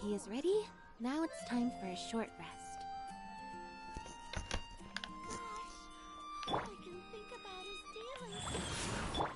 tea is ready. Now it's time for a short rest. Gosh, all I can think about is daily.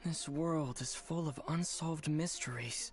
This world is full of unsolved mysteries.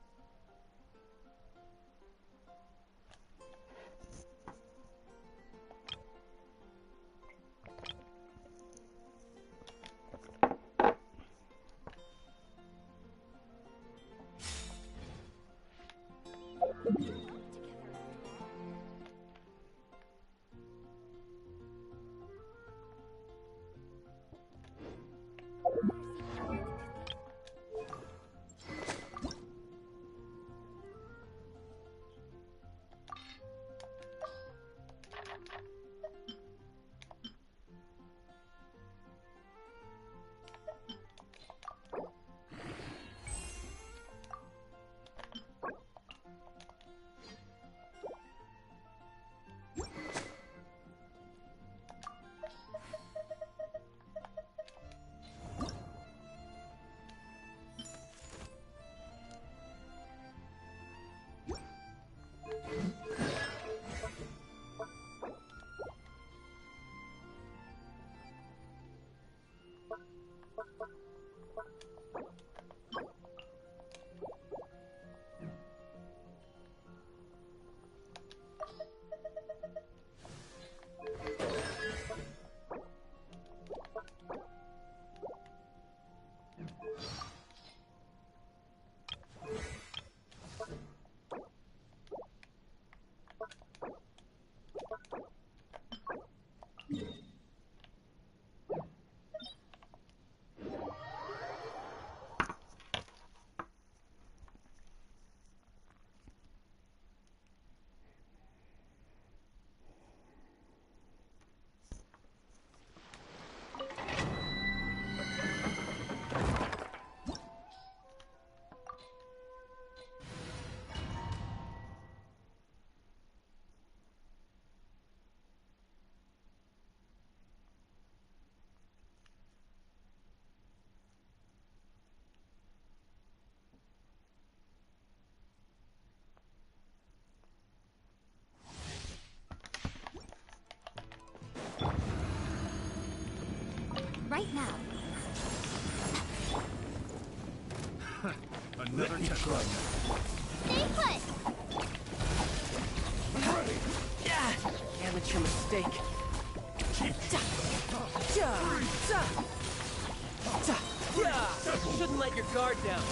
Right now. Another try. Stay put! Amateur mistake. Shouldn't let your guard down.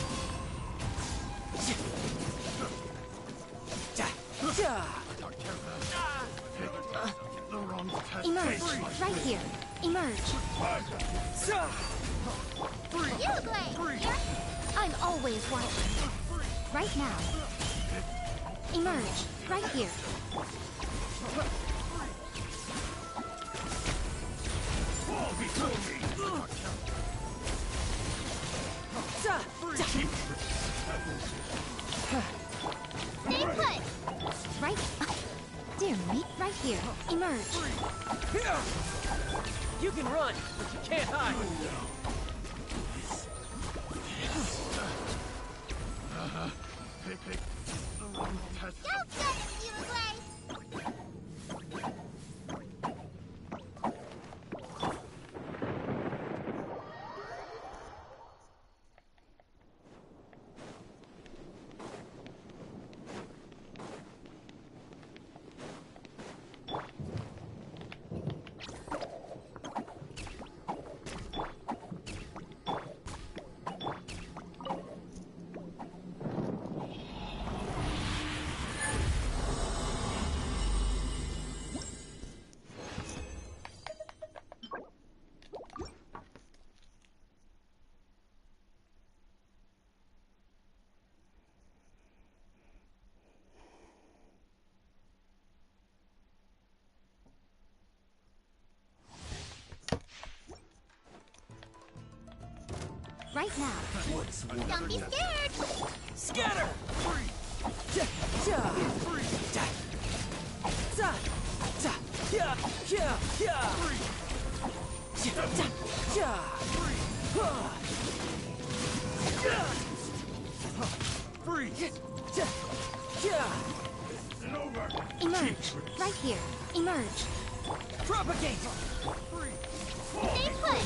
Emerge. Right here. Emerge. You, Glade! Here? I'm always watching. Right now. Emerge. Right here. Stay put! Right. Dear me. Right here. Emerge. You can run, but you can't hide. Right now. Don't be scared! Scatter! Emerge. Right here. Emerge. Propagate! Stay put!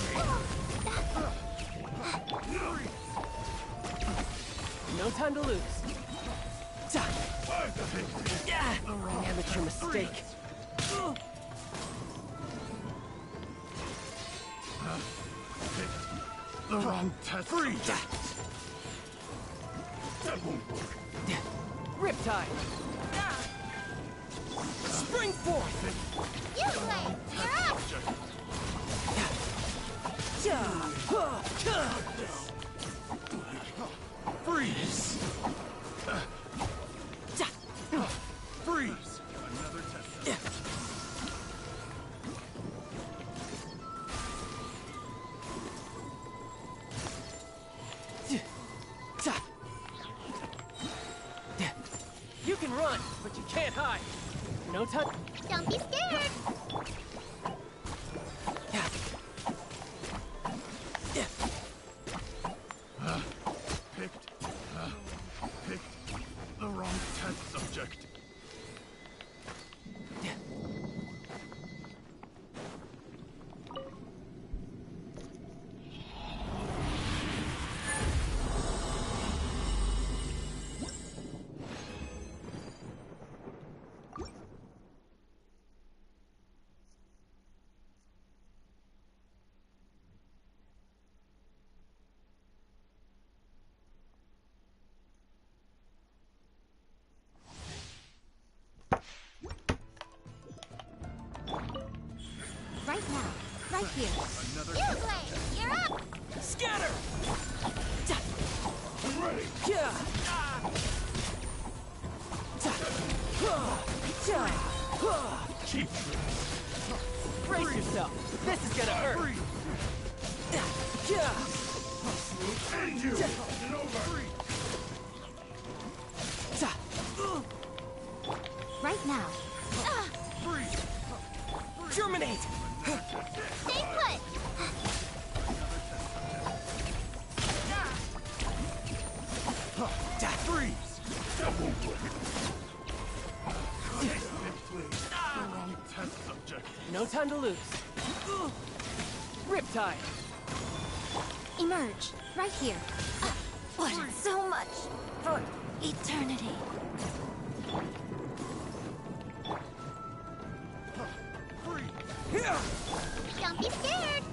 No time to lose. Amateur mistake. The wrong test. Riptide. Spring forth. You play! You're up! Freeze! Freeze! Another test. You can run, but you can't hide. No time. Don't be scared! Picked the wrong test subject. Right now. Right here. Another You play! You're up! Scatter! ready. Keep Brace yourself. This is gonna hurt. free. And you. Get over. Right now. Freeze. Germinate! Stay put! Freeze. Wrong test subject. No time to lose. Riptide! Emerge. Right here. Wanted so much. For eternity. Free. Don't be scared!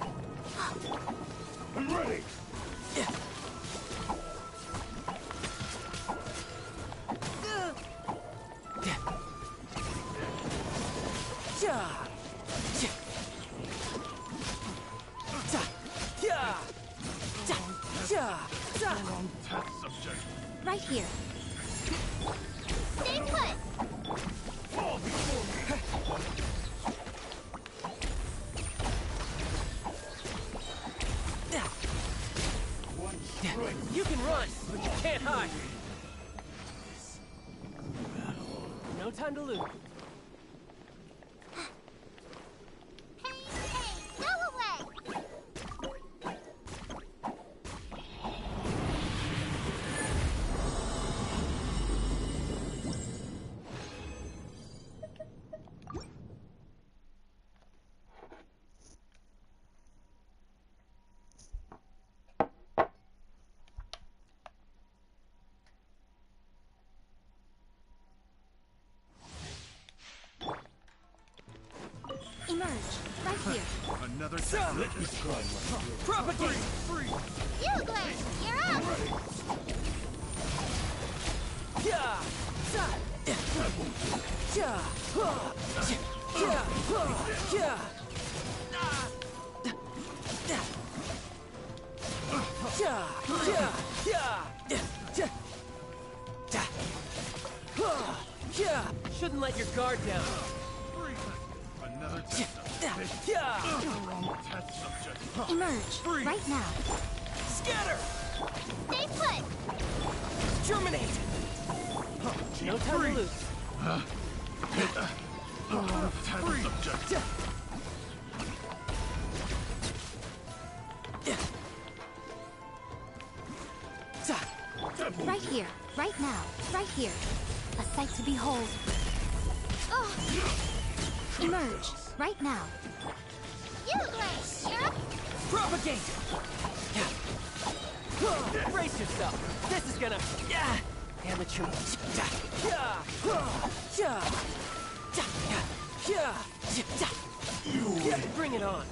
I'm ready. Wrong test subject. Right here. Stay put! Fall before me. You can run, but you can't hide. No time to lose. Hey, go away! right here. Another test. Let me try my Propagate! Freeze! You, Glenn! You're up! Yeah! Yeah! Yeah! Yeah! Yeah! Shouldn't let your guard down. Freeze! Another test. Yeah! Test subject. Emerge right now. Scatter! Stay put! Germinate! No time to lose. Test subject. Right here, right now, right here. A sight to behold. Oh. Emerge right now. You, Glenn! You're up! Propagate! Brace yourself. This is gonna... Amateur. Bring it on.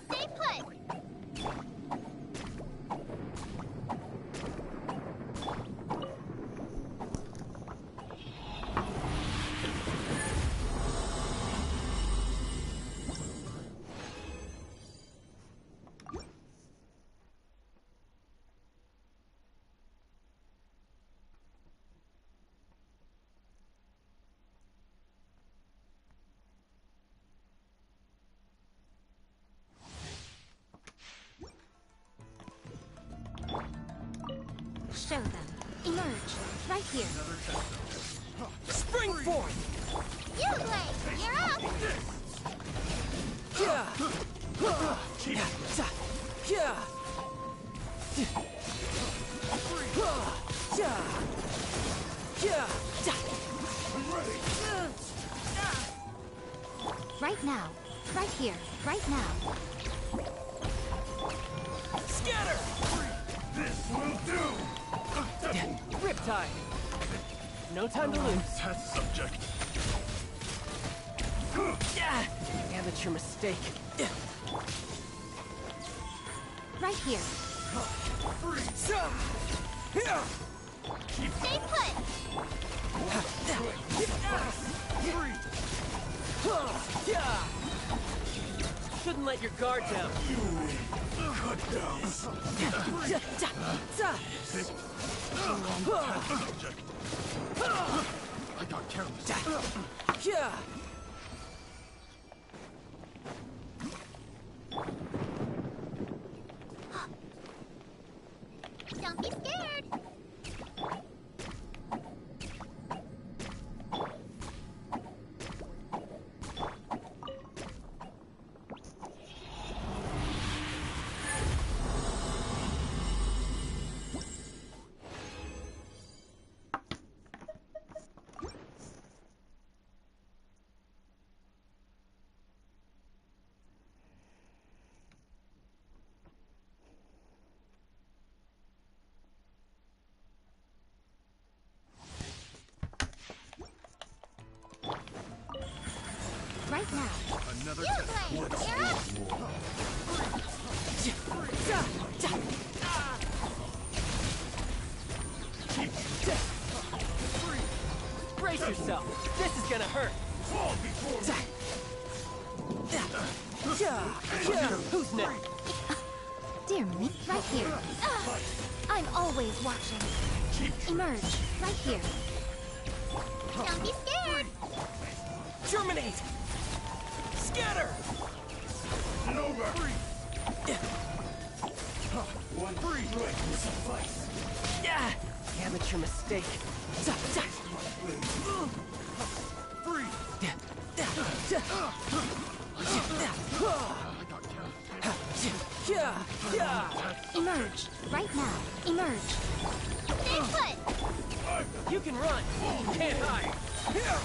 Stay put! Show them. Emerge right here. Spring forth! You, Glenn! You're up! Right now, right here, right now. Scatter! This will do. Riptide. No time to lose. Test subject. Amateur mistake. Right here. Stay put! Shouldn't let your guard down. Cut down. Subject. I got careless. Don't be scared! Right now. Another You, test. Glenn! You're up! Brace yourself. This is gonna hurt. Fall before Who's next? Dear me, right here. I'm always watching. Emerge right here. Don't be scared! Germinate! Scatter! over. One free strike will suffice. Amateur mistake. Free. Emerge right now. Emerge. Stay put! You can run. You can't hide. Go!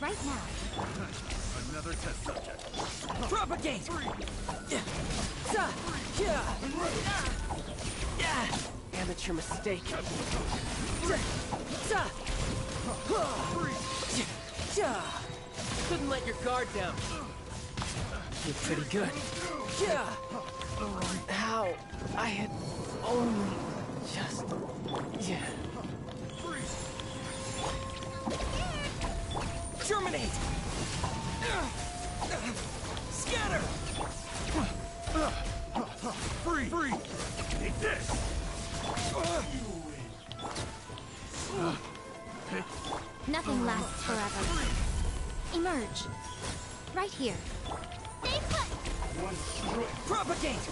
Right now. Another test subject. Propagate! Amateur mistake. Couldn't let your guard down. You're pretty good. How? I had only just... Terminate! Scatter! Free! Take this! Nothing lasts forever. Emerge. Right here. Stay put! One strike. Propagate!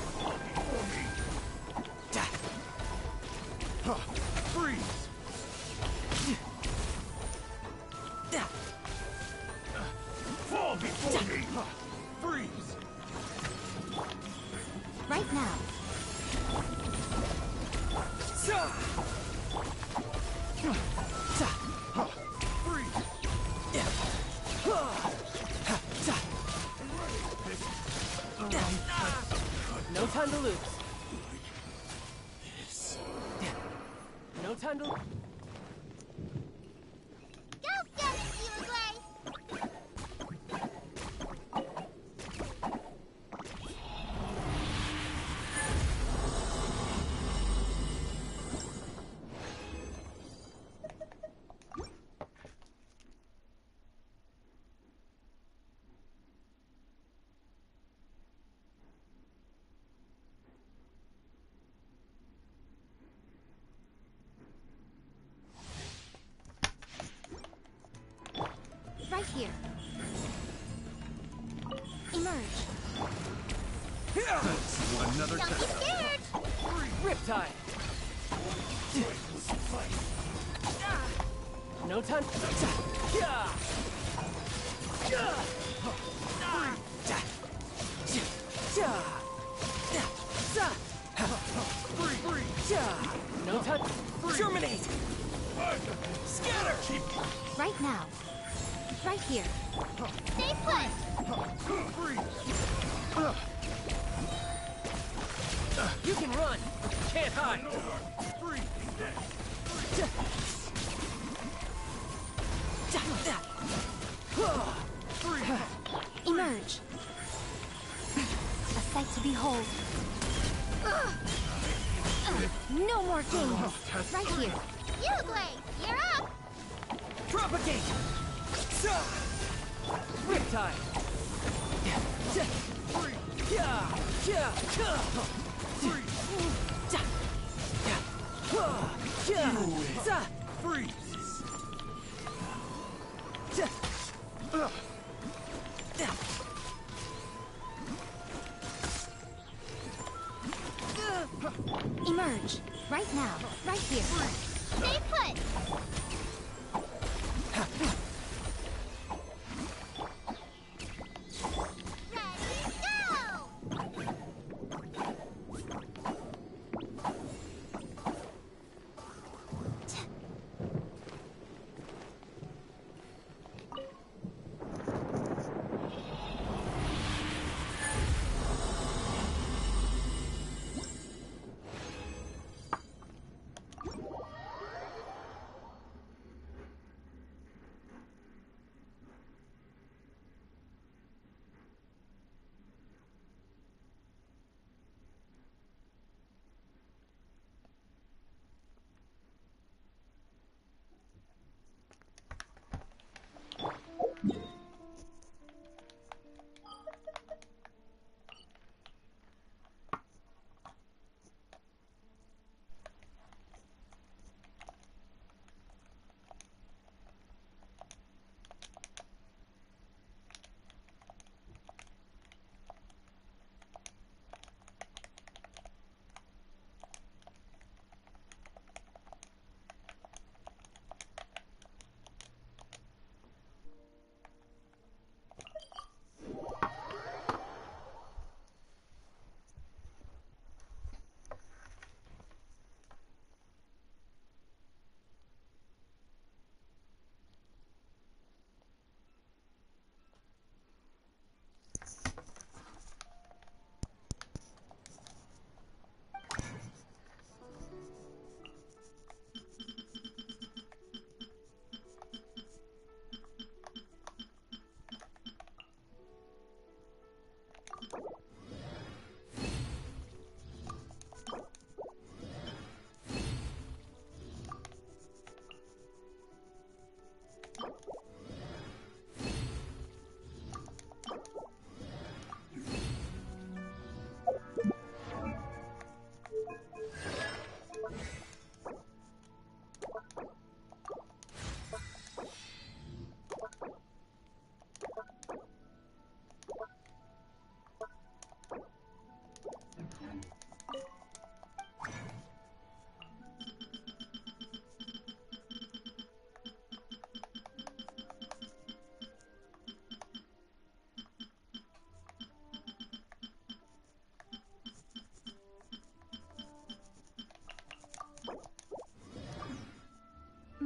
Freeze! Fall before me! Freeze! Right now. Freeze! No time to lose. No time to... Go get it, Uruguay! Right here. Emerge. Another Don't be test. scared! Riptide! No time... No time... Terminate! Scatter! Right now. Right here. Stay put! You can run, but you can't hide! Emerge. A sight to behold. No more games. Right here. Uruguay, you're up! Propagate! Riptide! Freeze! Emerge. Right now. Right here. Stay put! Ready, go!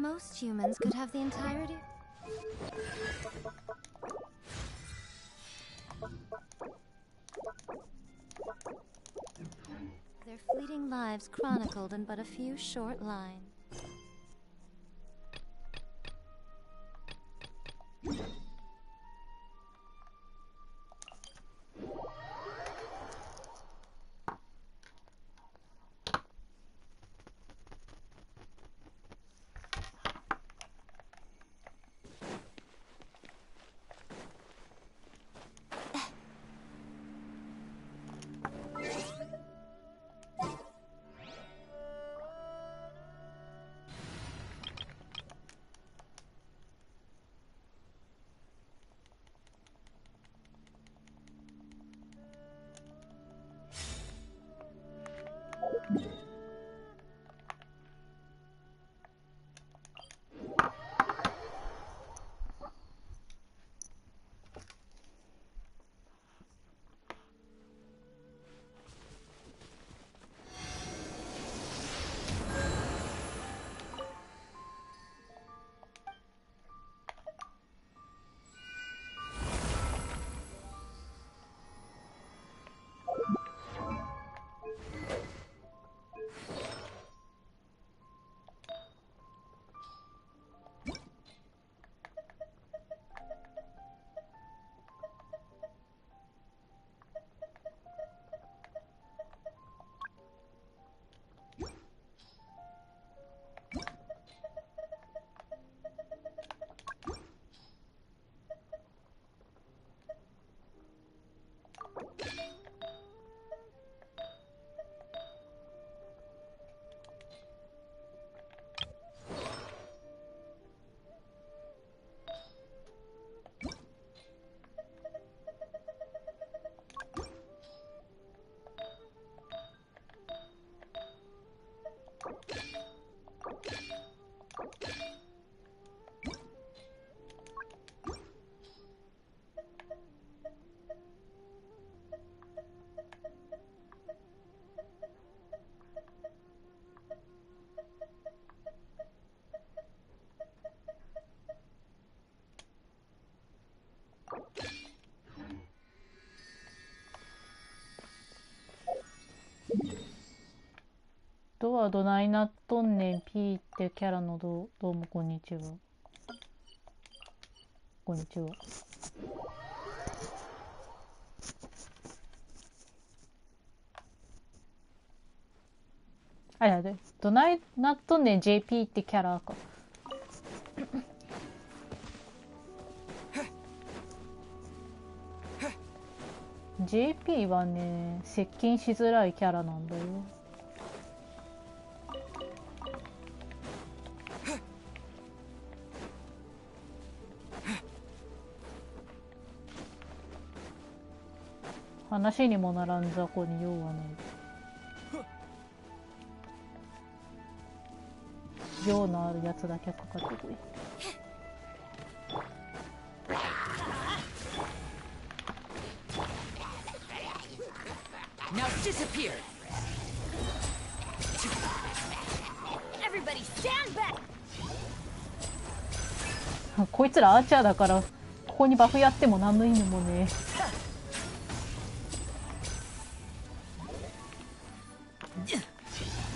Most humans could have the entirety. Their fleeting lives chronicled in but a few short lines.ドアどないなっとんねん P ってキャラのどうもこんにちは。こんにちは。あ、やで、どないなっとんねん JP ってキャラか。JP はね、接近しづらいキャラなんだよ。話にもならん雑魚に用はない。用のあるやつだけかかってこい。Now disappear. Everybody stand back. こいつらアーチャーだからここにバフやっても何の意味もねえ。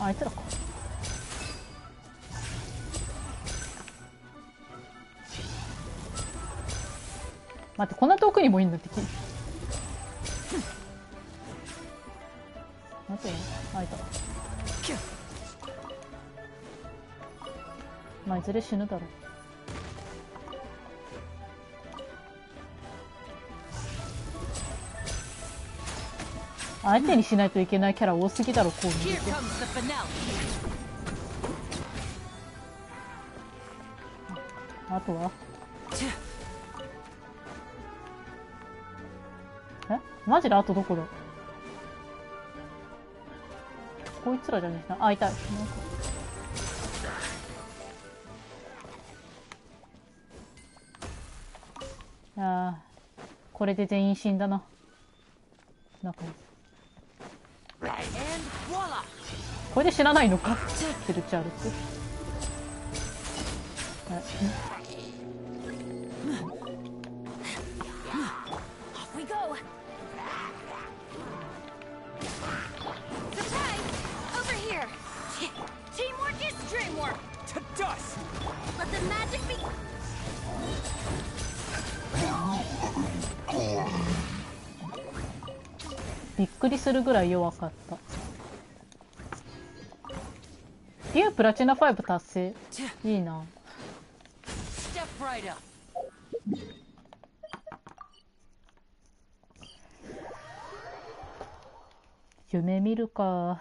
あいつらか。待って、こんな遠くにもいいんだって。待って、あいた。まあいずれ死ぬだろう。相手にしないといけないキャラ多すぎだろ、こう見て。あとはマジであとどこだ。こいつらじゃねえな。あ、痛い。ああ、これで全員死んだな。なんかこれで死なないのか。セルチャールス。we go. Surprise! Over here! Teamwork is dreamwork. To dust! Let the magic be. びっくりするぐらい弱かった。デュープラチナ5達成。いいな。Step right up. 夢見るか。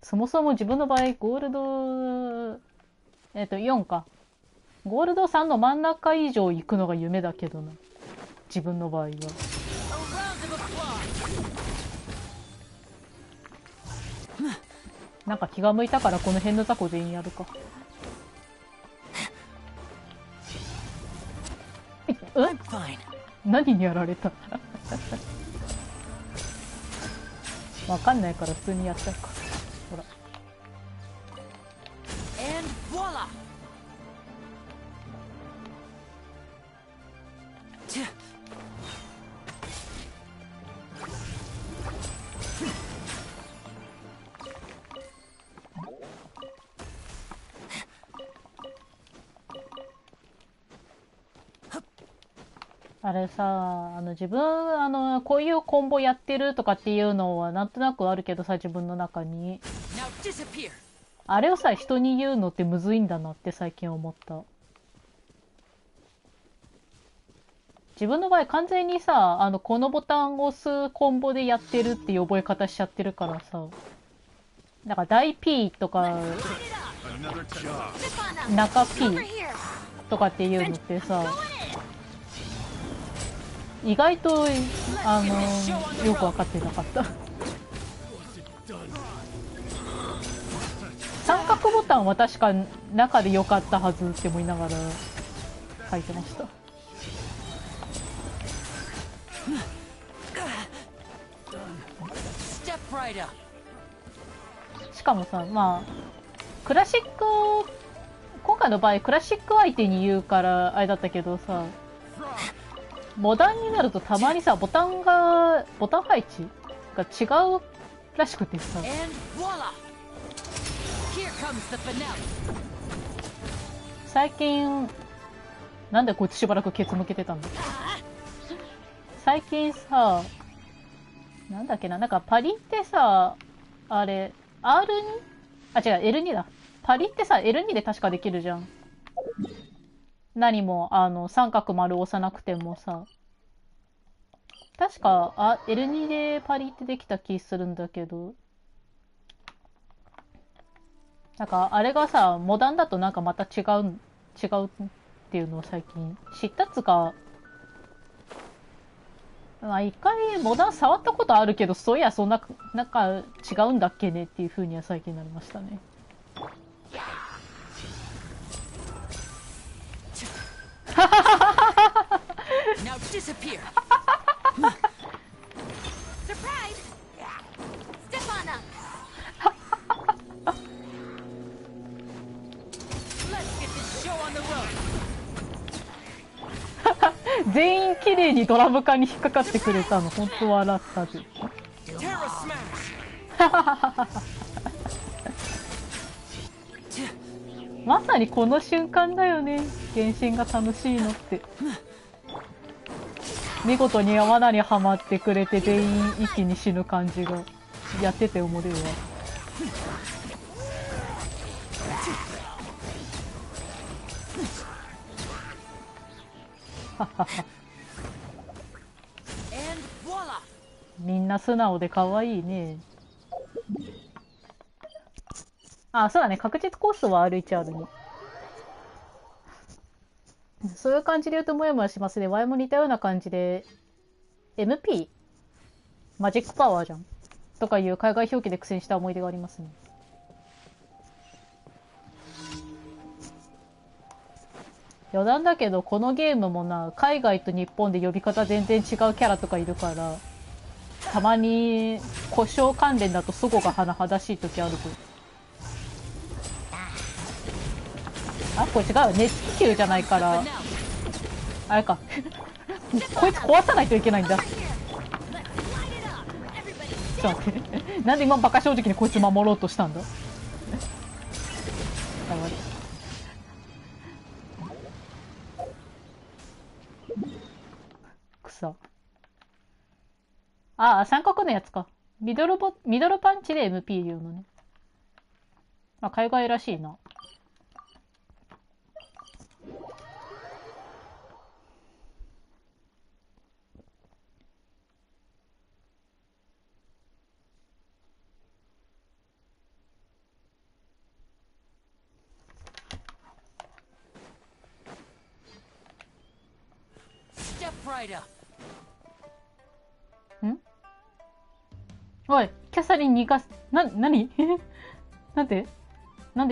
そもそも自分の場合ゴールド4か。ゴールド3の真ん中以上行くのが夢だけどな、自分の場合は。A round of applause. なんか気が向いたからこの辺の雑魚全員やるか。I'm fine. 何にやられたわかんないから普通にやっちゃうか。ほら。 And voila. あれさ、自分こういうコンボやってるとかっていうのはなんとなくあるけどさ、自分の中に Now disappear. あれをさ人に言うのってむずいんだなって最近思った。自分の場合完全にさこのボタンを押すコンボでやってるっていう覚え方しちゃってるからさ、なんか大 P とか Another job. Stefana! 中 P Over here! とかっていうのってさ、意外とよく分かってなかった三角ボタンは確か中で良かったはずって思いながら書いてました。Step right up. しかもさ、まあクラシック、今回の場合クラシック相手に言うからあれだったけどさ、モダンになるとたまにさボタン配置が違うらしくてさ、 And voila. Here comes the finale. 最近なんでこいつしばらくケツ向けてたんだ。最近さ、なんだっけな、なんかパリってさ、あれ R2？ あ、違う L2 だ。パリってさ L2 で確かできるじゃん。何も三角丸押さなくてもさ、確かL2 でパリってできた気するんだけど、なんかあれがさモダンだとなんかまた違うっていうのを最近知ったっつか、まあ一回モダン触ったことあるけど、そういやそんななんか違うんだっけねっていう風には最近なりましたね。Now disappear. Surprise! Stefana! Let's get this show on the road. 全員綺麗にドラム缶に引っかかってくれたの本当笑ったぜ。 Terra smash. まさにこの瞬間だよね、原神が楽しいのって。見事に罠にはまってくれて全員一気に死ぬ感じがやってて思れるわ。And voila. みんな素直で可愛いね。あ、そうだね。確実コースは R1 あるね。そういう感じで言うともやもやしますね。ワイも似たような感じで MP マジックパワーじゃんとかいう海外表記で苦戦した思い出がありますね。余談だけどこのゲームもな、海外と日本で呼び方全然違うキャラとかいるから、たまに故障関連だと祖語が甚だしい時あると。あ、これ違う。熱気球じゃないから。あれか。こいつ壊さないといけないんだ。ちょっと待って。なんで今バカ正直にこいつ守ろうとしたんだ。草。ああ、三角のやつか。ミドルパンチで MP 言うのね。まあ、海外らしいな。ん？おい、キャサリン逃がす。何なんで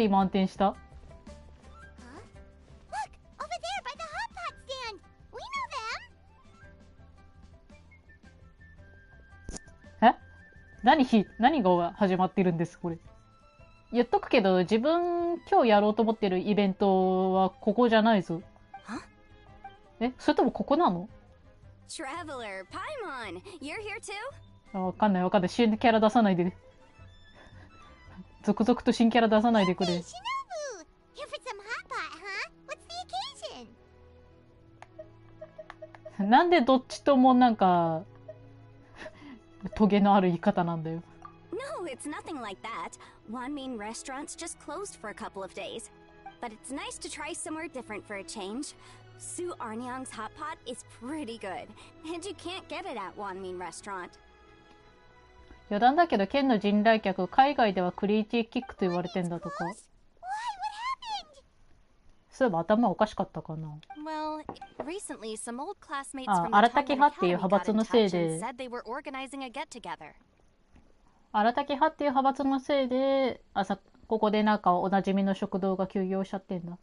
今暗転した？ Look, over there by the hot pot stand. We know them. え？何が始まってるんです、これ。言っとくけど、自分今日やろうと思ってるイベントはここじゃないぞ。え？それともここなの？ Traveler, Paimon, you're here too? わかんない。新キャラ出さないで。続々と新キャラ出さないでくれ。Hey, Shinobu! Here for some hot pot, huh? What's the occasion? なんでどっちともなんか、トゲのある言い方なんだよ。No, it's nothing like that. Wanmin restaurant's just closed for a couple of days. But it's nice to try somewhere different for a change. Su Arnyang's hot pot is pretty good. And you can't get it at Wanmin restaurant. 余談だけど、県の人来客、海外ではクリエイティキックと言われてんだとか。Why? What happened? そういえば頭おかしかったかな。Well, recently some old classmates あ、 from 荒 the 滝 Tongan 派っていう Academy 派閥 got in のせい touch and で、 said they were organizing a get-together. 荒滝派っていう派閥のせいで、ここでなんかおなじみの食堂が休業しちゃってんだ。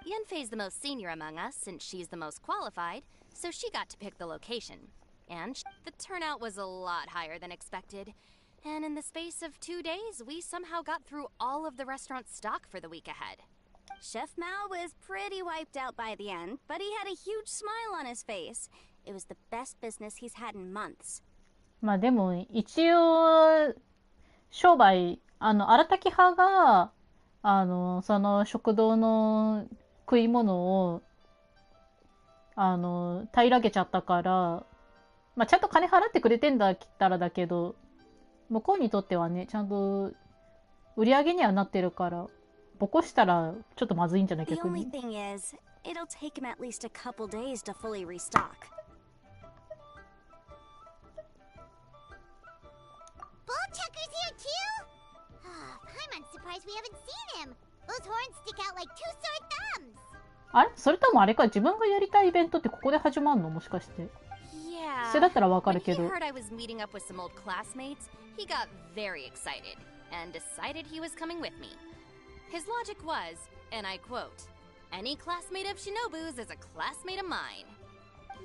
Yenfei's the most senior among us since she's the most qualified, so she got to pick the location. And the turnout was a lot higher than expected. And in the space of 2 days, we somehow got through all of the restaurant's stock for the week ahead. Chef Mao was pretty wiped out by the end, but he had a huge smile on his face. It was the best business he's had in months. まあでも、一応、商売、荒滝派が、その食堂の食い物を、平らげちゃったから、まあちゃんと金払ってくれてんだったらだけど、向こうにとってはね、ちゃんと売り上げにはなってるから、ボコしたらちょっとまずいんじゃない？ The 逆 only に。 thing is, it'll take him at least a couple days to fully restock. Bullchucker's here too? Paimon's surprised we haven't seen him. Those horns stick out like two sore thumbs. あれ？それともあれか、自分がやりたいイベントってここで始まるの？もしかして。Yeah. それだったらわかる When け he ど。 heard I was meeting up with some old classmates, he got very excited and decided he was coming with me. His logic was, and I quote, "Any classmate of Shinobu's is a classmate of mine."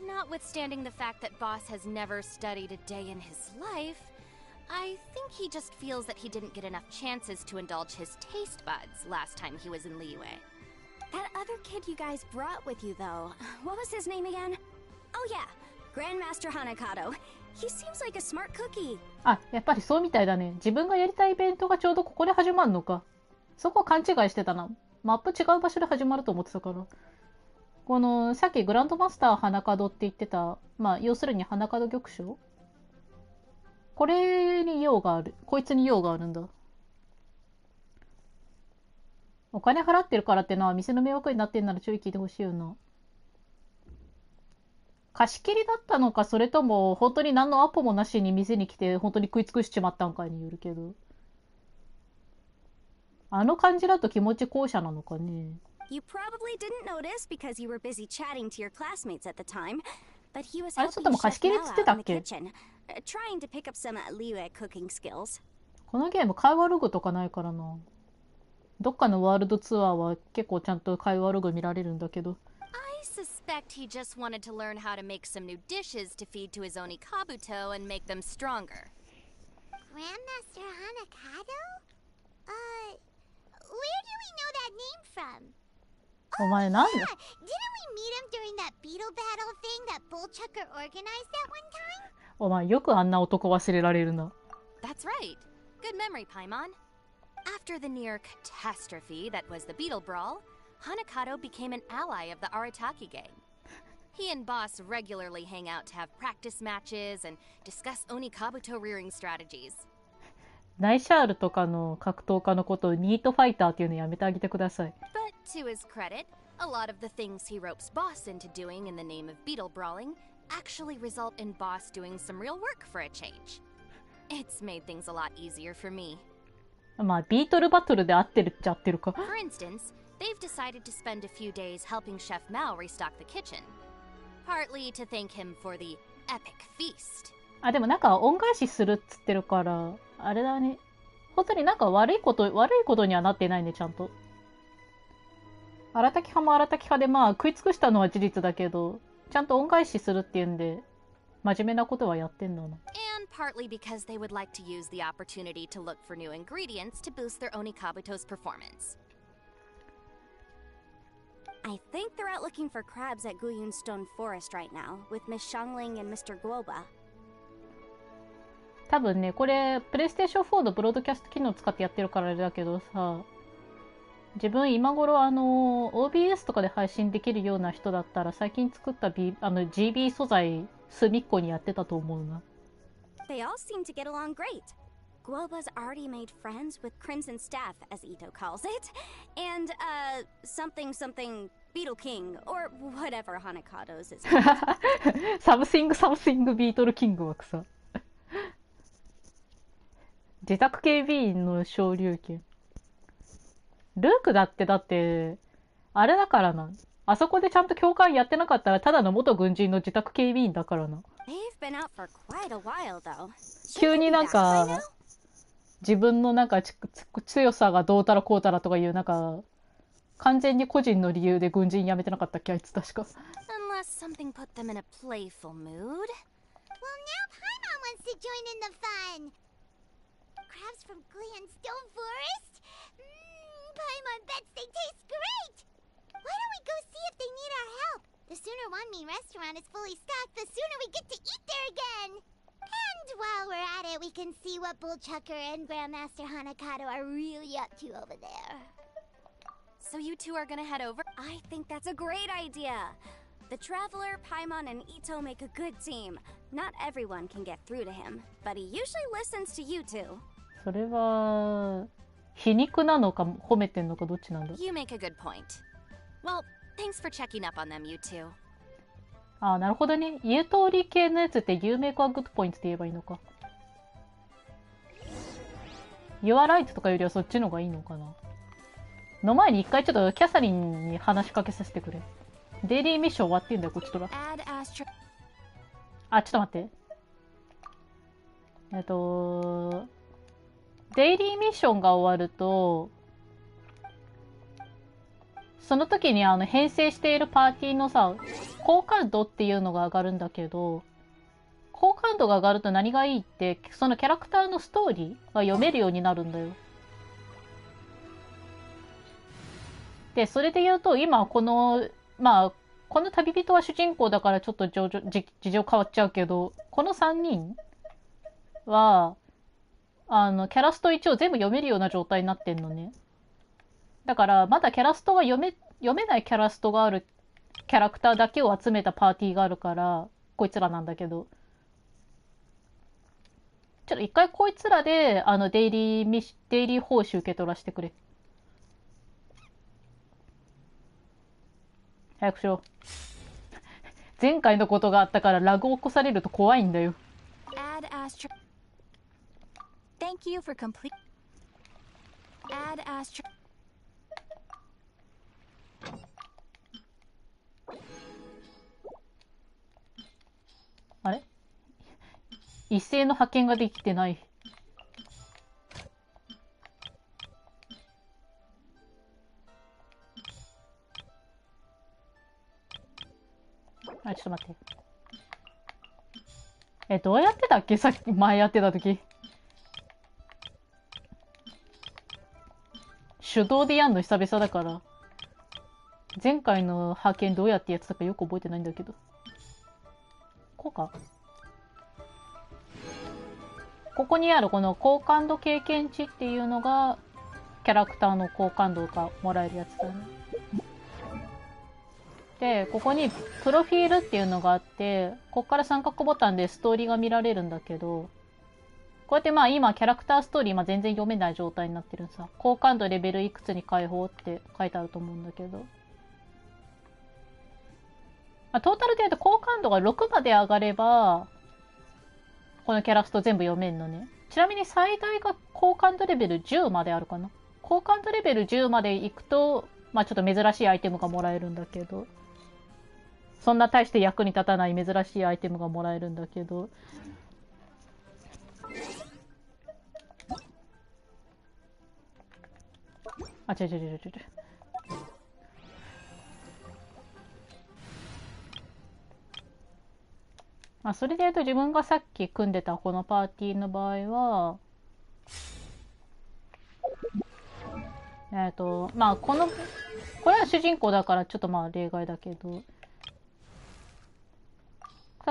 Notwithstanding the fact that Boss has never studied a day in his life, I think he just feels that he didn't get enough chances to indulge his taste buds last time he was in Liyue. That other kid you guys brought with you, though, what was his name again? Oh yeah, Grandmaster Hanakato. He seems like a smart cookie. あ、やっぱりそうみたいだね。自分がやりたいイベントがちょうどここで始まるのか。そこ勘違いしてたな。マップ違う場所で始まると思ってたから。この、さっきグランドマスター花門って言ってた、まあ、要するに花門玉章？これに用がある。こいつに用があるんだ。お金払ってるからってのは店の迷惑になってんなら注意聞いてほしいよな。貸し切りだったのか、それとも本当に何のアポもなしに店に来て本当に食い尽くしちまったんかによるけど。あの感じだと気持ち後者なのかね。You probably didn't notice because you were busy chatting to your classmates at the time, but he was あれちょっ helping ともう貸し Chef 切りっ Mao つって out た in っ the け？ kitchen, trying to pick up some Liyue cooking skills. このゲーム会話ログとかないからな。どっかのワールドツアーは結構ちゃんと会話ログ見られるんだけど。I suspect he just wanted to learn how to make some new dishes to feed to his Oni Kabuto and make them stronger. Grandmaster Hanakato? from? お前なんだ Didn't we meet him during that beetle battle thing that Bullchucker organized at one time? お前よくあんな男忘れられるな。 That's right. Good memory, Paimon. After the near catastrophe that was the Beetle Brawl, Hanakato became an ally of the Arataki gang. He and Boss regularly hang out to have practice matches and discuss Onikabuto rearing strategies. ナイシャールとかの格闘家のことをニートファイターっていうのやめてあげてください。But to his credit, a lot of the things he ropes Boss into doing in the name of beetle brawling actually result in Boss doing some real work for a change. It's made things a lot easier for me. まあビートルバトルで合ってるっちゃ合ってるか。 For instance, they've decided to spend a few days helping Chef Mao restock the kitchen. Partly to thank him for the epic feast. あ、でもなんか恩返しするっつってるから、あれだね。本当になんか悪いことにはなってないね、ちゃんと。荒滝派も荒滝派でまあ食い尽くしたのは事実だけど、ちゃんと恩返しするっていうんで、真面目なことはやってんだな。And partly because they would like to use the opportunity to look for new ingredients to boost their Onikabuto's performance. I think they're out looking for crabs at Guyun Stone Forest right now, with Miss Shangling and Mr. Guoba. 多分ね、これ、プレイステーション4のブロードキャスト機能使ってやってるからあれだけどさ、自分今頃OBS とかで配信できるような人だったら最近作った、GB 素材隅っこにやってたと思うな。They all seem to get along great. Guoba's already made friends with Crimson Staff, as Ito calls it, and, something Beetle King, or whatever Hanakado's is called. サムシングビートルキングは草。自宅警備員の昇竜拳。ルークだってあれだからな。あそこでちゃんと教官やってなかったらただの元軍人の自宅警備員だからな。They've been out for quite a while, though. 急になんか、自分のなんか強さがどうたらこうたらとかいうなんか、完全に個人の理由で軍人辞めてなかったっけあいつ確か。Unless something put them in a playful mood. Well, now Paimon wants to join in the fun. Crabs from Guyun Stone Forest? Paimon bets they taste great. Why don't we go see if they need our help? The sooner Wanmin restaurant is fully stocked, the sooner we get to eat there again. And while we're at it, we can see what Bullchucker and Grandmaster Hanakato are really up to over there. So you two are gonna head over? I think that's a great idea. The Traveler, Paimon, and Ito make a good team. Not everyone can get through to him, but he usually listens to you two. それは、皮肉なのか褒めてんのかどっちなんだ。 You make a good point. Well, thanks for checking up on them, you two. ああ、なるほどね。言う通り系のやつって You make a good point って言えばいいのか。You are right とかよりはそっちの方がいいのかな。の前に一回ちょっとキャサリンに話しかけさせてくれ。デイリーミッション終わってんだよ、こっちとら。あ、ちょっと待って。デイリーミッションが終わると、その時に編成しているパーティーのさ、好感度っていうのが上がるんだけど、好感度が上がると何がいいって、そのキャラクターのストーリーが読めるようになるんだよ。で、それで言うと、今この旅人は主人公だからちょっと事情変わっちゃうけど、この3人は、キャラスト一応全部読めるような状態になってんのね。だから、まだキャラストが読めないキャラストがあるキャラクターだけを集めたパーティーがあるから、こいつらなんだけど。ちょっと一回こいつらで、デイリー報酬受け取らせてくれ。早くしろ。前回のことがあったからラグを起こされると怖いんだよ。Thank you for complete. Add Astra. あれ？一斉の派遣ができてない。あ、ちょっと待って。どうやってたっけ？さっき前やってた時。手動でやんの久々だから。前回の派遣どうやってやってたかよく覚えてないんだけど。こうか。ここにあるこの好感度経験値っていうのが、キャラクターの好感度がもらえるやつだね。で、ここにプロフィールっていうのがあって、ここから三角ボタンでストーリーが見られるんだけど、こうやってまあ今キャラクターストーリー全然読めない状態になってるさ。好感度レベルいくつに解放って書いてあると思うんだけど。まあ、トータルで言うと好感度が6まで上がれば、このキャラクター全部読めんのね。ちなみに最大が好感度レベル10まであるかな。好感度レベル10まで行くと、まあちょっと珍しいアイテムがもらえるんだけど、そんな大して役に立たない珍しいアイテムがもらえるんだけど、あ、違う。まあ、それで言うと自分がさっき組んでたこのパーティーの場合は、まあ、これは主人公だからちょっとまあ例外だけど、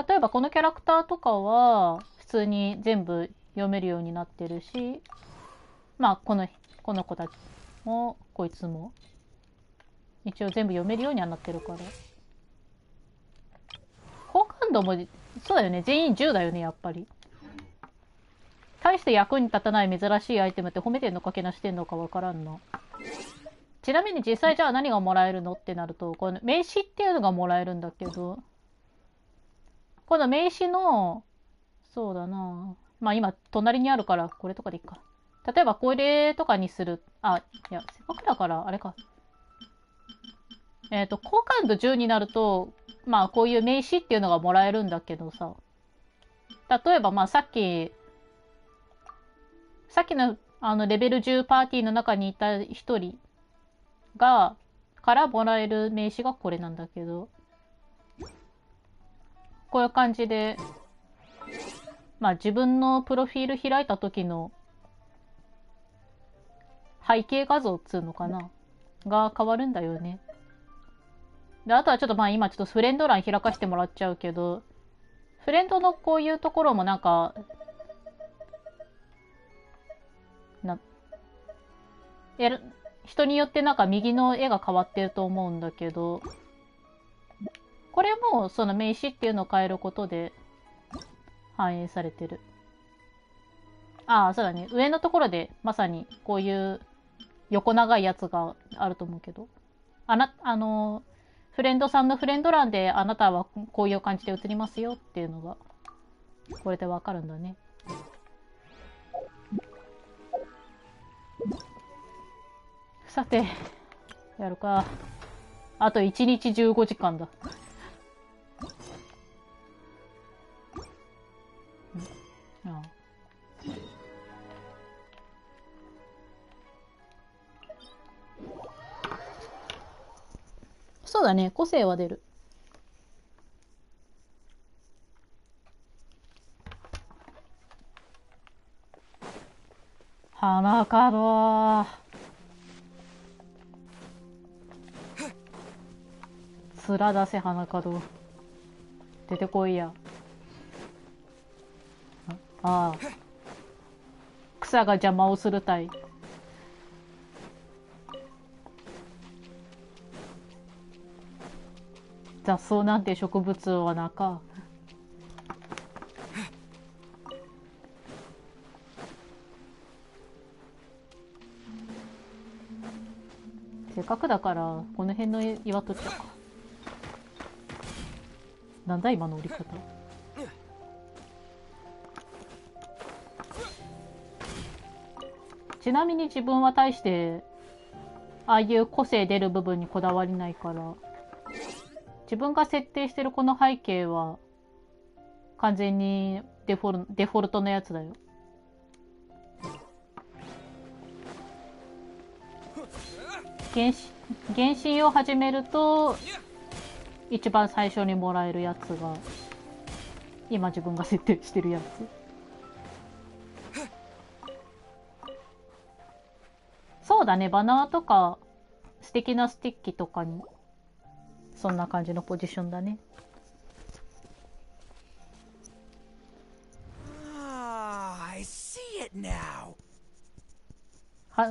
例えばこのキャラクターとかは普通に全部読めるようになってるし、まあこの子たちもこいつも一応全部読めるようにはなってるから。好感度もそうだよね、全員10だよね、やっぱり。大して役に立たない珍しいアイテムって褒めてんのかけなしてんのかわからんな。ちなみに実際じゃあ何がもらえるのってなると、この名刺っていうのがもらえるんだけど、この名刺の、そうだな、まあ今隣にあるからこれとかでいいか。例えばこれとかにする、あ、いや、せっかくだからあれか。好感度10になると、まあこういう名刺っていうのがもらえるんだけどさ、例えばまあさっきのレベル10パーティーの中にいた一人からもらえる名刺がこれなんだけど、こういう感じで、まあ自分のプロフィール開いた時の背景画像っつうのかなが変わるんだよね。で、あとはちょっとまあ今ちょっとフレンド欄開かしてもらっちゃうけど、フレンドのこういうところもなんか、人によってなんか右の絵が変わってると思うんだけど、これもその名刺っていうのを変えることで反映されてる。ああ、そうだね。上のところでまさにこういう横長いやつがあると思うけど、フレンドさんのフレンド欄であなたはこういう感じで映りますよっていうのがこれでわかるんだね。さて、やるか。あと1日15時間だ。ああ、そうだね、個性は出る。花門。面出せ花門。出てこいや。ああ。草が邪魔をするたい。雑草なんて植物はなか。せっかくだからこの辺の岩取っちゃうか。なんだ今の折り方。ちなみに自分は大してああいう個性出る部分にこだわりないから、自分が設定してるこの背景は完全にデフォルトのやつだよ。原神を始めると一番最初にもらえるやつが今自分が設定してるやつ。そうだね、バナーとか素敵なスティッキとかにそんな感じのポジションだね。I see it now.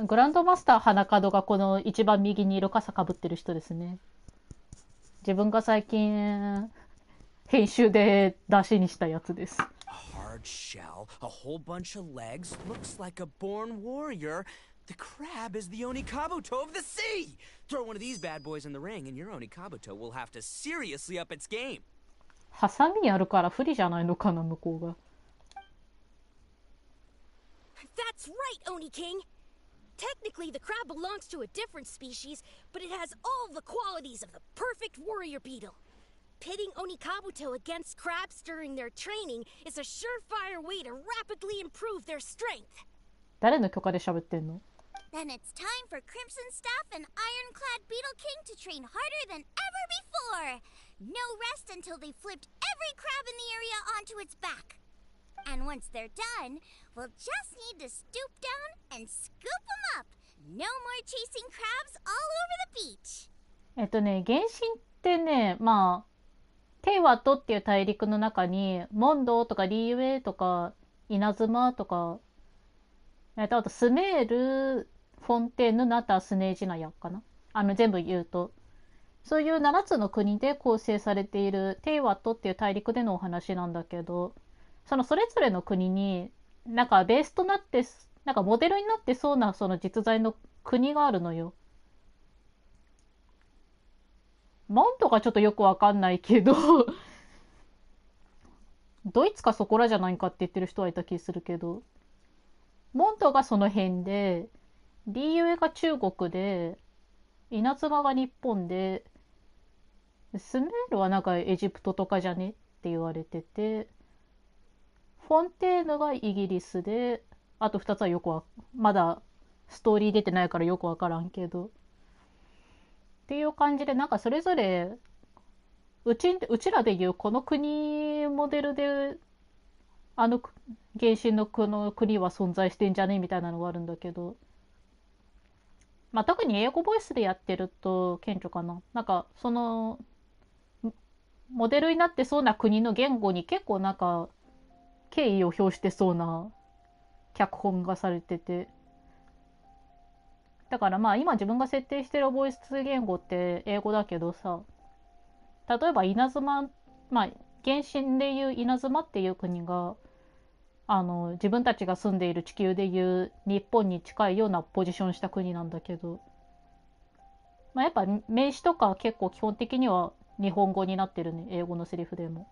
グランドマスター花門がこの一番右にいる傘かぶってる人ですね。自分が最近編集で出しにしたやつです。Hard shell, a whole bunch of legs, looks like a born warrior. The crab is the Onikabuto of the sea. Throw one of these bad boys in the ring, and your Onikabuto will have to seriously up its game. ハサミあるから不利じゃないのかな、向こうが。That's right, Oni King. Technically, the crab belongs to a different species, but it has all the qualities of the perfect warrior beetle. Pitting Onikabuto against crabs during their training is a surefire way to rapidly improve their strength. 誰の許可で喋ってんの？ Then it's time for Crimson Staff and Ironclad Beetle King to train harder than ever before. No rest until they've flipped every crab in the area onto its back. And once they're done, we'll just need to stoop down and scoop them up. No more chasing crabs all over the beach. 原神ってね、まあ、テイワットっていう大陸の中に、モンドとかリーウェイとか、稲妻とか、あとスメール、フォンテーヌ、ナタ、スネージナヤかな。全部言うと。そういう7つの国で構成されているテイワットっていう大陸でのお話なんだけど、それぞれの国に、なんかベースとなって、なんかモデルになってそうなその実在の国があるのよ。モンドがちょっとよくわかんないけどドイツかそこらじゃないかって言ってる人はいた気するけど、モンドがその辺で、リーウェが中国で、稲妻が日本で、スメールはなんかエジプトとかじゃねって言われてて、フォンテーヌがイギリスで、あと2つはまだストーリー出てないからよくわからんけど。っていう感じで、なんかそれぞれ、うちらでいうこの国モデルで、原神のこの国は存在してんじゃねみたいなのがあるんだけど、まあ特に英語ボイスでやってると顕著かな。なんかその、モデルになってそうな国の言語に結構なんか、敬意を表してそうな脚本がされてて、だからまあ今自分が設定してるボイス言語って英語だけどさ、例えば稲妻、まあ原神でいう稲妻っていう国が自分たちが住んでいる地球でいう日本に近いようなポジションした国なんだけど、まあやっぱ名詞とか結構基本的には日本語になってるね、英語のセリフでも。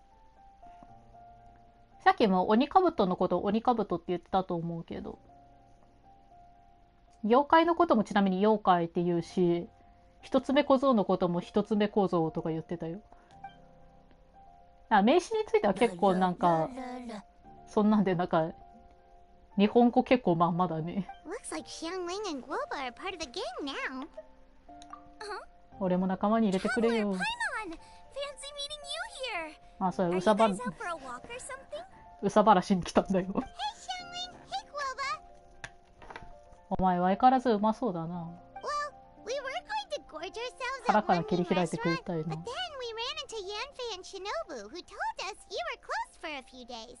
さっきも鬼カブトのことを鬼カブトって言ってたと思うけど、妖怪のこともちなみに妖怪って言うし、一つ目小僧のことも一つ目小僧とか言ってたよ。名詞については結構なんか、そんなんでなんか、日本語結構まんまだね。Looks like Xiangling and Guoba are part of the gang now. 俺も仲間に入れてくれよ。Paimon! Fancy meeting you here. あ、そうや、Are う you さば、 guys out for a walk or something? うさばらしに来たんだよ。Hey Xiangling! Hey Guoba! お前は相変わらずうまそうだな。Well, we were going to gorge ourselves 腹 at から one 切り main 開いてくれ restaurant, たい but な。 then we ran into Yanfei and Shinobu, who told us you were closed for a few days.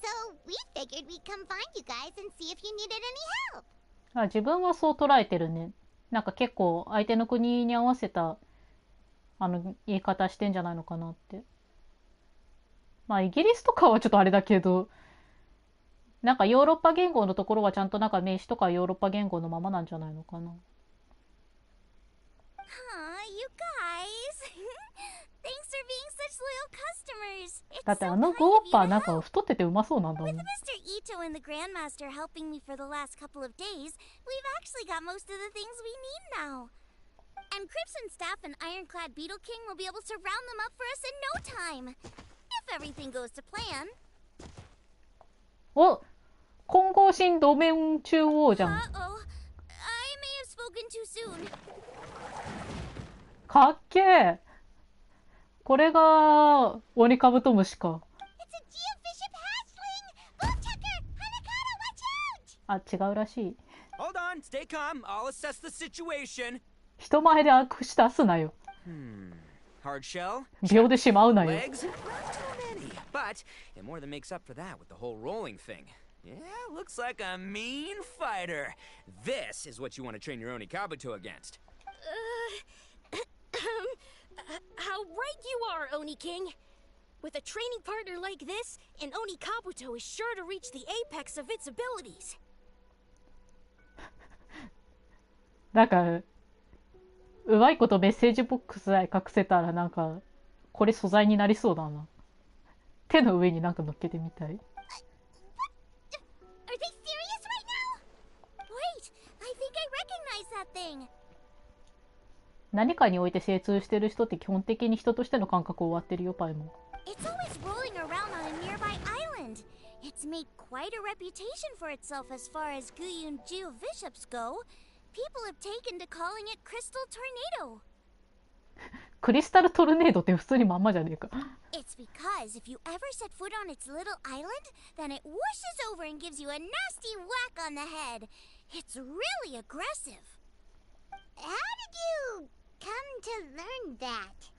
So we figured we'd come find you guys and see if you needed any help. 自分はそう捉えてるね。なんか結構相手の国に合わせた言い方してんじゃないのかなって。まあイギリスとかはちょっとあれだけど、なんかヨーロッパ言語のところはちゃんとなんか名詞とかヨーロッパ言語のままなんじゃないのかな。You guys. Thanks for being such loyal customers. だって It's so ゴ kind ー of you パー to なんか help. 太っててうまそうなんだもん。 With Mr. Ito and the Grandmaster helping me for the last couple of days, we've actually got most of the things we need now. And Crimson Staff and Ironclad Beetle King will be able to round them up for us in no time. If everything goes to plan. お、金剛神同盟中央じゃん。 Uh-oh. I may have spoken too soon. かっけー。これが鬼カブトムシか。 It's a geobishop hatchling! Bullchucker! Hanakata, watch out! あ、違うらしい。Hold on, stay calm. I'll assess the situation. 人前で悪口出すなよ。Hard shell. 秒でしまうなよ。 Legs? Not too many. But it more than makes up for that with the whole rolling thing. Yeah, looks like a mean fighter. This is what you want to train your Oni Kabuto against. How right you are, Oni King. With a training partner like this, an Oni Kabuto is sure to reach the apex of its abilities. なんかうまいことメッセージボックスさえ隠せたらなんかこれ素材になりそうだな。手の上になんか乗っけてみたい。Are they serious right now? Wait, I think I recognize that thing. 何かにおいて精通してる人って基本的に人としての感覚を終わってるよ、パイも。It's always rolling around on a nearby island. It's made quite a reputation for itself as far as Guyun Geobishops go. People have taken to calling it Crystal Tornado. クリスタルトルネードって普通にまんまじゃねえか。It's because if you ever set foot on its little island, then it whooshes over and gives you a nasty whack on the head. It's really aggressive. How did you come to learn that?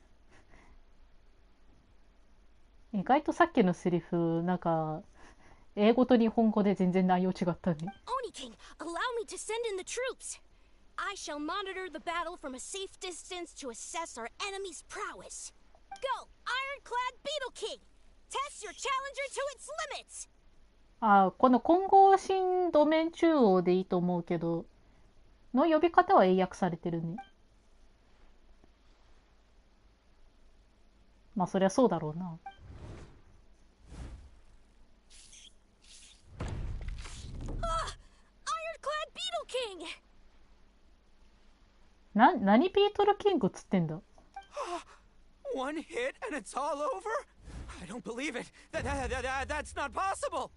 意外とさっきのセリフなんか英語と日本語で全然内容違ったね。Oni King, allow me to send in the troops. I shall monitor the battle from a safe distance to assess our enemy's prowess. Go, Ironclad Beetle King! Test your challenger to its limits! あ、この混合神ドメン中央でいいと思うけど、の呼び方は英訳されてるね。まあそりゃそうだろうな。何ビートルキングつってんだ。One hit and it's all over? I don't believe it. That's not possible.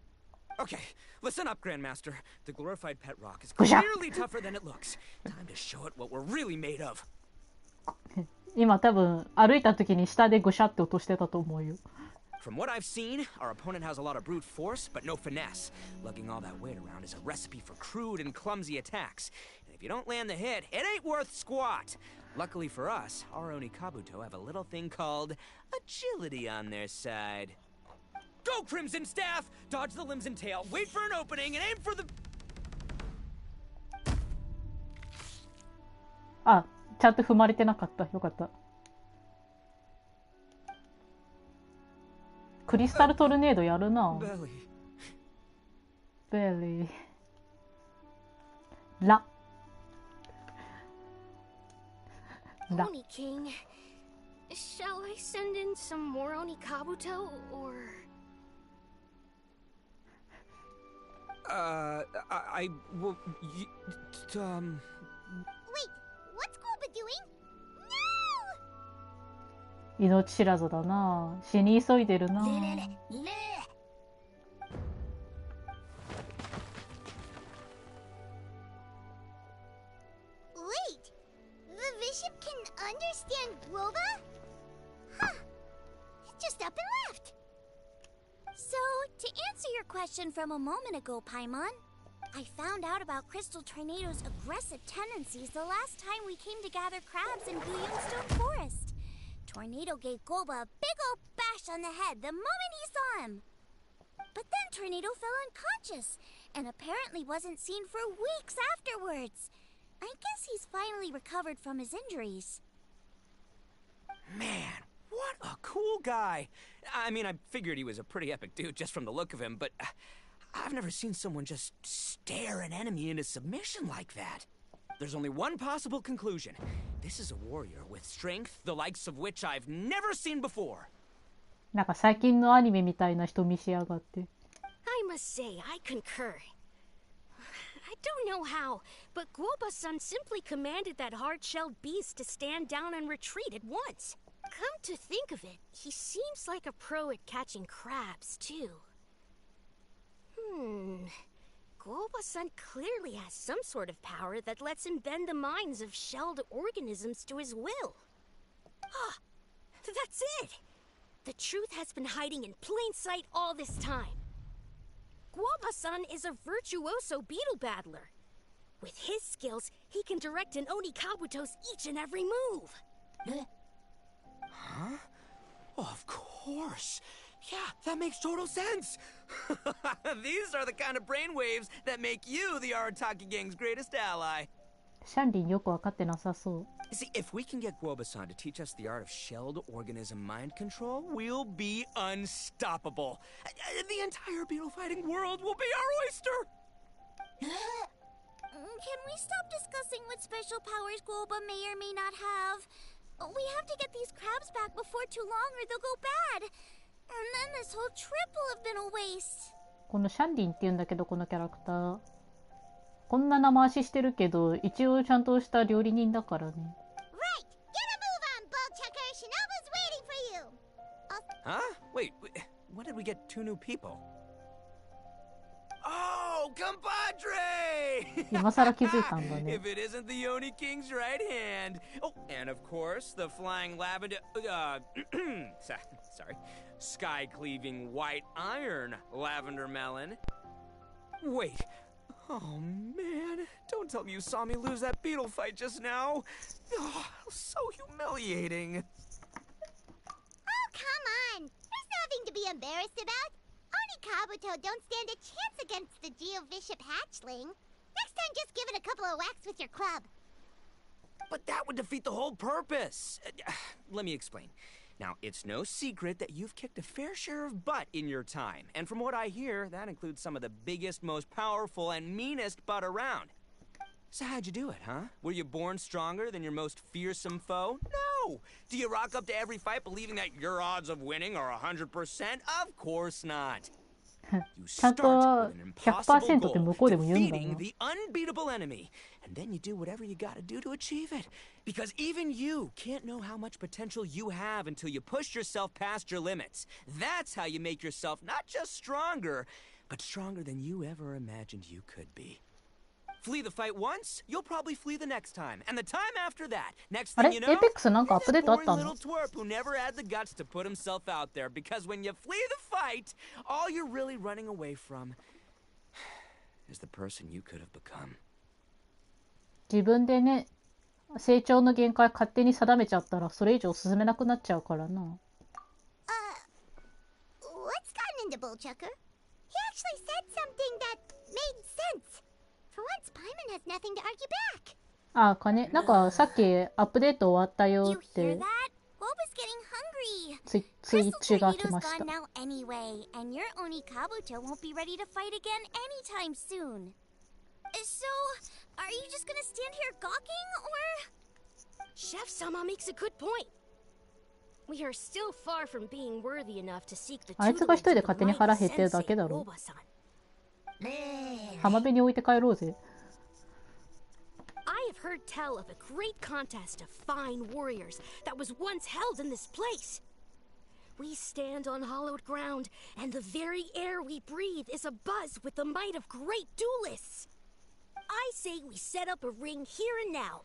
Okay, listen up, Grandmaster. The glorified pet rock is clearly tougher than it looks. Time to show it what we're really made of. 今多分歩いた時に下でぐしゃって落としてたと思うよ。From what I've seen, our opponent has a lot of brute force, but no finesse. Lugging all that weight around is a recipe for crude and clumsy attacks. And if you don't land the hit, it ain't worth squat. Luckily for us, our Oni Kabuto have a little thing called agility on their side. Go, Crimson Staff! Dodge the limbs and tail, wait for an opening, and aim for the... あ、ちゃんと踏まれてなかった。よかった。クリスタルトルネードやるな。ベリー。ラ。ラ。 Oni King, shall I send in some more Oni Kabuto, or...? I will... Wait, what's Koba doing? No! 命知らずだな。死に急いでるな。Wait, the bishop can understand Groba? Huh. Just up and left. So, to answer your question from a moment ago, Paimon, I found out about Crystal Tornado's aggressive tendencies the last time we came to gather crabs in Guyunstone Forest. Tornado gave Goba a big old bash on the head the moment he saw him. But then Tornado fell unconscious, and apparently wasn't seen for weeks afterwards. I guess he's finally recovered from his injuries. Man, what a cool guy. I mean, I figured he was a pretty epic dude just from the look of him, but I've never seen someone just stare an enemy into submission like that. There's only one possible conclusion. This is a warrior with strength, the likes of which I've never seen before. なんか最近のアニメみたいな人見せやがって。I must say, I concur. I don't know how, but Guoba-san simply commanded that hard-shelled beast to stand down and retreat at once. Come to think of it, he seems like a pro at catching crabs, too. Guoba-san clearly has some sort of power that lets him bend the minds of shelled organisms to his will. Ah, that's it! The truth has been hiding in plain sight all this time. Guoba-san is a virtuoso beetle battler. With his skills, he can direct an Oni Kabuto's each and every move. Huh? Oh, of course. Yeah, that makes total sense. These are the kind of brainwaves that make you the Arataki gang's greatest ally. シャンリンよくわかってなさそう。 See, if we can get Guoba-san to teach us the art of shelled organism mind control, we'll be unstoppable. The entire beetle fighting world will be our oyster. Can we stop discussing what special powers Guoba may or may not have? We have to get these crabs back before too long or they'll go bad. And then this whole trip will have been a waste. このシャンリンって言うんだけど、このキャラクター。こんな生足してるけど、一応ちゃんとした料理人だからね。Right! Get a move on, Bullchucker! Shinobu's waiting for you! Huh? Wait, when did we get 2 new people? Oh, compadre! 今更気づいたんだね。 If it isn't the Oni King's right hand. Oh, and of course, the flying lavender... sorry. Sky-cleaving white iron lavender melon. Wait. Oh, man. Don't tell me you saw me lose that beetle fight just now. Oh, so humiliating. Oh, come on! There's nothing to be embarrassed about. Oni Kabuto don't stand a chance against the Geovishap hatchling. Next time, just give it a couple of whacks with your club. But that would defeat the whole purpose. Let me explain. Now, it's no secret that you've kicked a fair share of butt in your time. And from what I hear, that includes some of the biggest, most powerful, and meanest butt around. So how'd you do it, huh? Were you born stronger than your most fearsome foe? No! Do you rock up to every fight believing that your odds of winning are 100%? Of course not. You start with an impossible goal, defeating the unbeatable enemy. And then you do whatever you gotta do to achieve it. Because even you can't know how much potential you have until you push yourself past your limits. That's how you make yourself not just stronger, but stronger than you ever imagined you could be. Flee the fight once, you'll probably flee the next time. And the time after that, next thing you know, that boring little twerp who never had the guts to put himself out there. Because when you flee the fight, all you're really running away from is the person you could have become. 自分でね、成長の限界勝手に定めちゃったらそれ以上進めなくなっちゃうからな。What's gotten into Bullchucker? He actually said something that made sense. For once, Paimon has nothing to argue back. あ、かね、なんかさっきアップデート終わったよって You hear that? Boba's getting hungry. ツイッチが来まし Tornado's た。 gone now anyway, and your Oni Kabuto won't be ready to fight again anytime soon. So, are you just gonna stand here gawking, or? Chef-sama makes a good point. We are still far from being worthy enough to seek the あいつが一人で勝手に腹減ってるだけだろ。浜辺に置いて帰ろうぜ。I have heard tell of a great contest of fine warriors that was once held in this place. We stand on hallowed ground, and the very air we breathe is abuzz with the might of great duelists. I say we set up a ring here and now.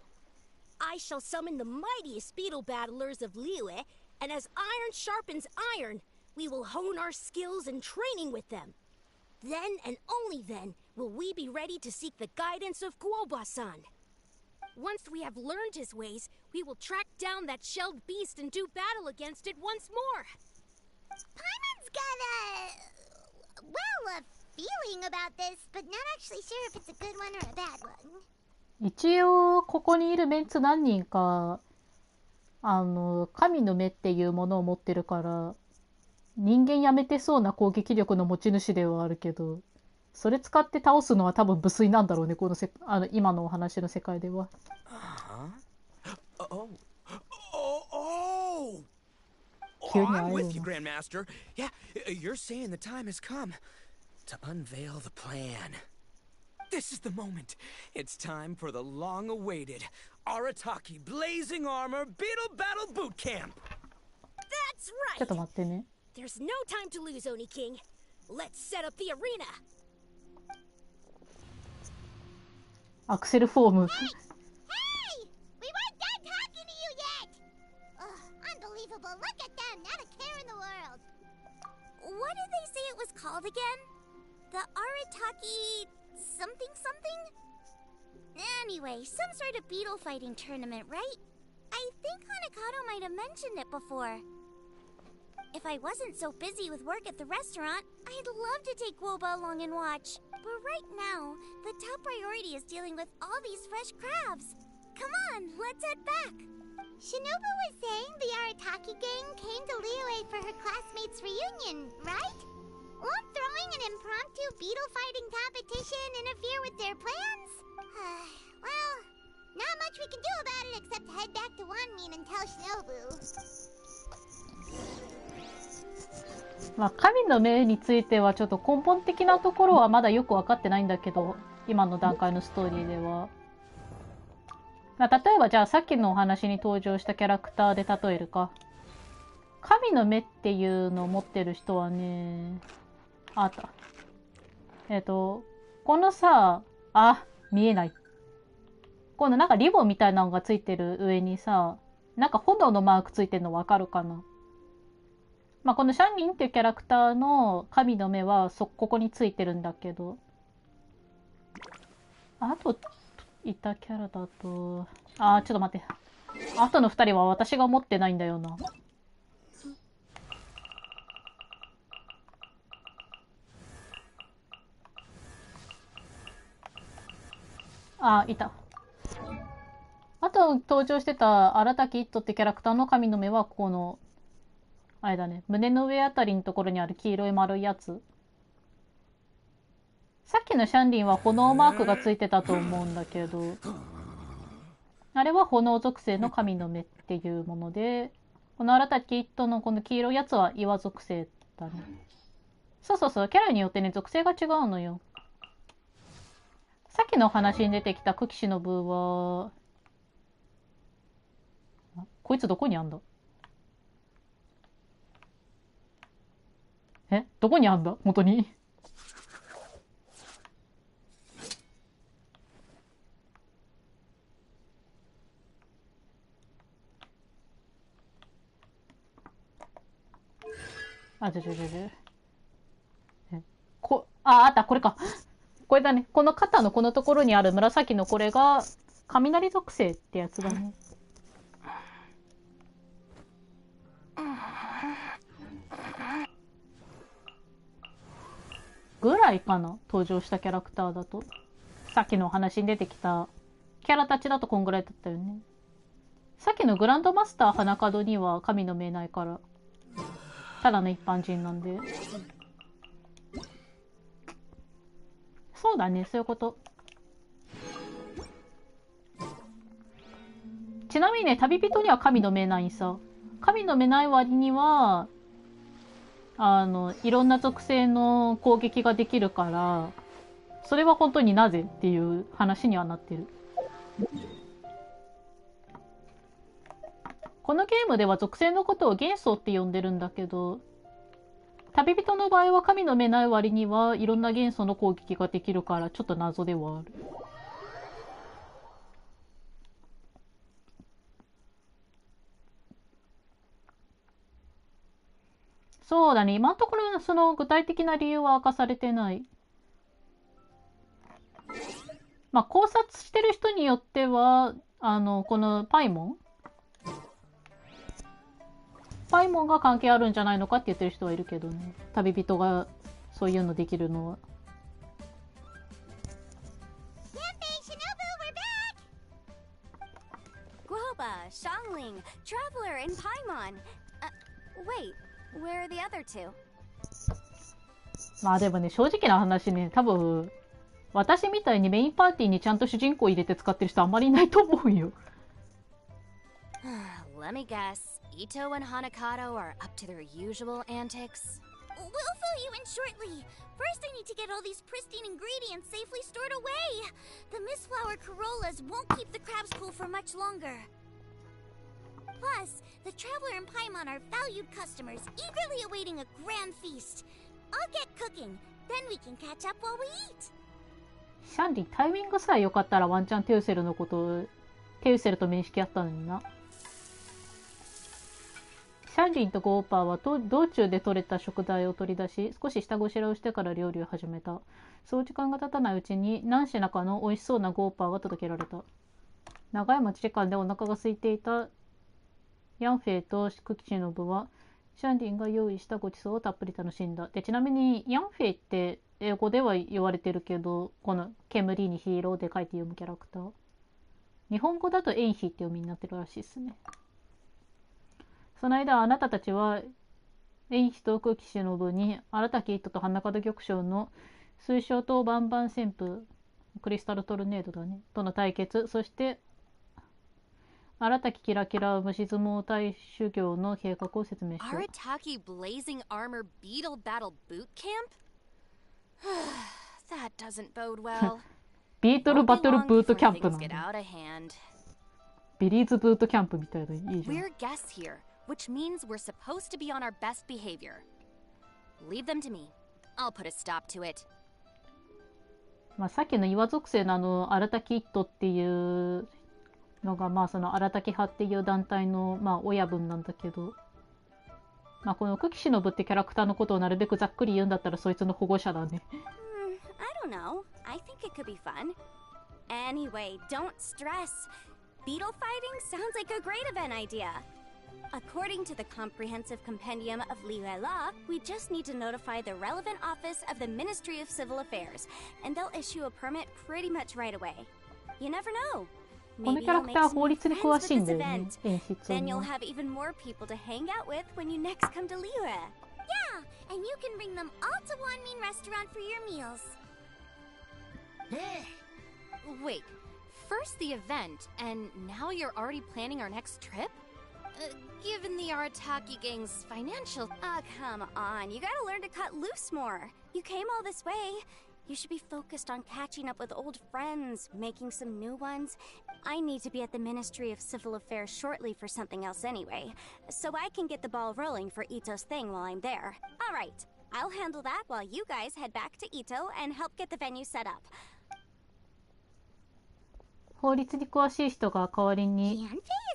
I shall summon the mightiest beetle battlers of Liyue, and as iron sharpens iron, we will hone our skills and training with them. Then and only then will we be ready to seek the guidance of Guoba-san. Once we have learned his ways, we will track down that shelled beast and do battle against it once more. Paimon's got a feeling about this, but not actually sure if it's a good one or a bad one. 一応ここにいるメンツ何人か神の目っていうものを持ってるから人間やめてそうな攻撃力の持ち主ではあるけど、それ使って倒すのは多分無粋なんだろうね、この今のお話の世界では。I'm with you, Grandmaster. Yeah, you're saying the time has come to unveil the plan. This is the moment. It's time for the long-awaited Arataki Blazing Armor Beetle Battle Boot Camp. That's ちょっと right. 待ってね。 There's no time to lose, Oni King. Let's set up the arena. アクセルフォーム。 Hey! We weren't done talking to you yet! Ugh, unbelievable. Look at them. Not a care in the world. What did they say it was called again? The Arataki something something? Anyway, some sort of beetle fighting tournament, right? I think Hanakato might have mentioned it before. If I wasn't so busy with work at the restaurant, I'd love to take Woba along and watch. But right now, the top priority is dealing with all these fresh crabs. Come on, let's head back. Shinobu was saying the Arataki gang came to Liyue for her classmates' reunion, right? Won't throwing an impromptu beetle fighting competition interfere with their plans? Well, not much we can do about it except head back to Wanmin and tell Shinobu. まあ、神の目についてはちょっと根本的なところはまだよく分かってないんだけど、今の段階のストーリーでは。まあ、例えばじゃあさっきのお話に登場したキャラクターで例えるか。神の目っていうのを持ってる人はね、あった。このさ、見えない。このなんかリボンみたいなのがついてる上にさ、なんか炎のマークついてるのわかるかな。まあ、このシャンリンっていうキャラクターの神の目はここについてるんだけど、あといたキャラだと、ちょっと待って。あとの2人は私が持ってないんだよな。いた。あと登場してた荒滝一斗ってキャラクターの神の目はこのあれだね、胸の上あたりのところにある黄色い丸いやつ。さっきのシャンリンは炎マークがついてたと思うんだけど、あれは炎属性の神の目っていうもので、この荒滝一斗のこの黄色いやつは岩属性だね。そうそうそう、キャラによってね、属性が違うのよ。さっきの話に出てきた久喜忍は、こいつどこにあんだ？どこにあんだ元に。あった、これか。これだね。この肩のこのところにある紫のこれが、雷属性ってやつだね。ぐらいかな、登場したキャラクターだと。さっきのお話に出てきたキャラたちだとこんぐらいだったよね。さっきのグランドマスター花門には神の見えないから、ただの一般人なんで。そうだね、そういうこと。ちなみにね、旅人には神の見えないさ。神の見えない割には、いろんな属性の攻撃ができるから、それは本当になぜっていう話にはなってる。このゲームでは属性のことを元素って呼んでるんだけど、旅人の場合は神の目ない割にはいろんな元素の攻撃ができるからちょっと謎ではある。そうだね。今のところその具体的な理由は明かされてない。まあ考察してる人によっては、このパイモンが関係あるんじゃないのかって言ってる人はいるけどね。旅人がそういうのできるのは。Groba, Xiangling, Traveler, and Paimon. Wait, where are the other two? まあでもね、正直な話ね、多分、私みたいにメインパーティーにちゃんと主人公入れて使ってる人あんまりいないと思うよ。Let me guess. Ito and Hanakato are up to their usual antics? We'll fill you in shortly. First, I need to get all these pristine ingredients safely stored away. The Mistflower Corollas won't keep the crabs cool for much longer. Plus, the Traveler and Paimon are valued customers, eagerly awaiting a grand feast. I'll get cooking, then we can catch up while we eat. シャンディ、タイミングさえ良かったらワンチャンテウセルのこと、テウセルと面識あったのにな。シャンリンとゴーパーは道中で採れた食材を取り出し、少し下ごしらえをしてから料理を始めた。そう時間が経たないうちに何品かの美味しそうなゴーパーが届けられた。長い待ち時間でお腹が空いていたヤンフェイとクキシノブはシャンリンが用意したごちそうをたっぷり楽しんだ。で、ちなみにヤンフェイって英語では言われてるけど、この煙にヒーローで書いて読むキャラクター。日本語だとエンヒって読みになってるらしいですね。その間あなたたちはエンヒとクキシノブに荒滝一斗と花門玉将の水晶とバンバン旋風、クリスタルトルネードだね、との対決、そして荒滝キラキラ虫相撲隊修行の計画を説明しよう。Arataki Blazing Armor Beetle Battle Boot Camp? That doesn't bode well. ビートルバトルブートキャンプなんだ。ビリーズブートキャンプみたいでいいじゃん。We're guests here, which means we're supposed to be on our best behavior. Leave them to me. I'll put a stop to it. まあさっきの岩属性の荒滝一斗っていうのが、まあその荒滝派っていう団体のまあ親分なんだけど、まあこのクキシノブってキャラクターのことをなるべくざっくり言うんだったらそいつの保護者だね。I don't know. I think it could be fun. Anyway, don't stress. Beetle fighting sounds like a great event idea. According to the Comprehensive Compendium of Liyue Law, we just need to notify the relevant office of the Ministry of Civil Affairs, and they'll issue a permit pretty much right away. You never know. このキャラクター法律に詳しいんだよね。演出 Then you'll の。have even more people to hang out with when you next come to Liyue. Yeah, and you can bring them all to Wanmin Restaurant for your meals. Wait, first the event, and now you're already planning our next trip? Given the Arataki gang's financial... Ah, come on. You gotta learn to cut loose more. You came all this way. You should be focused on catching up with old friends, making some new ones. I need to be at the Ministry of Civil Affairs shortly for something else anyway, so I can get the ball rolling for Ito's thing while I'm there. All right, I'll handle that while you guys head back to Ito and help get the venue set up. 法律に詳しい人が代わりに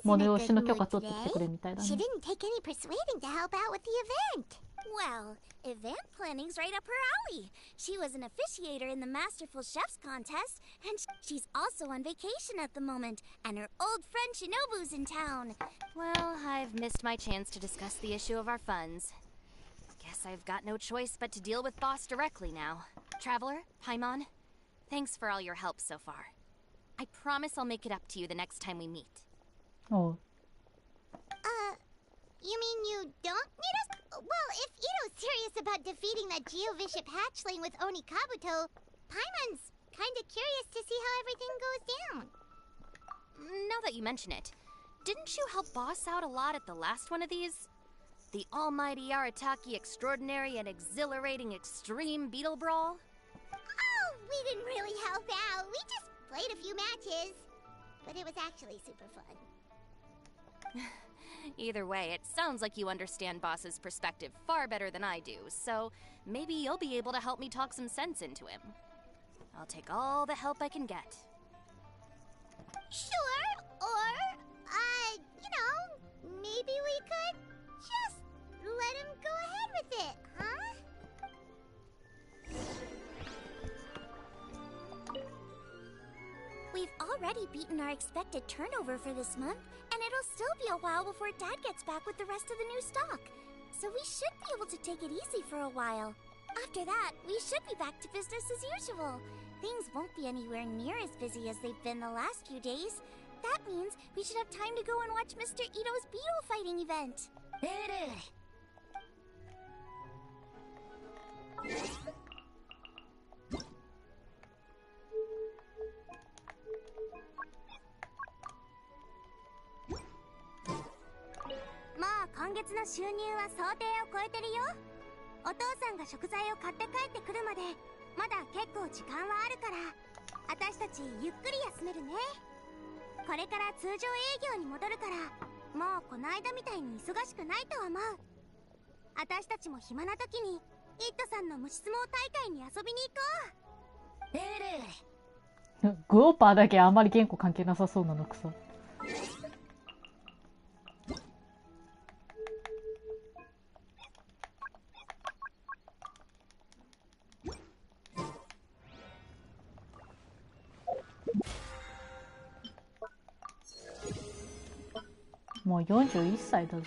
催しの許可取ってきてくれみたいだね。 She didn't take any persuading to help out with the event. Well, event planning's right up her alley. She was an officiator in the Masterful Chefs contest, and she's also on vacation at the moment, and her old friend Shinobu's in town. Well, I've missed my chance to discuss the issue of our funds. Guess I've got no choice but to deal with Boss directly now. Traveler, Paimon, thanks for all your help so far. I promise I'll make it up to you the next time we meet. Oh. You mean you don't need us? Well, if Ito's serious about defeating that Geovishap hatchling with Oni Kabuto, Paimon's kinda curious to see how everything goes down. Now that you mention it, didn't you help Boss out a lot at the last one of these? The almighty Arataki extraordinary and exhilarating extreme beetle brawl? Oh, we didn't really help out. We just played a few matches. But it was actually super fun. Either way, it sounds like you understand Boss's perspective far better than I do, so maybe you'll be able to help me talk some sense into him. I'll take all the help I can get. Sure, or, you know, maybe we could just let him go ahead with it, huh? We've already beaten our expected turnover for this month, and it'll still be a while before Dad gets back with the rest of the new stock. So we should be able to take it easy for a while. After that, we should be back to business as usual. Things won't be anywhere near as busy as they've been the last few days. That means we should have time to go and watch Mr. Ito's beetle fighting event. Ma, 今月の収入は想定を超えてるよ。お父さんが食材を買って帰ってくるまでまだ結構時間はあるから、私たちゆっくり休めるね。これから通常営業に戻るから、もうこの間みたいに忙しくないと思う。私たちも暇な時にイットさんの虫相撲大会に遊びに行こう。グオーパーだけあんまり言語関係なさそうなのくさ。もう41歳だぞ。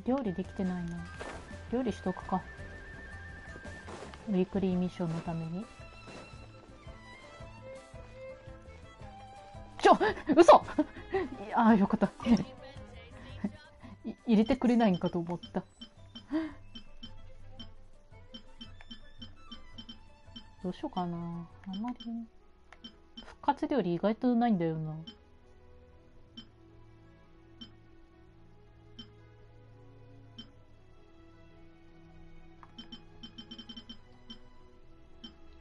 料理できてないな。料理しとくか。ウィークリーミッションのために。嘘ああ、よかった。入れてくれないんかと思った。どうしようかな。あまり復活料理意外とないんだよな。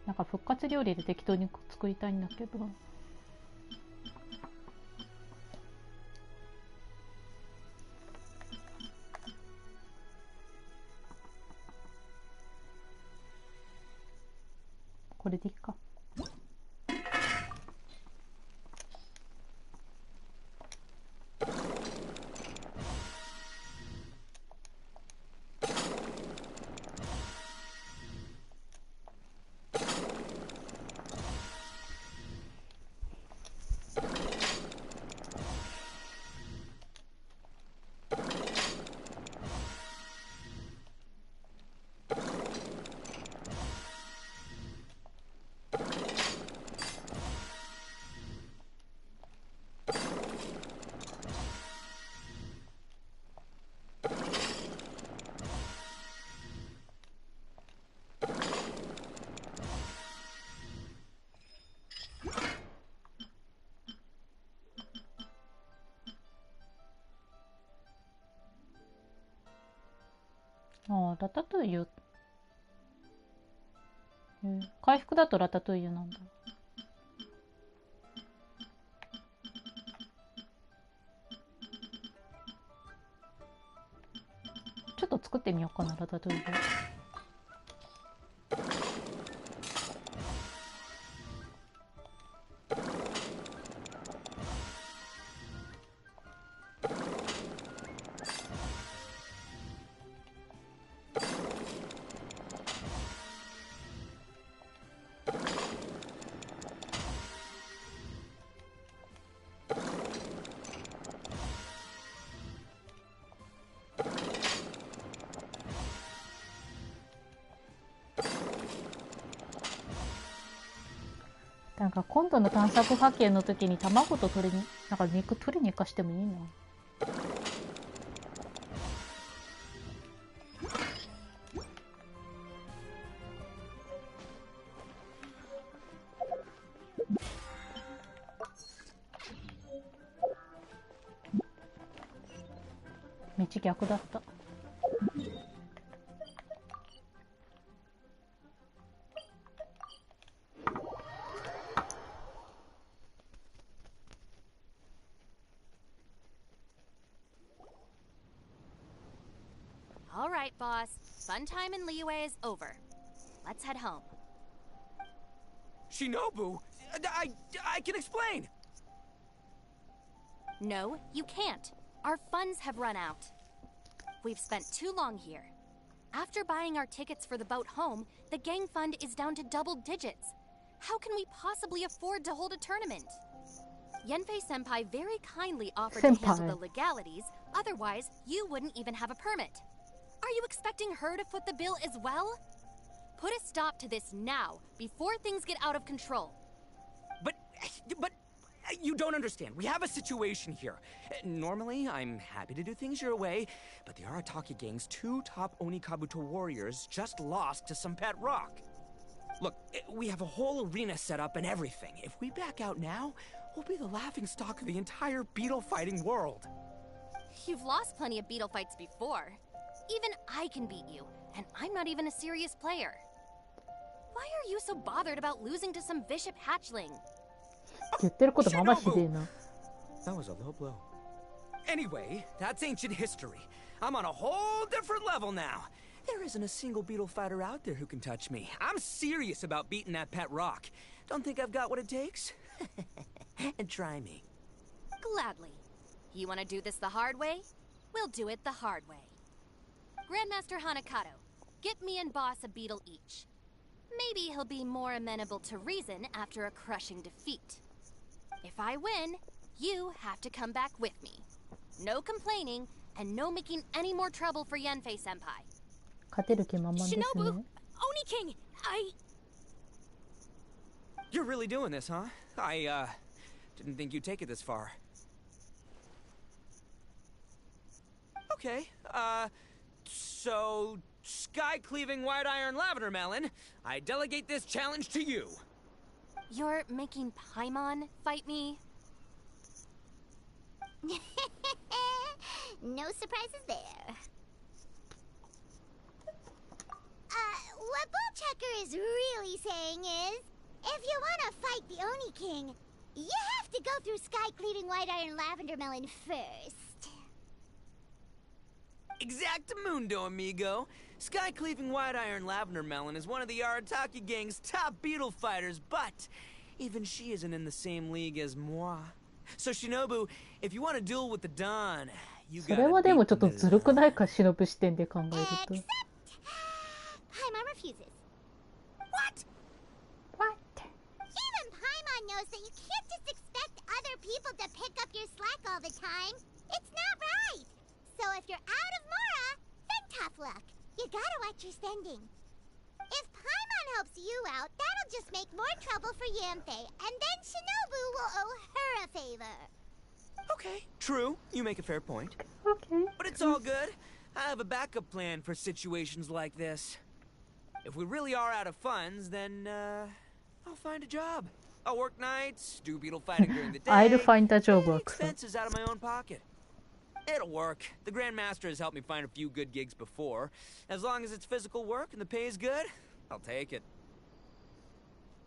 なんか復活料理で適当に作りたいんだけど。これでいいか。ああ、ラタトゥイユ。回復だとラタトゥイユなんだ。ちょっと作ってみようかな、ラタトゥイユ。なんか今度の探索発見の時に卵と取りに、なんか肉取りに行かしてもいいな。道逆だった。All right, boss. Fun time in Liyue is over. Let's head home. Shinobu, I can explain. No, you can't. Our funds have run out. We've spent too long here. After buying our tickets for the boat home, the gang fund is down to double digits. How can we possibly afford to hold a tournament? Yenfei-senpai very kindly offered to handle the legalities, otherwise you wouldn't even have a permit. Are you expecting her to foot the bill as well? Put a stop to this now, before things get out of control. But you don't understand. We have a situation here. Normally, I'm happy to do things your way, but the Arataki gang's two top Onikabuto warriors just lost to some pet rock. Look, we have a whole arena set up and everything. If we back out now, we'll be the laughingstock of the entire beetle fighting world. You've lost plenty of beetle fights before. Even I can beat you, and I'm not even a serious player. Why are you so bothered about losing to some bishop hatchling? 言ってることままひでえな。 That was a low blow. Anyway, that's ancient history. I'm on a whole different level now. There isn't a single beetle fighter out there who can touch me. I'm serious about beating that pet rock. Don't think I've got what it takes? Try me. Gladly. You want to do this the hard way? We'll do it the hard way. Grandmaster Hanakato, get me and Boss a beetle each. Maybe he'll be more amenable to reason after a crushing defeat. If I win, you have to come back with me. No complaining, and no making any more trouble for Yanfei-senpai. 勝てる気満々ですね。 Shinobu! Oni King! You're really doing this, huh? I didn't think you'd take it this far. Okay, so sky-cleaving white iron lavender melon, I delegate this challenge to you. You're making Paimon fight me? No surprises there. What Bullchecker is really saying is, if you want to fight the Oni King, you have to go through sky-cleaving white iron lavender melon first. Exactamundo, amigo. Sky-cleaving white iron lavender melon is one of the Arataki gang's top beetle fighters, but even she isn't in the same league as moi. So Shinobu, if you want to duel with the Don, you gotta それはでもちょっと beat ずるくないか、忍視点で考えると。 Except, Paimon refuses. What? What? Even Paimon knows that you can't just expect other people to pick up your slack all the time. It's not right. So if you're out of Mora, then tough luck. You gotta watch your spending. If Paimon helps you out, that'll just make more trouble for Yanfei, and then Shinobu will owe her a favor. Okay, true. You make a fair point. Okay. But it's all good. I have a backup plan for situations like this. If we really are out of funds, then, I'll find a job. I'll work nights, do beetle fighting during the day. I'll find a job. Pay expenses out of my own pocket. It'll work. The Grandmaster has helped me find a few good gigs before. As long as it's physical work and the pay is good, I'll take it.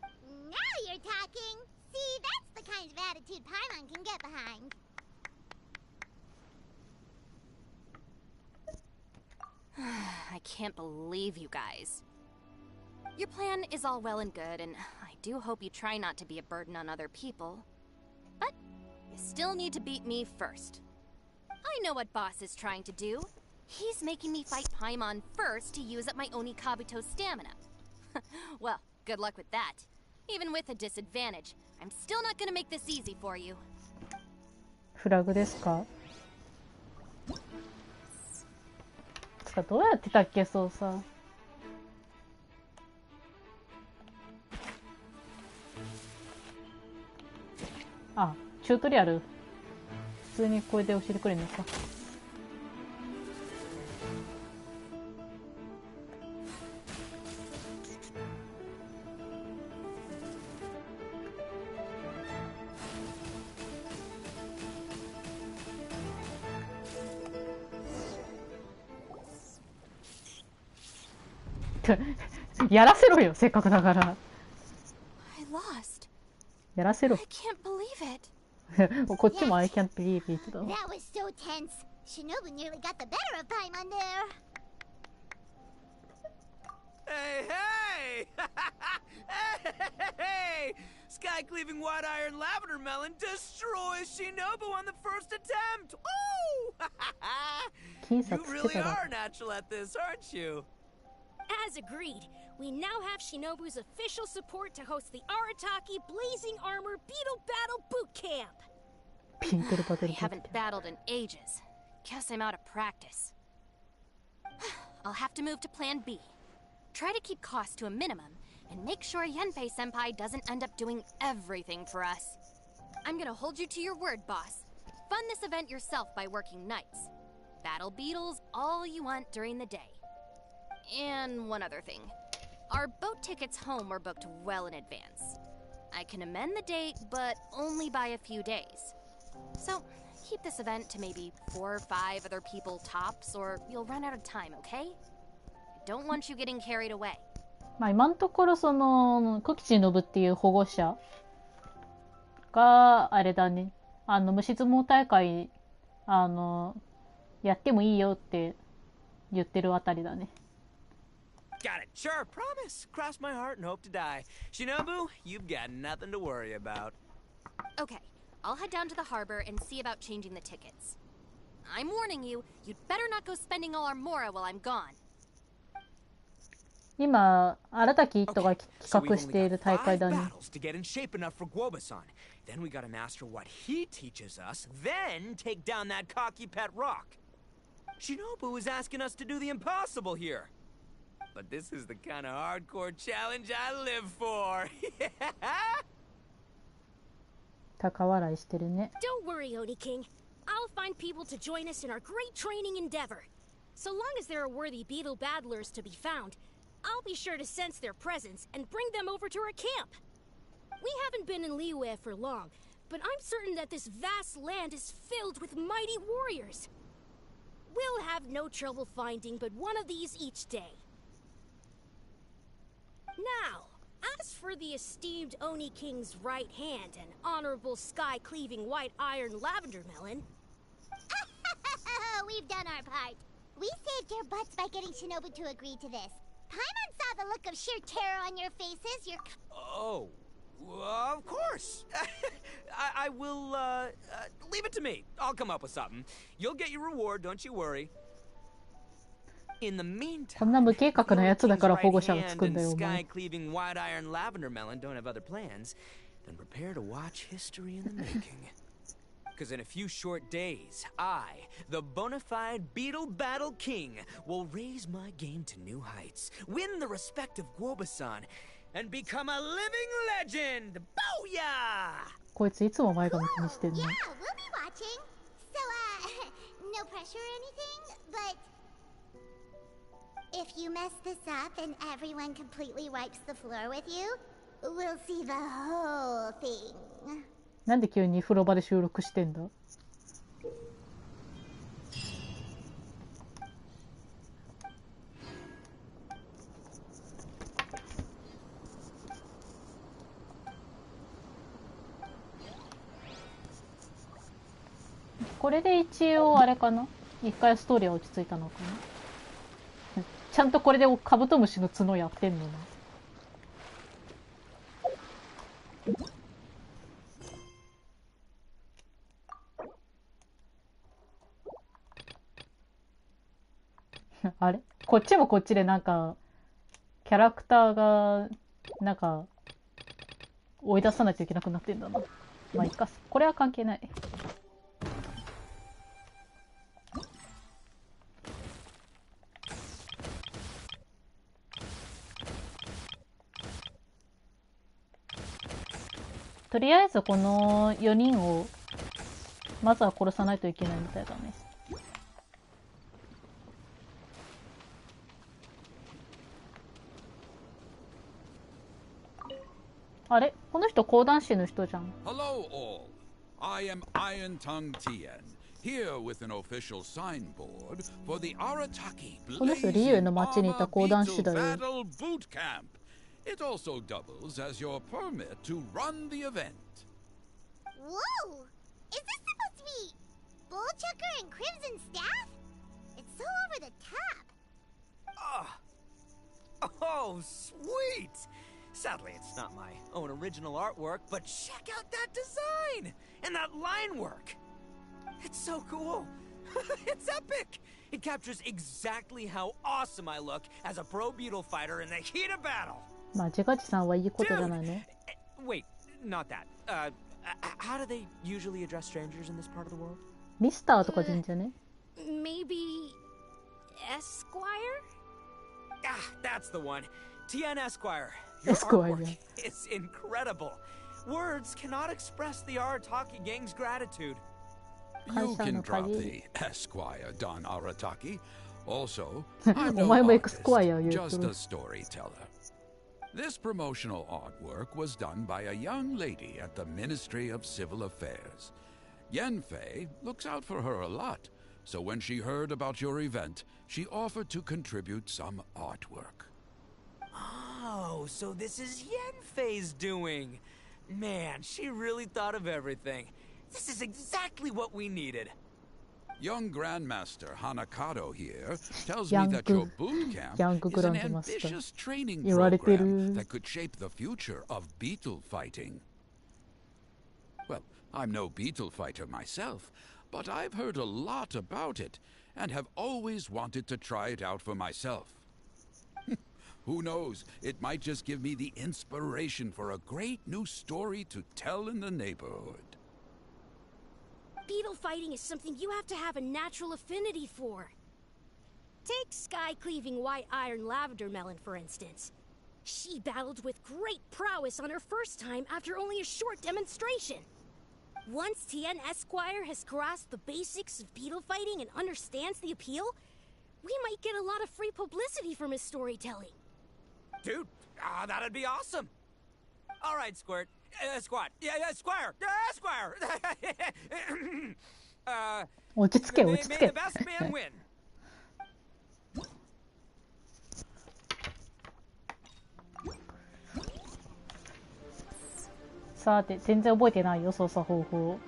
Now you're talking. See, that's the kind of attitude Paimon can get behind. I can't believe you guys. Your plan is all well and good, and I do hope you try not to be a burden on other people. But you still need to beat me first. I know what Boss is trying to do. He's making me fight Paimon first to use up my Oni Kabuto stamina. Well, good luck with that. Even with a disadvantage, I'm still not gonna make this easy for you. フラグですか？つかどうやってたっけ、そうさ。あ、チュートリアル。普通にこれで教えてくれるのか。やらせろよ、せっかくだから。I lost. やらせろ。 I can't believe it. こっちも I can't believe it だ。 That was so tense. Shinobu nearly got the better of Paimon there. Hey, hey! Hey! Sky-cleaving white iron lavender melon destroys Shinobu on the first attempt! Oh! You really are natural at this, aren't you? As agreed, we now have Shinobu's official support to host the Arataki Blazing Armor Beetle Battle Boot Camp. I haven't battled in ages. Guess I'm out of practice. I'll have to move to Plan B. Try to keep costs to a minimum, and make sure Yanfei-senpai doesn't end up doing everything for us. I'm gonna hold you to your word, boss. Fund this event yourself by working nights. Battle beetles all you want during the day. And one other thing. Our boat tickets home were booked well in advance. I can amend the date, but only by a few days. So, keep this event to maybe 4 or 5 other people tops, or you'll run out of time, okay? I don't want you getting carried away. まあ今のところその久吉忍っていう保護者があれだね、虫相撲大会やってもいいよって言ってるあたりだね。Got it. Sure, promise. Cross my heart and hope to die. Shinobu, you've got nothing to worry about. Okay, I'll head down to the harbor and see about changing the tickets. I'm warning you, you'd better not go spending all our mora while I'm gone. 今、新滝一斗が企画している大会だね。Then we gotta master what he teaches us, then take down that cocky pet rock. Shinobu is asking us to do the impossible here. But this is the kind of hardcore challenge I live for. 高笑いしてるね。Don't worry, Oni King. I'll find people to join us in our great training endeavor. So long as there are worthy beetle battlers to be found, I'll be sure to sense their presence and bring them over to our camp. We haven't been in Liyue for long, but I'm certain that this vast land is filled with mighty warriors. We'll have no trouble finding but one of these each day. Now, as for the esteemed Oni King's right hand and honorable sky-cleaving white iron lavender melon... We've done our part. We saved your butts by getting Shinobu to agree to this. Paimon saw the look of sheer terror on your faces. Oh, of course. I will, leave it to me. I'll come up with something. You'll get your reward, don't you worry. In the meantime, こんな無計画なやつだから保護者がつくんだよ、お前。 sky-cleaving white iron lavender melon don't have other plans, then prepare to watch history in the making. Because in a few short days, I, the bona fide Beetle Battle King, will raise my game to new heights, win the respect of Guoba-san, and become a living legend! Booyah! こいついつも前髪気にしてるね。Yeah, we'll be watching. So, no pressure or anything, but if you mess this up and everyone completely wipes the floor with you, we'll see the whole thing. なんで急に風呂場で収録してんだ？これで一応あれかな？一回ストーリーは落ち着いたのかな？ちゃんとこれでカブトムシの角やってんのな。あれ？こっちもこっちでなんかキャラクターがなんか追い出さないといけなくなってんだな。まあいいか、これは関係ない。とりあえずこの4人をまずは殺さないといけないみたいだね。あれ？この人講談師の人じゃん。Hello all. I am Iron Tongue Tien, here with an official signboard for the Arataki Blazing Armor Beetle Battle Boot Camp. It also doubles as your permit to run the event. Whoa! Is this supposed to be Bullchucker and Crimson Staff? It's so over the top. Oh, sweet! Sadly, it's not my own original artwork, but check out that design! And that line work! It's so cool! It's epic! It captures exactly how awesome I look as a pro beetle fighter in the heat of battle! まあ、ジェガチさんはいいことじゃないの？ Wait, not that. How do they usually address strangers in this part of the world? ミスターとかでいいんじゃね？ Maybe... Esquire? Ah, that's the one. Tien Esquire. Your Esquire. artwork is incredible. Words cannot express the Arataki gang's gratitude. You can drop the Esquire, Don Arataki. Also, I'm noお前もエクartist, スコアイア言うと just る。 a storyteller. This promotional artwork was done by a young lady at the Ministry of Civil Affairs. Yenfei looks out for her a lot, so when she heard about your event, she offered to contribute some artwork. Oh, so this is Yenfei's doing. Man, she really thought of everything. This is exactly what we needed. Young Grandmaster Hanakado here tells me that your boot camp is an ambitious training program that could shape the future of beetle fighting. Well, I'm no beetle fighter myself, but I've heard a lot about it and have always wanted to try it out for myself. Who knows, it might just give me the inspiration for a great new story to tell in the neighborhood. Beetle fighting is something you have to have a natural affinity for. Take sky-cleaving white iron lavender melon, for instance. She battled with great prowess on her first time after only a short demonstration. Once Tien Esquire has grasped the basics of beetle fighting and understands the appeal, we might get a lot of free publicity from his storytelling. Dude, that'd be awesome. All right, Squirt. Squad. Yeah, Squire. Squire. 落ち着け、落ち着 May け the。best man win. さて、全然覚えてないよ、操作方法。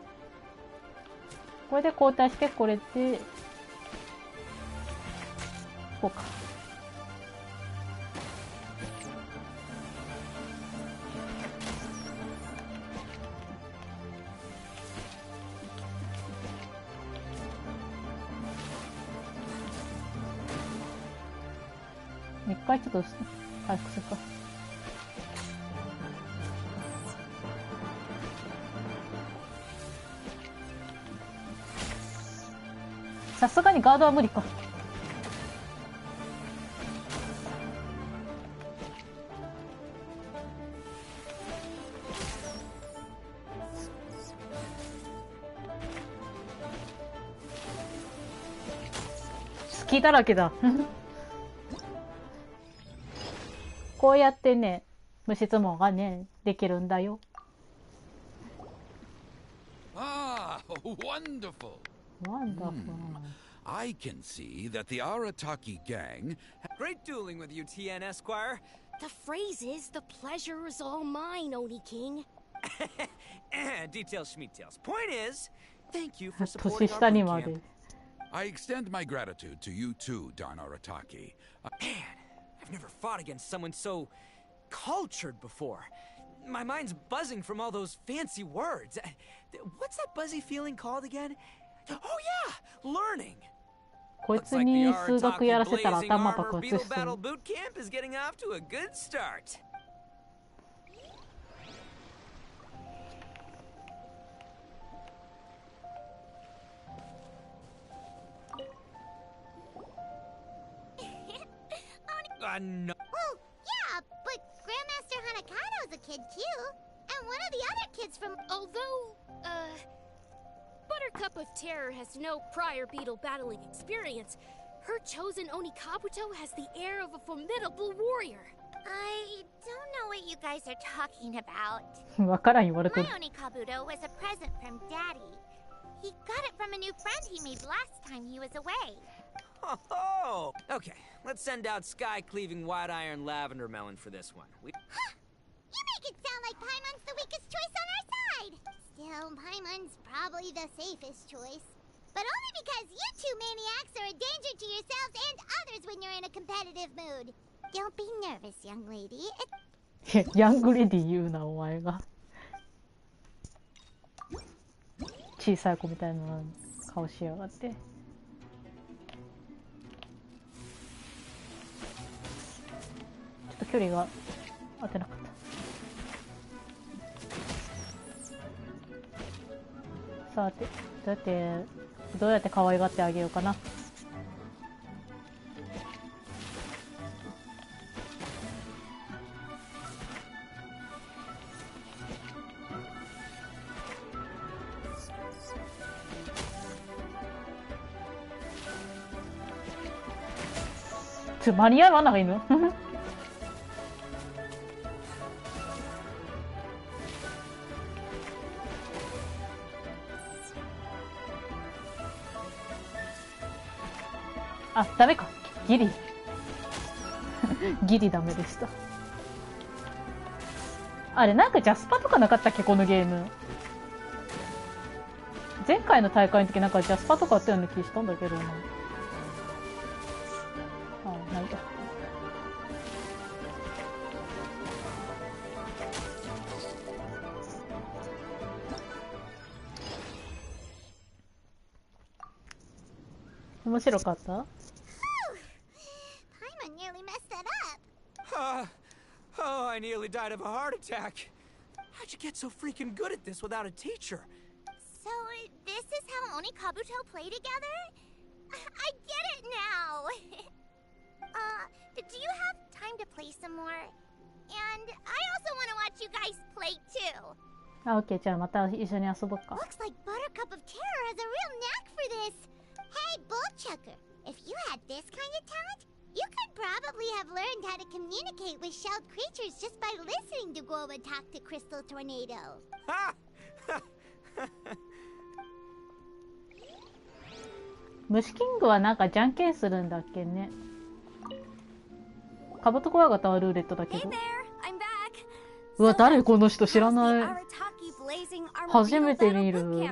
これで交代して、これで、こうか。一回ちょっと回復するか。さすがにガードは無理か。好きだらけだ。こうやってね、無質問がね、できるんだよ。Ah, wonderful. Wonderful. I can see that the Arataki gang... Great dueling with you, Tien Esquire. The phrase is, the pleasure is all mine, Oni King. Details, schmeetails. Point is, thank you for supporting 年下 our に boot まで。 camp. I extend my gratitude to you too, Don Arataki. Man, I've never fought against someone so cultured before. My mind's buzzing from all those fancy words. What's that buzzy feeling called again? Oh yeah, learning. こい Looks つ like the に数学やら Arataki せたら blazing 頭爆 armor 発し beetle そう。 battle boot camp is getting off to a good start. No. Well, yeah, but Grandmaster Hanakado's a kid too. And one of the other kids from... Although, Buttercup of Terror has no prior beetle battling experience, her chosen Oni Kabuto has the air of a formidable warrior. I don't know what you guys are talking about. わからん言われて My る。 Oni Kabuto was a present from Daddy. He got it from a new friend he made last time he was away. Oh, okay. Let's send out sky-cleaving white iron lavender melon for this one. You make it sound like Paimon's the weakest choice on our side. Still, Paimon's probably the safest choice. But only because you two maniacs are a danger to yourselves and others when you're in a competitive mood. Don't be nervous, young lady. ヤングレディ言うな、お前が。小さい子みたいな顔しやがって。ちょっと距離が当てなかった。さて、どうやって可愛がってあげようかな。間に合わないのあ、ダメか。ギリ。ギリダメでした。あれ、なんかジャスパとかなかったっけこのゲーム。前回の大会の時なんかジャスパとかあったような気したんだけどな。あ、ないだ。面白かった？ Paimon nearly messed that up. Oh, I nearly died of a heart attack. How'd you get so freaking good at this without a teacher? So, this is how Oni Kabuto play together? I get it now! Do you have time to play some more? And I also want to watch you guys play too! あ、オッケー。じゃあまた一緒に遊ぼうか。Looks like Buttercup of Terror has a real knack for this! Hey, Bullchucker! If you had this kind of talent, you could probably have learned how to communicate with shelled creatures just by listening to Guoba talk to Crystal Tornado. Ha! 虫キングはなんかじゃんけんするんだっけね。カブトコアガタはルーレットだけど。うわ、誰この人知らない。初めて見る。い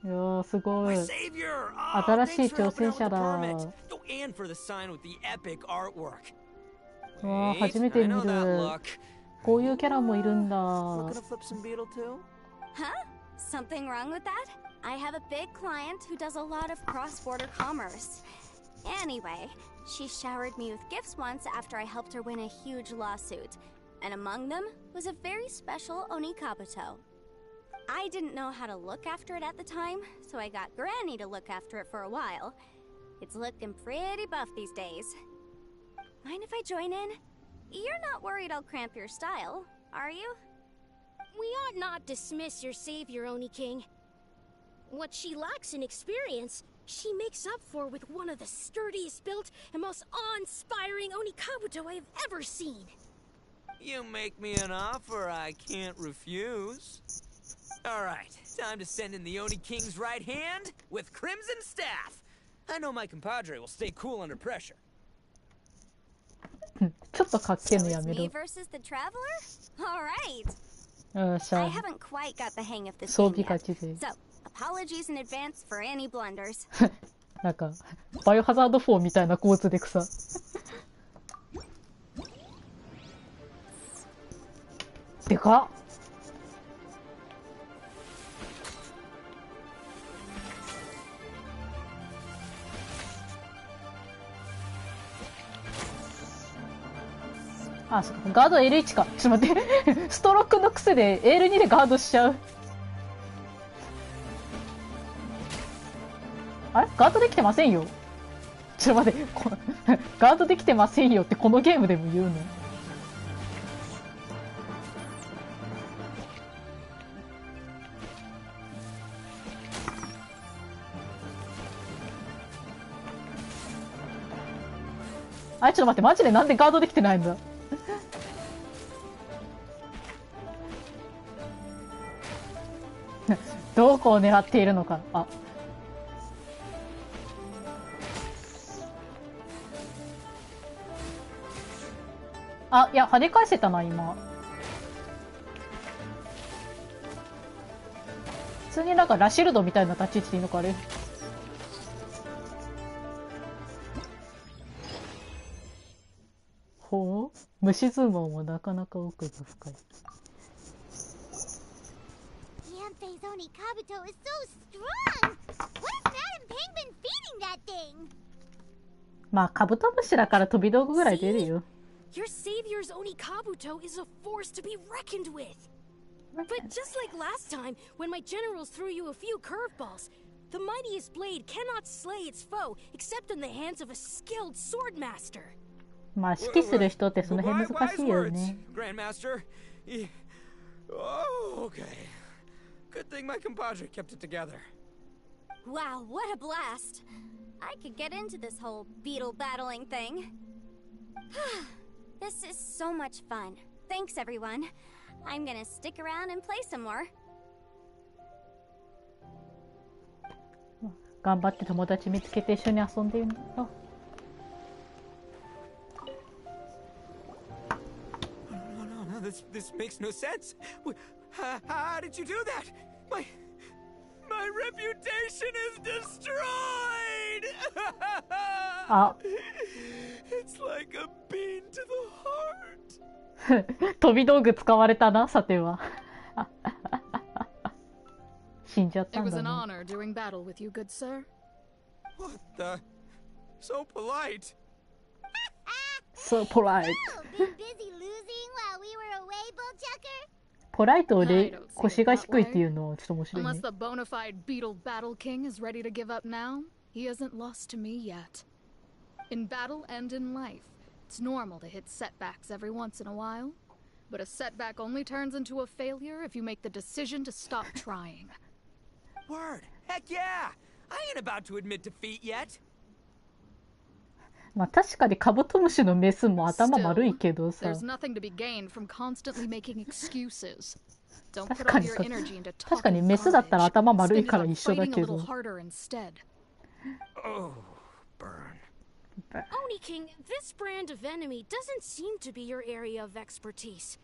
やー、すごい。新しい挑戦者だ。うわー、初めて見る。こういうキャラもいるんだ。Something wrong with that? I have a big client who does a lot of cross-border commerce. Anyway, she showered me with gifts once after I helped her win a huge lawsuit, and among them was a very special Oni Kabuto. I didn't know how to look after it at the time, so I got Granny to look after it for a while. It's looking pretty buff these days. Mind if I join in? You're not worried I'll cramp your style, are you? We ought not dismiss your savior, Oni King. What she lacks in experience, she makes up for with one of the sturdiest built and most awe-inspiring Oni Kabuto I have ever seen. You make me an offer I can't refuse. Alright, time to send in the Oni King's right hand with Crimson Staff. I know my compadre will stay cool under pressure. ちょっとかっけえのやめろ。Me versus the traveler? All right. I haven't quite got the hang of this 装 game 備 yet. 勝ちで。So, apologies in advance for any blunders. なんか、バイオハザード4みたいな構図で草。でかっ。あ、そうか。ガード L1 か。ちょっと待って。ストロークの癖で L2 でガードしちゃう。あれガードできてませんよ。ちょっと待って。ガードできてませんよってこのゲームでも言うの。あれちょっと待って。マジでなんでガードできてないんだ。どこを狙っているのか。いや跳ね返せたな今。普通になんかラシルドみたいな立ち位置でいいのかあれ。ほう、虫相撲もなかなか奥が深い。Yanfei's Oni Kabuto is so strong! What is Madame Penguin feeding that thing? まあカブトムシだから飛び道具ぐらい出るよ。Your savior's Oni Kabuto is a force to be reckoned with. But just like last time, when my generals threw you a few curveballs, the mightiest blade cannot slay its foe except in the hands of a skilled swordmaster. まあ指揮する人ってその辺難しいよね。Grandmaster. Oh, okay. Good thing my compadre kept it together. Wow, what a blast! I could get into this whole beetle battling thing. This is so much fun. Thanks, everyone. I'm gonna stick around and play some more. 頑張って友達見つけて一緒に遊んでみよう。No, this makes no sense. How did you do that? My reputation is destroyed. It's like a bean to the heart. 飛び道具使われたな、さては。死んじゃったん It だ was ね。 an honor doing battle with you, good sir. What the? So polite. So polite. Been busy losing while we were away, Bullchucker? ポライトで腰が低いっていうのはちょっと面白い Unless ね。 the bona fide beetle battle king is ready to give up now, he hasn't lost to me yet. In battle and in life, it's normal to hit setbacks every once in a while. But a setback only turns into a failure if you make the decision to stop trying. Word. Heck yeah. I ain't about to admit defeat yet. まあ確かにカブトムシのメスも頭丸いけどさ。 There's nothing to be gained from constantly making excuses. Don't 確 put か all に your さ、 energy into 確かに talking メスだったら garbage. 頭丸 Spend い it から on 一緒だ fighting け a ど。 little harder instead. Oh, burn. Oni King, this brand of enemy doesn't seem to be your area of expertise.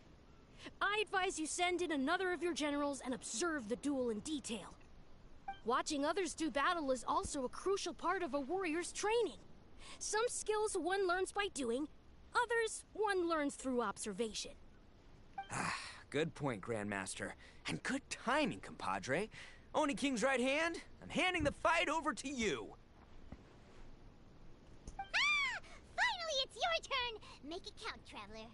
I advise you send in another of your generals and observe the duel in detail. Watching others do battle is also a crucial part of a warrior's training. Some skills one learns by doing, others one learns through observation. Good point, Grandmaster. And good timing, compadre. Oni King's right hand, I'm handing the fight over to you. Finally, it's your turn! Make it count, Traveler.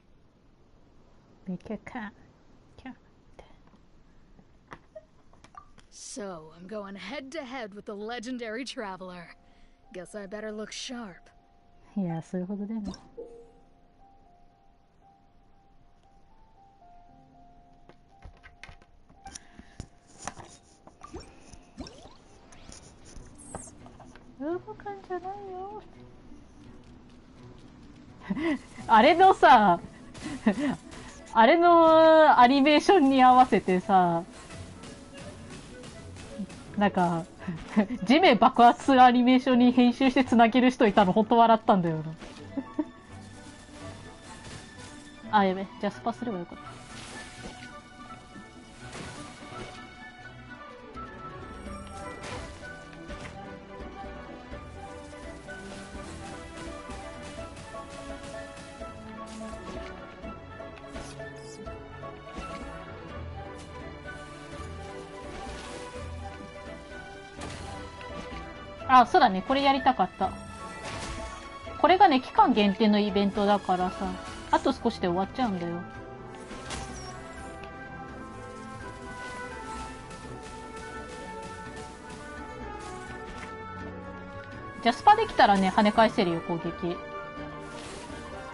Make it count. So, I'm going head to head with the legendary traveler. Guess I better look sharp. いや、そういうことだよね。動くんじゃないよ。あれのさ、あれのアニメーションに合わせてさ、なんか地面爆発するアニメーションに編集してつなげる人いたの本当笑ったんだよな。あ、やべ、じゃあスパすればよかった。あ、そうだね。これやりたかった。これがね、期間限定のイベントだからさ、あと少しで終わっちゃうんだよ。じゃあスパできたらね、跳ね返せるよ、攻撃。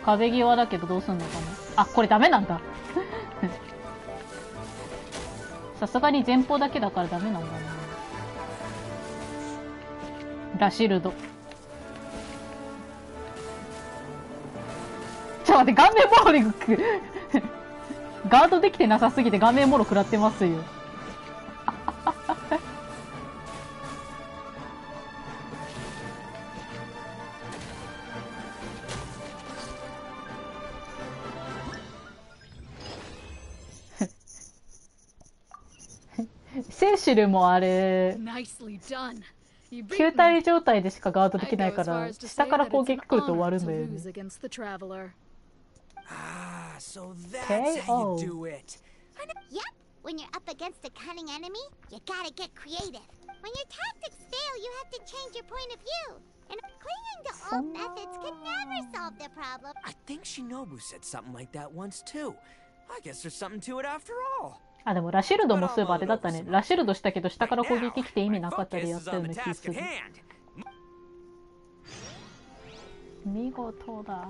壁際だけどどうすんのかな。あ、これダメなんだ。さすがに前方だけだからダメなんだな。ラシルド。ちょっと待って、顔面モロリガードできてなさすぎて顔面モロ食らってますよ。センシルもあれ球体状態でしかガードできないから下から攻撃来ると終わるんだよね。So that's how you do it. Yep, when you're up against a cunning enemy, you gotta get creative. When your tactics fail, you have to change your point of view. And clinging to old methods can never solve the problem. I think Shinobu said something like that once too. I guess there's something to it after all. あ、でもラシルドもそういえばあれだったね。ラシルドしたけど下から攻撃来て意味なかったりやったような気する。見事だ。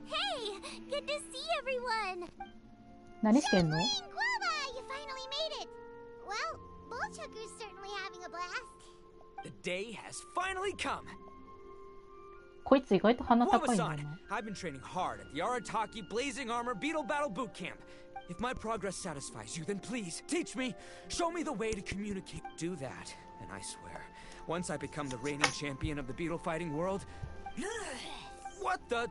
Hey, good to see everyone. 何してんの？ You finally made it. Well, Bullchucker's certainly having a blast. The day has finally come. こいつ意外と鼻高いんだな。 I've been training hard at the Arataki Blazing Armor Beetle Battle Boot Camp. If my progress satisfies you, then please teach me, show me the way to communicate. Do that, and I swear, once I become the reigning champion of the beetle fighting world, what the?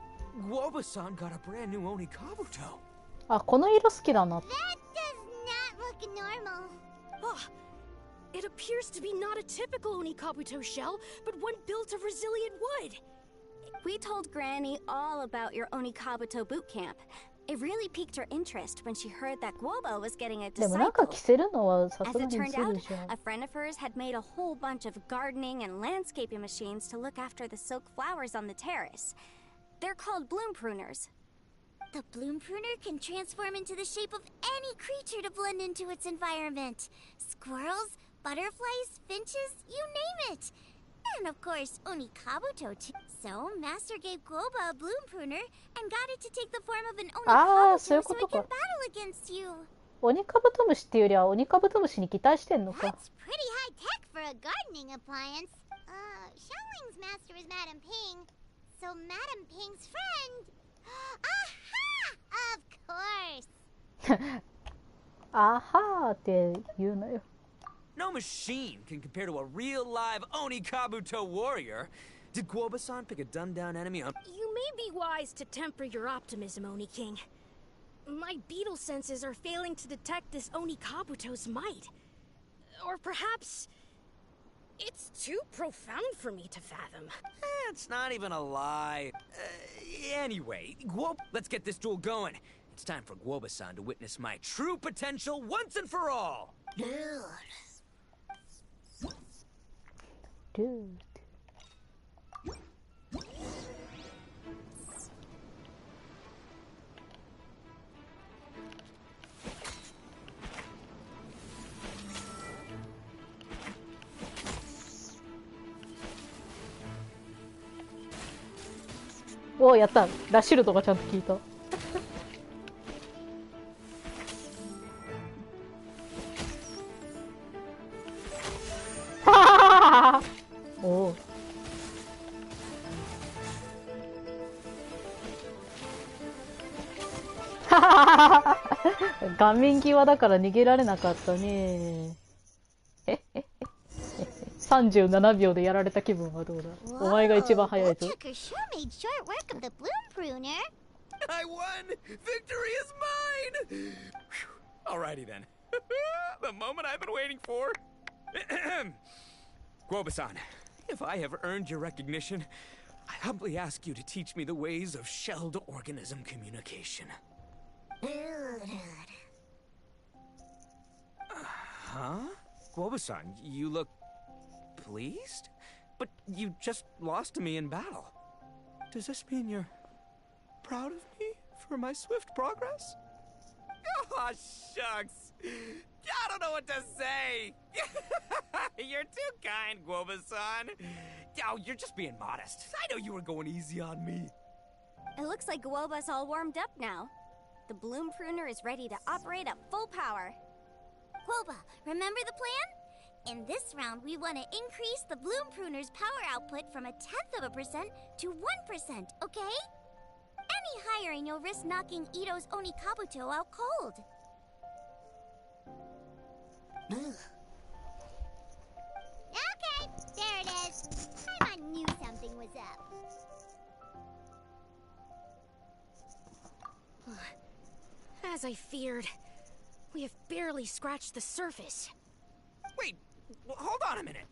Guoba-san got a brand new Oni Kabuto. あ、この色好きだな。 That does not look normal. Oh, it appears to be not a typical Oni Kabuto shell, but one built of resilient wood. We told Granny all about your Onikabuto boot camp. It really piqued her interest when she heard that Guoba was getting a でもなんか disciple. 着せるのはさ As すが it に turned す out, るじゃん。 a friend of hers had made a whole bunch of gardening and landscaping machines to look after the silk flowers on the terrace. They're called bloom pruners. The bloom pruner can transform into the shape of any creature to blend into its environment. Squirrels, butterflies, finches, you name it. And of course, Onikabuto too. So, Master gave Guoba a bloom pruner and got it to take the form of an Onikabuto so it can battle against you. オニカブトムシっていうよりはオニカブトムシに期待してんのか。 That's pretty high tech for a gardening appliance. Xiaoling's master is Madame Ping, so Madame Ping's friend. Aha! Of course. あはーって言うのよ。 No machine can compare to a real live Oni Kabuto warrior. Did Guoba-san pick a dumbed-down enemy on? You may be wise to temper your optimism, Oni King. My beetle senses are failing to detect this Oni Kabuto's might. Or perhaps it's too profound for me to fathom. It's not even a lie. Anyway, let's get this duel going. It's time for Guoba-san to witness my true potential once and for all. Dude. おお、やった。ラッシュルとかちゃんと聞いた。おお。画面際だから逃げられなかったね。37秒でやられた気分はどうだ。お前が一番早いぞ。 Woodchucker sure made short work of the bloom pruner. I won! Victory is mine! Alrighty then. The moment I've been waiting for. Guoba-san, if I have earned your recognition, I humbly ask you to teach me the ways of shelled organism communication. Huh? Guoba-san, you look pleased? But you just lost to me in battle. Does this mean you're proud of me for my swift progress? Oh, shucks. I don't know what to say. You're too kind, Guoba-san. Oh, you're just being modest. I know you were going easy on me. It looks like Guoba's all warmed up now. The bloom pruner is ready to operate at full power. Guoba, remember the plan? In this round, we want to increase the bloom pruner's power output from 0.1% to 1%, okay? Any higher and you'll risk knocking Ito's Oni Kabuto out cold. Okay, there it is. I knew something was up. As I feared, we have barely scratched the surface. Wait, hold on a minute.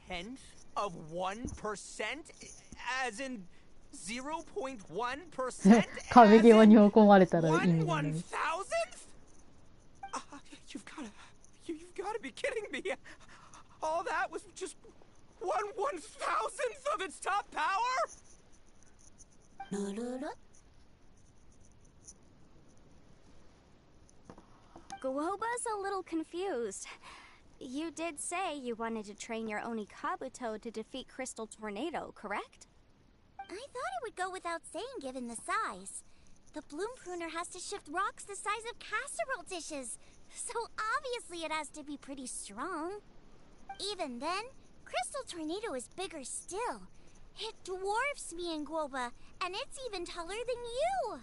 0.1%? As in 0.1%? 壁際に追い込まれたら意味がない。1/1000th? You've gotta be kidding me. All that was just 1/1000th of its top power? Guoba's a little confused. You did say you wanted to train your Oni Kabuto to defeat Crystal Tornado, correct? I thought it would go without saying given the size. The bloom pruner has to shift rocks the size of casserole dishes, so obviously it has to be pretty strong. Even then, Crystal Tornado is bigger still. It dwarfs me and Guoba, and it's even taller than you.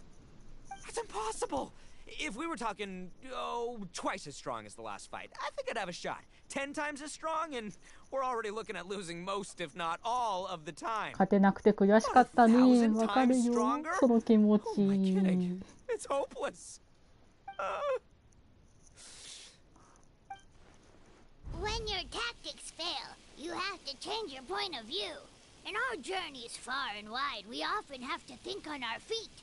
That's impossible! If we were talking, twice as strong as the last fight, I think I'd have a shot. 10 times as strong, and we're already looking at losing most, if not all, of the time. 勝てなくて悔しかったね。わかるよ。その気持ち。Who am I kidding? It's hopeless. When your tactics fail, you have to change your point of view. In our journeys far and wide, we often have to think on our feet.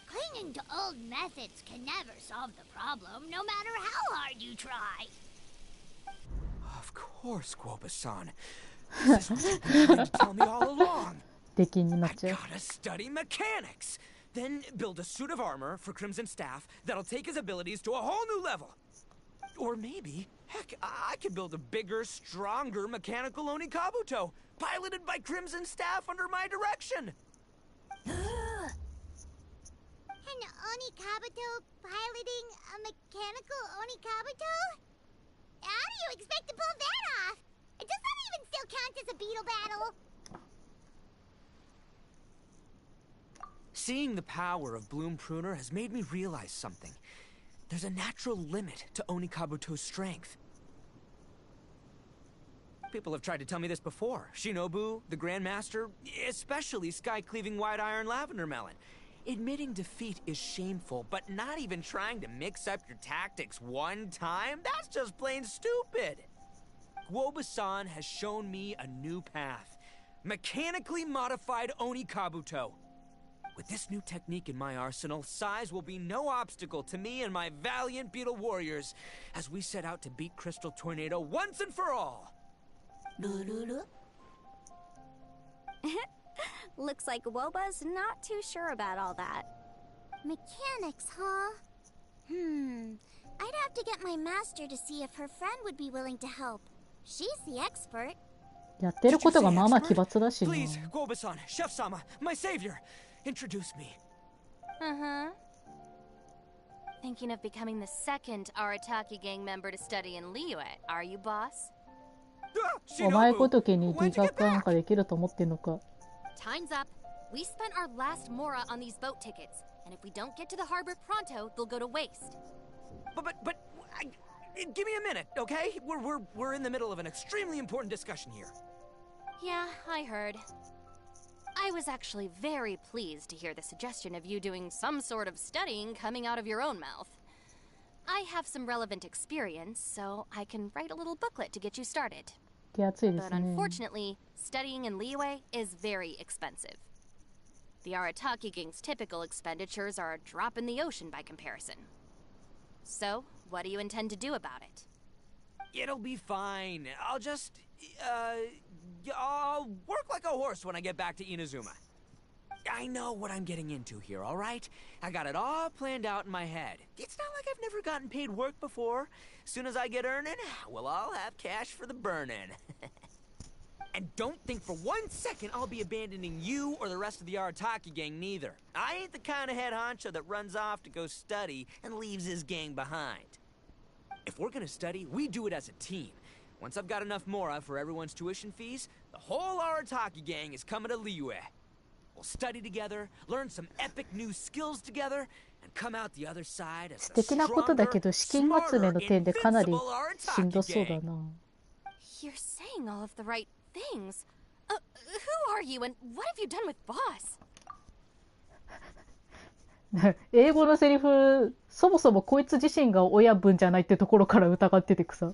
Clinging to old methods can never solve the problem, no matter how hard you try. Of course, Guoba-san. This is what you wanted to tell me all along. I gotta study mechanics. Then build a suit of armor for Crimson Staff that'll take his abilities to a whole new level. Or maybe, heck, I could build a bigger, stronger mechanical Oni Kabuto, piloted by Crimson Staff under my direction. An Oni Kabuto piloting a mechanical Oni Kabuto? How do you expect to pull that off? Does that even still count as a beetle battle? Seeing the power of Bloom Pruner has made me realize something. There's a natural limit to Oni Kabuto's strength. People have tried to tell me this before. Shinobu, the Grandmaster, especially Sky-Cleaving White Iron Lavender Melon. Admitting defeat is shameful, but not even trying to mix up your tactics one time? That's just plain stupid! Guoba-san has shown me a new path. Mechanically modified Oni Kabuto. With this new technique in my arsenal, size will be no obstacle to me and my valiant beetle warriors as we set out to beat Crystal Tornado once and for all! Looks like Woba's not too sure about all that. Mechanics, huh? I'd have to get my master to see if her friend would be willing to help. She's the expert. やってることがまあまあ奇抜だしな。 Please, Guoba-san, Chef-sama, my savior, introduce me. Thinking of becoming the second Arataki gang member to study in Liyue, are you, boss? お前ごときに理学なんかできると思ってんのか。 Time's up. We spent our last mora on these boat tickets, and if we don't get to the harbor pronto, they'll go to waste. Give me a minute, okay? We're in the middle of an extremely important discussion here. Yeah, I heard. I was actually very pleased to hear the suggestion of you doing some sort of studying coming out of your own mouth. I have some relevant experience, so I can write a little booklet to get you started. But unfortunately, studying in Liyue is very expensive. The Arataki gang's typical expenditures are a drop in the ocean by comparison. So, what do you intend to do about it? It'll be fine. I'll just, I'll work like a horse when I get back to Inazuma. I know what I'm getting into here, all right? I got it all planned out in my head. It's not like I've never gotten paid work before. As soon as I get earning, we'll all have cash for the burning. And don't think for 1 second I'll be abandoning you or the rest of the Arataki gang neither. I ain't the kind of head honcho that runs off to go study and leaves his gang behind. If we're gonna study, we do it as a team. Once I've got enough mora for everyone's tuition fees, the whole Arataki gang is coming to Liyue. We'll study together, learn some epic new skills together, and come out the other side as 素 a 敵なことだけど資金集めの点でかなりしんどそうだな。 You're saying all of the right things. Who are you and what have you done with boss? 英語のセリフ、そもそもこいつ自身が親分じゃないってところから疑っててくさ。 Wow,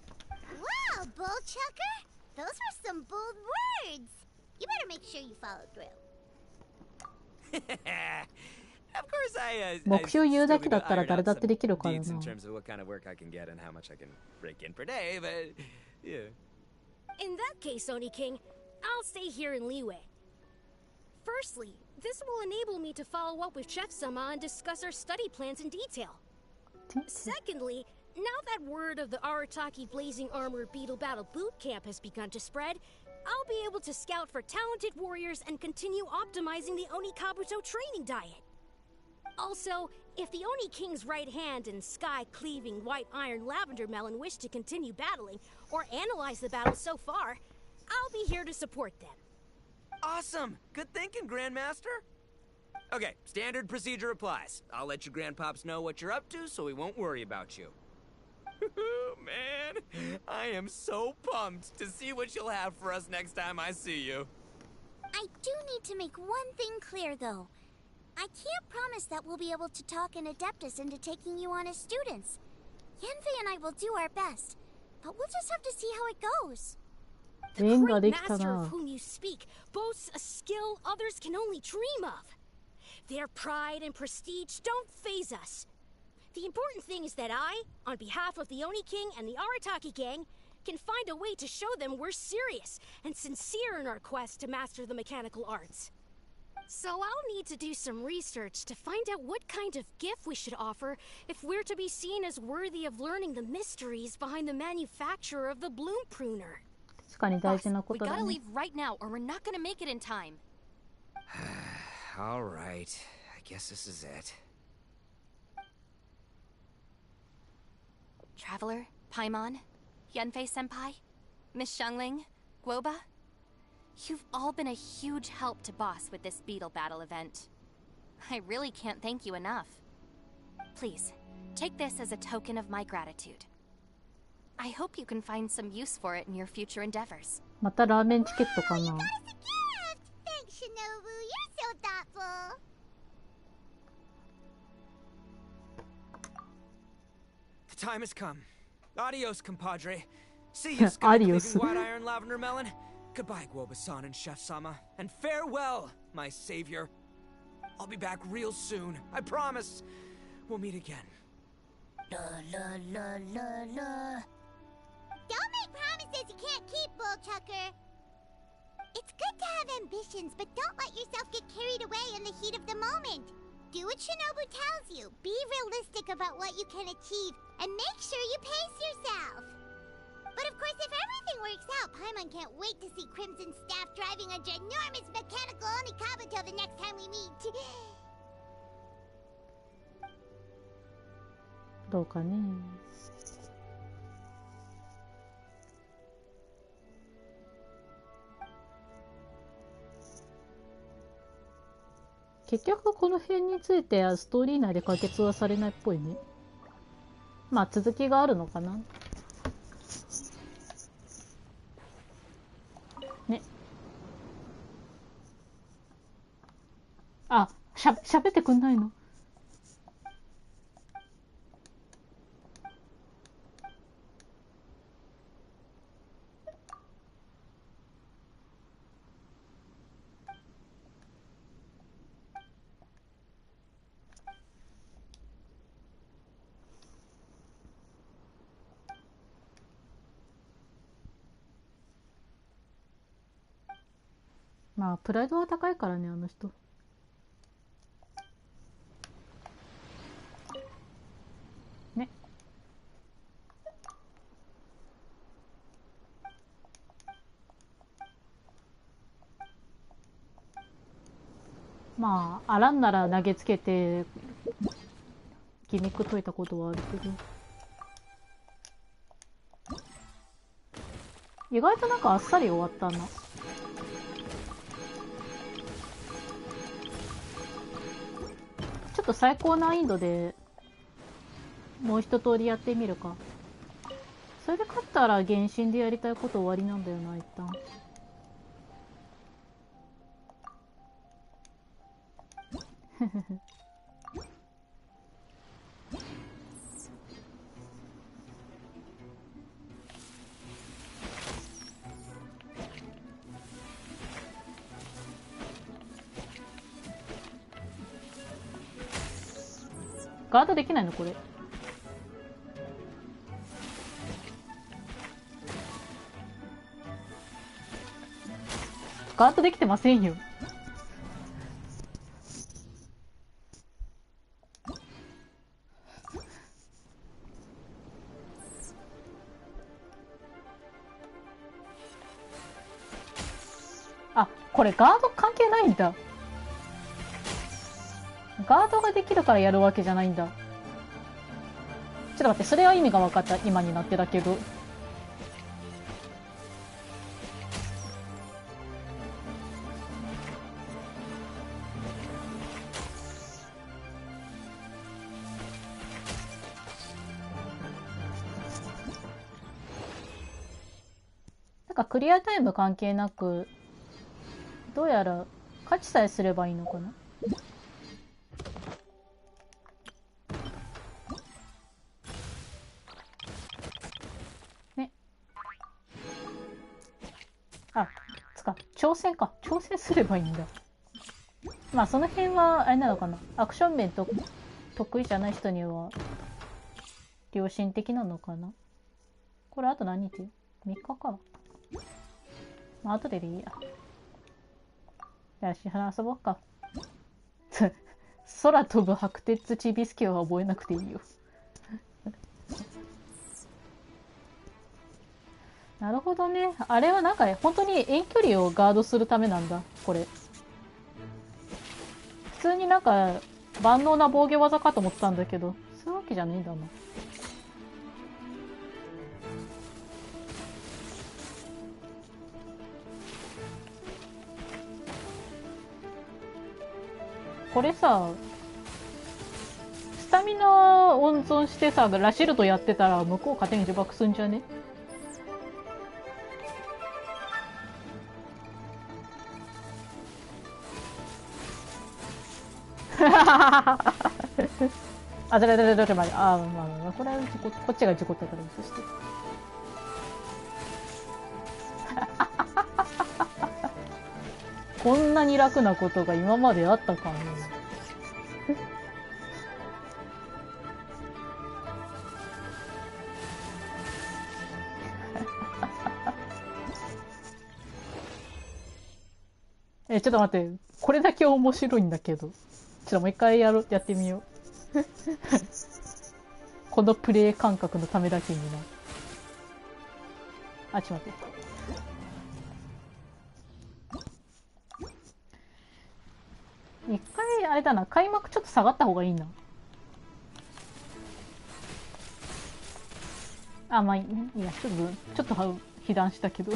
bull chucker! Those were some bold words! You better make sure you follow through. Of course I 目標言うだけだったら誰だってできるからな。 in terms of what kind of work I can get and how much I can rake in per day, but yeah. In that case, Oni King, I'll stay here in Liyue. Firstly, this will enable me to follow up with Chef-sama and discuss our study plans in detail. Secondly, now that word of the Arataki Blazing Armor Beetle Battle Boot Camp has begun to spread, I'll be able to scout for talented warriors and continue optimizing the Oni Kabuto training diet. Also, if the Oni King's right hand and sky-cleaving White Iron Lavender Melon wish to continue battling or analyze the battle so far, I'll be here to support them. Awesome! Good thinking, Grandmaster. Okay, standard procedure applies. I'll let you grandpops know what you're up to so we won't worry about you. Man, I am so pumped to see what you'll have for us next time I see you. I do need to make one thing clear, though. I can't promise that we'll be able to talk an Adeptus into taking you on as students. Yanfei and I will do our best, but we'll just have to see how it goes. The great master of whom you speak boasts a skill others can only dream of. Their pride and prestige don't faze us. The important thing is that I, on behalf of the Oni King and the Arataki gang, can find a way to show them we're serious and sincere in our quest to master the mechanical arts. So I'll need to do some research to find out what kind of gift we should offer if we're to be seen as worthy of learning the mysteries behind the manufacture of the bloom pruner. Boss, we gotta leave right now or we're not gonna make it in time. All right, I guess this is it. Traveler, Paimon, Yanfei-senpai, Miss Xiangling, Guoba, you've all been a huge help to Boss with this beetle battle event. I really can't thank you enough. Please, take this as a token of my gratitude. I hope you can find some use for it in your future endeavors. またラーメンチケットかな。 Thanks, Shinobu. You're so thoughtful. The time has come. Adios, compadre. See you, Adios. White Iron Lavender Melon. Goodbye, Guoba-san and Chef-sama. And farewell, my savior. I'll be back real soon. I promise. We'll meet again. Don't make promises you can't keep, Bullchucker. It's good to have ambitions, but don't let yourself get carried away in the heat of the moment. Do what Shinobu tells you. Be realistic about what you can achieve, and make sure you pace yourself. But of course, if everything works out, Paimon can't wait to see Crimson Staff driving a ginormous mechanical Onikabuto the next time we meet. どうかね。結局この辺についてはストーリー内で解決はされないっぽいね。まあ続きがあるのかな。ね。あ、しゃべってくんないの？まあプライドは高いからね、あの人。ね。まああらんなら投げつけてギミック解いたことはあるけど、意外となんかあっさり終わったな。ちょっと最高難易度でもう一通りやってみるか。それで勝ったら原神でやりたいこと終わりなんだよな、一旦。ガードできないのこれ。ガードできてませんよ。あ、これガード関係ないんだ。ガードができるからやるわけじゃないんだ。ちょっと待って、それは意味が分かった、今になってだけど。かクリアタイム関係なく、どうやら勝ちさえすればいいのかな。ね。あ、挑戦か。挑戦すればいいんだ。まあその辺はあれなのかな。アクション面と得意じゃない人には良心的なのかな。これあと何日 ?3 日か。まあ後でいいや。よし、遊ぼっか。空飛ぶ白鉄チビスケは覚えなくていいよ。なるほどね。あれはなんか本当に遠距離をガードするためなんだ、これ。普通になんか万能な防御技かと思ったんだけど、そういうわけじゃねえんだな。これさ、スタミナ温存してさ、ラシルトやってたら向こう勝手に呪縛すんじゃね？あ、待って。あ、まあ、これはこっちが事故ったからそして。こんなに楽なことが今まであったかね。ちょっと待って。これだけ面白いんだけど。ちょっともう一回やってみよう。このプレイ感覚のためだけにな。あ、ちょっと待って。一回、あれだな。開幕ちょっと下がった方がいいな。あ、まあいいや、ちょっと被弾したけど。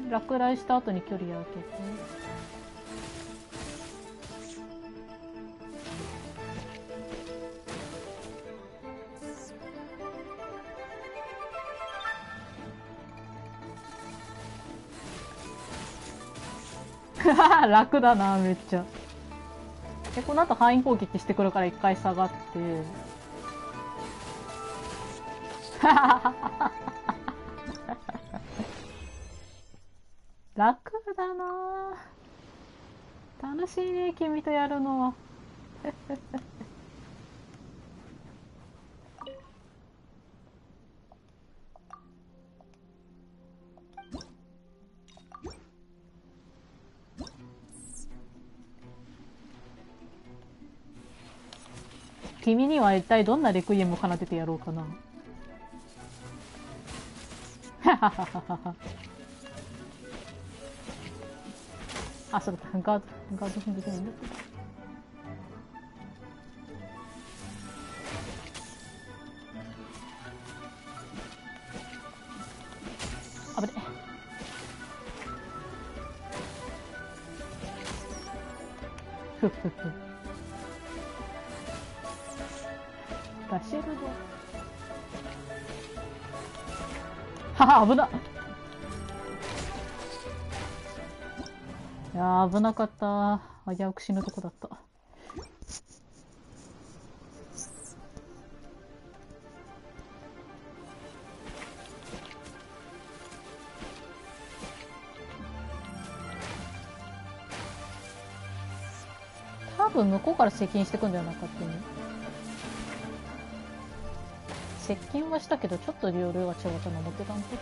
落雷した後に距離を空けて。楽だな、めっちゃ。で、この後範囲攻撃してくるから一回下がって。楽だなぁ。楽しいね、君とやるのは。君には一体どんなレクイエムを奏でてやろうかな。あ、そうだった。ガード編できないんだけど。あぶね。ふっふっふ。ラシェルド。はは、危なっ。いやー、危なかった。危うく死ぬとこだった。多分向こうから接近してくんだよな、勝手に。接近はしたけど、ちょっと量が違ったの思ってたんで。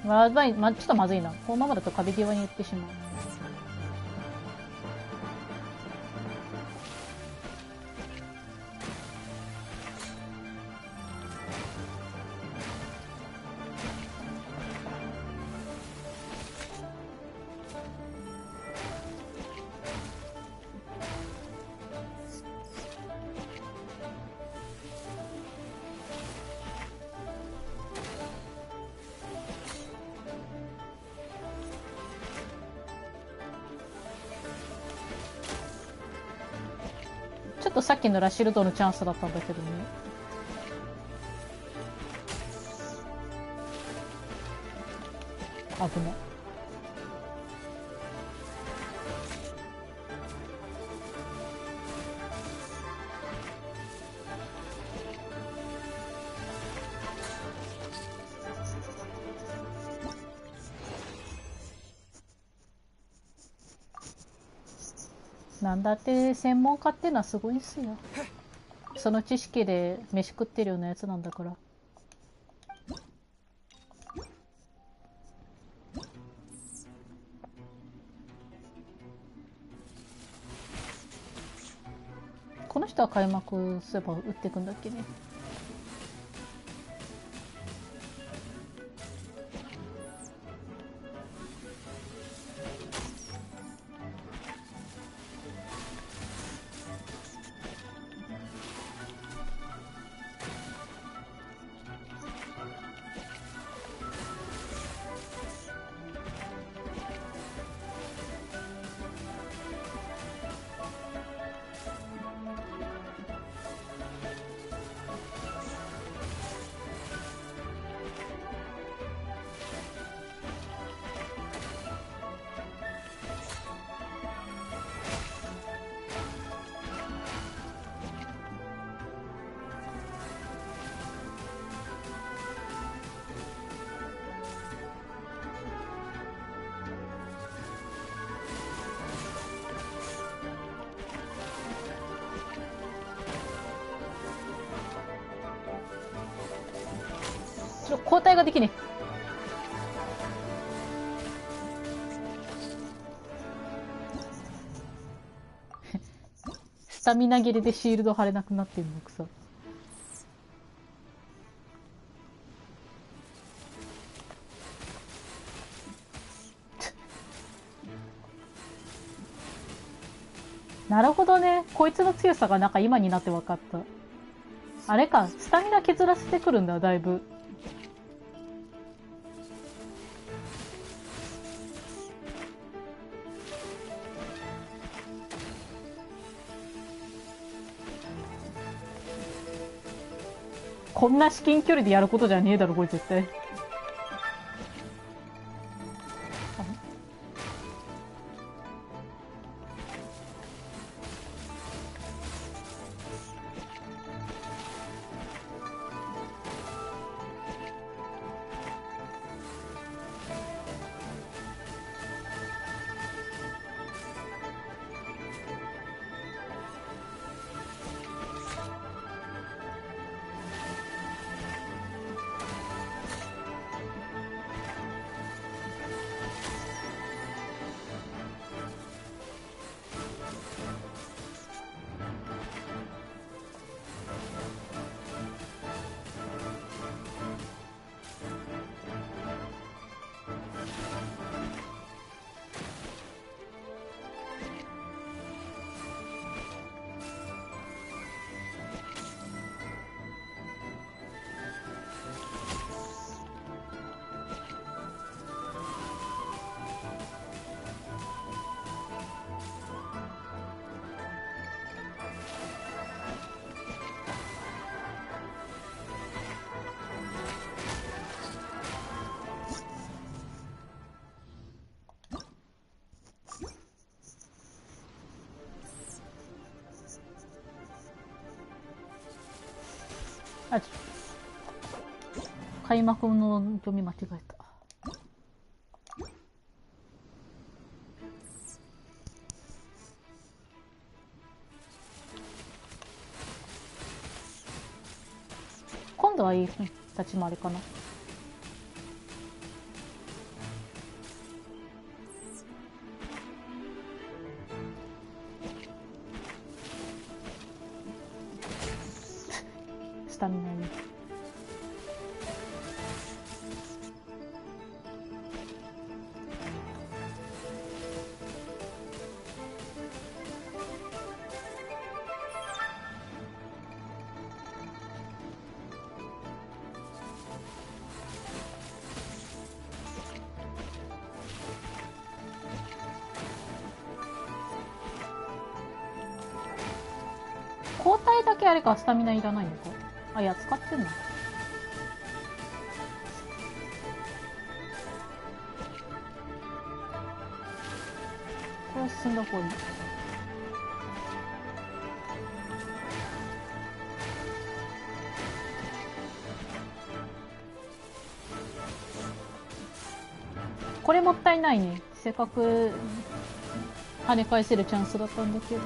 ちょっとまずいな。このままだと壁際に行ってしまう。っとさっきのラシルドのチャンスだったんだけどね。危ない。なんだって専門家っていうのはすごいっすよ。その知識で飯食ってるようなやつなんだから。この人は開幕すれば打っていくんだっけね。交代ができねえ。スタミナ切れでシールド貼れなくなってるのくさ。なるほどね。こいつの強さがなんか今になって分かった。あれか、スタミナ削らせてくるんだ、だいぶ。こんな至近距離でやることじゃねえだろ、これ絶対。あ、開幕の読み間違えた。今度はいい立ち回りかな。スタミナに。体だけあれか、スタミナいらないのか。あ、いや、使ってんの。これは進んだ方がいい。これもったいないね。せっかく跳ね返せるチャンスだったんだけど。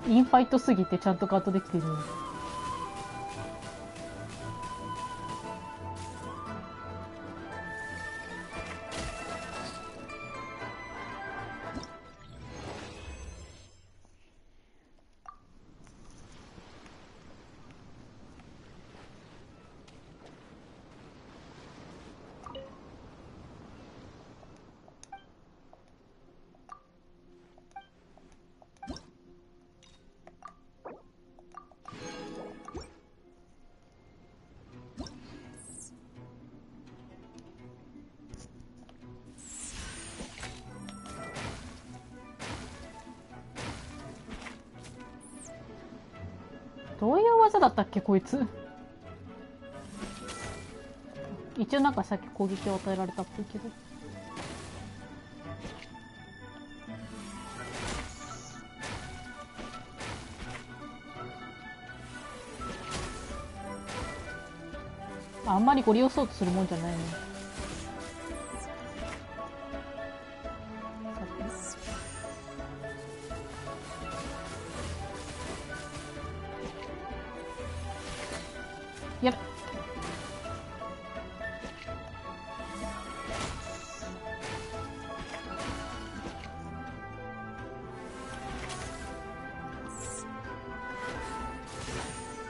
インファイトすぎてちゃんとカットできてる。どういう技だったっけこいつ。一応なんかさっき攻撃を与えられたっぽいけど。あんまりご利用そうとするもんじゃないね。やべ。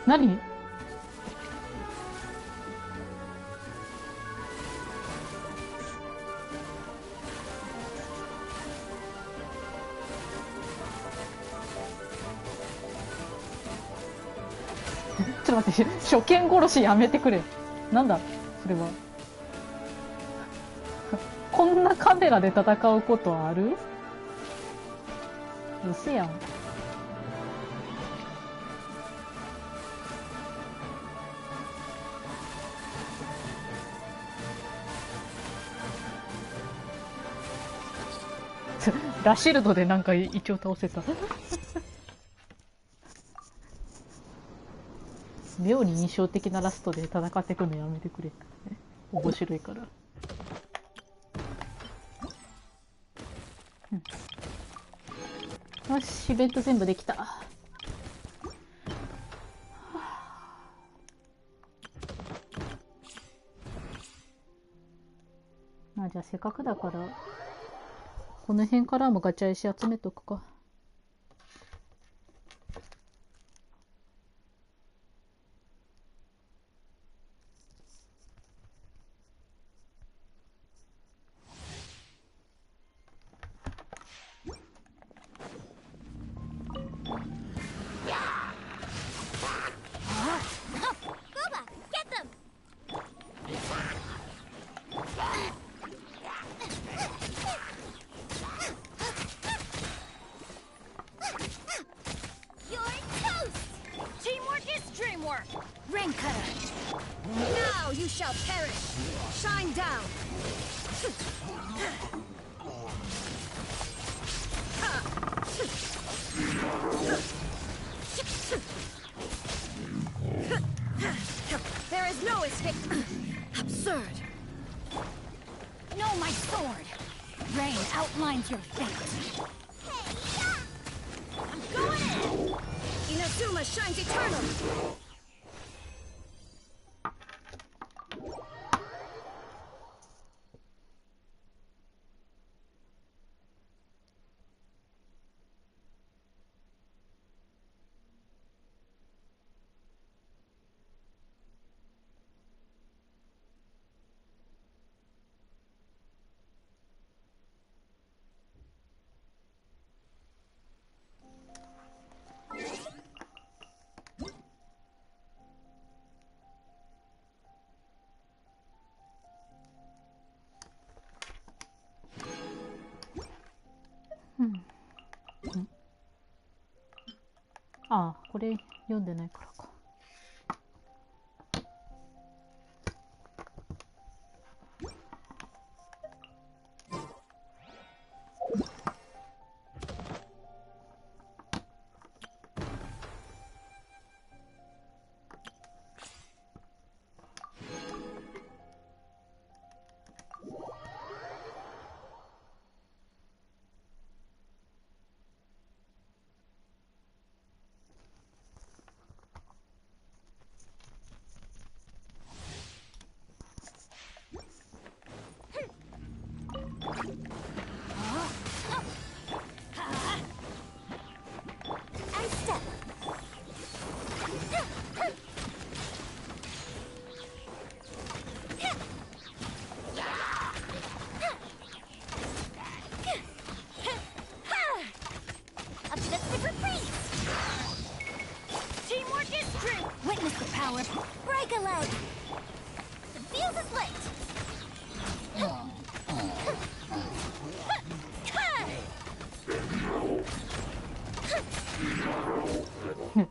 何？ちょっと待って、初見殺しやめてくれ。なんだそれは。こんなカメラで戦うことある？うせやん。ラシルドでなんか一応倒せた。妙に印象的なラストで戦ってくのやめてくれ。面白いから。よし、イベント全部できた。まあじゃあせっかくだからこの辺からもガチャ石集めとくか。ああ、これ読んでないからか。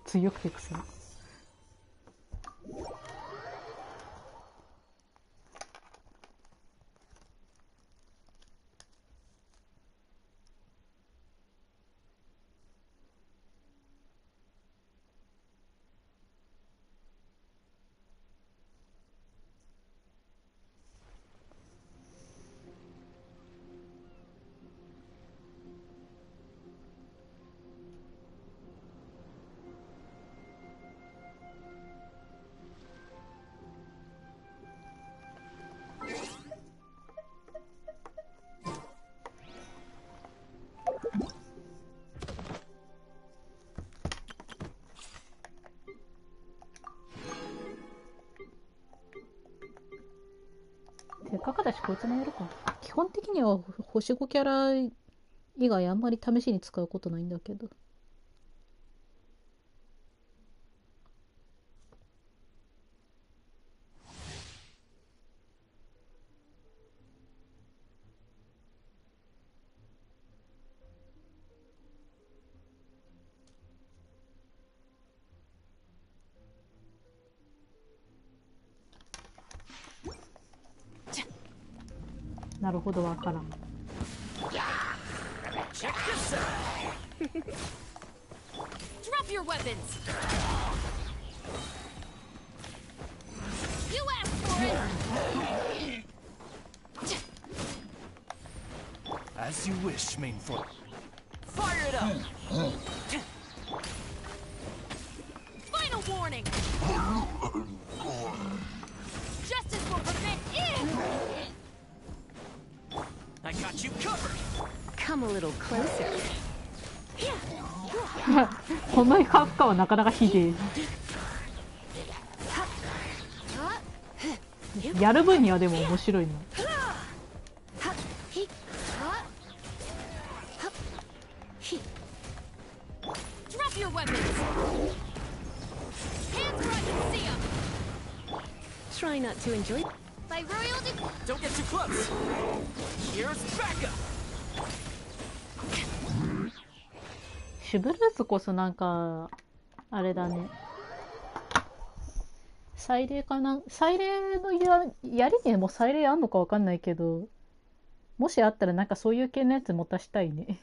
強くてくせに。せっかくだしこいつもやるか。基本的には星5キャラ以外あんまり試しに使うことないんだけど。なるほど、わからん。Drop your weapons. You asked for it. As you wish, main foot. Fire it up. Final warning. Justice will prevent it. I got you covered. Come a little closer. このカフカはなかなかひでえ。やる分にはでも面白いな。Drop your weapons. Hands where I can see them. Try not to enjoy. By royal Don't get too close. Here's backup. シュブルーズこそなんかあれだね。祭礼かな。祭礼のやりにも祭礼あんのかわかんないけど、もしあったらなんかそういう系のやつ持たしたいね。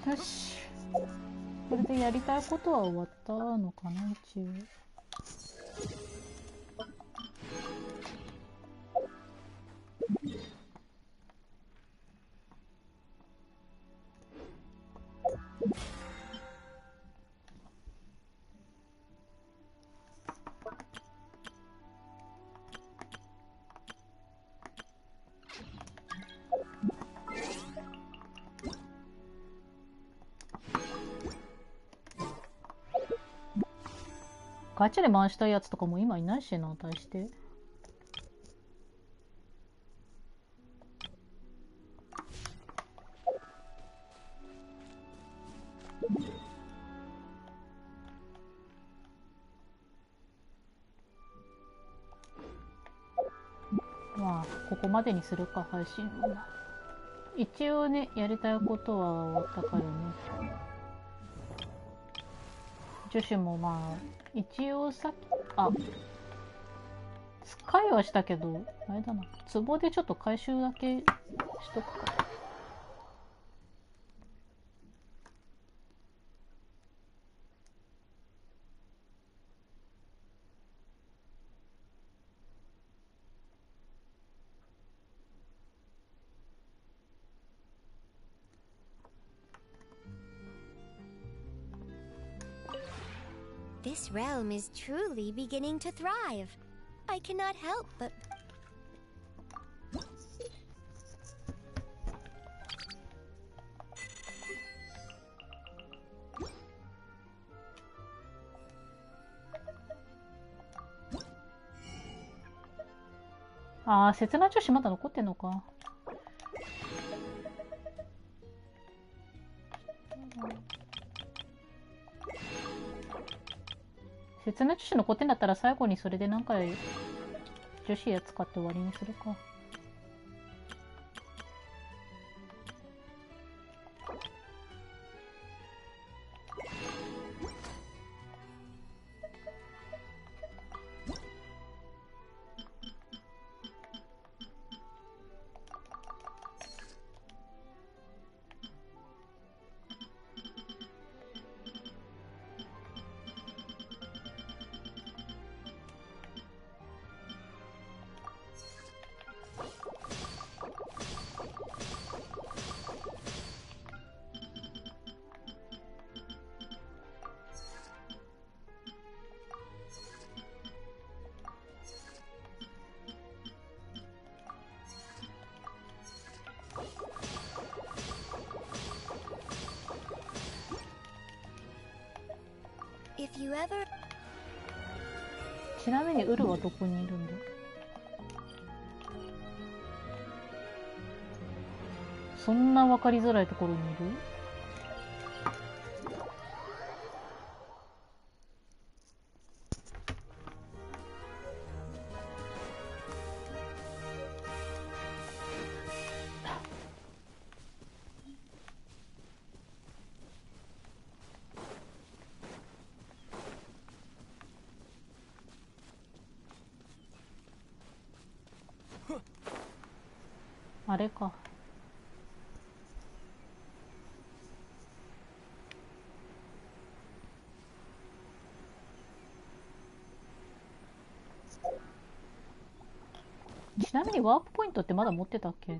よし、これでやりたいことは終わったのかな、一応。ガチで回したいやつとかも今いないしな、対して。ここまでにするか、配信は。一応ね、やりたいことは終わったからね。女子もまあ、一応さっき、使いはしたけど、あれだな。壺でちょっと回収だけしとくか。This realm is truly beginning to thrive. I cannot help but...切な女子まだ残ってんのか。切な女子残ってんだったら最後にそれで何回女子や使って終わりにするか。ちなみにウルはどこにいるんだ。そんな分かりづらいところにいる。あれか。ちなみにワープポイントってまだ持ってたっけ？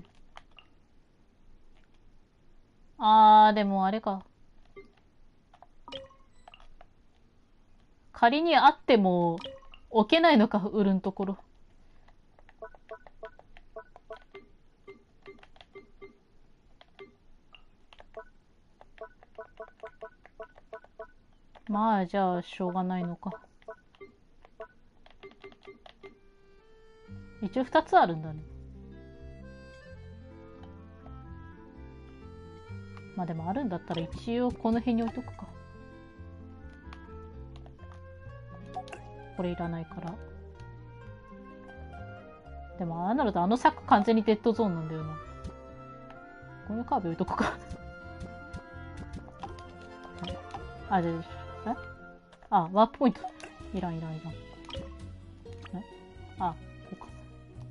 でもあれか。仮にあっても置けないのか、売るんところ。まあじゃあしょうがないのか。一応2つあるんだね。まあでもあるんだったら一応この辺に置いとくか。これいらないから。でもああなるとあの柵完全にデッドゾーンなんだよな。このカーブ置いとくか。じゃあワープポイント。いらん。こうか。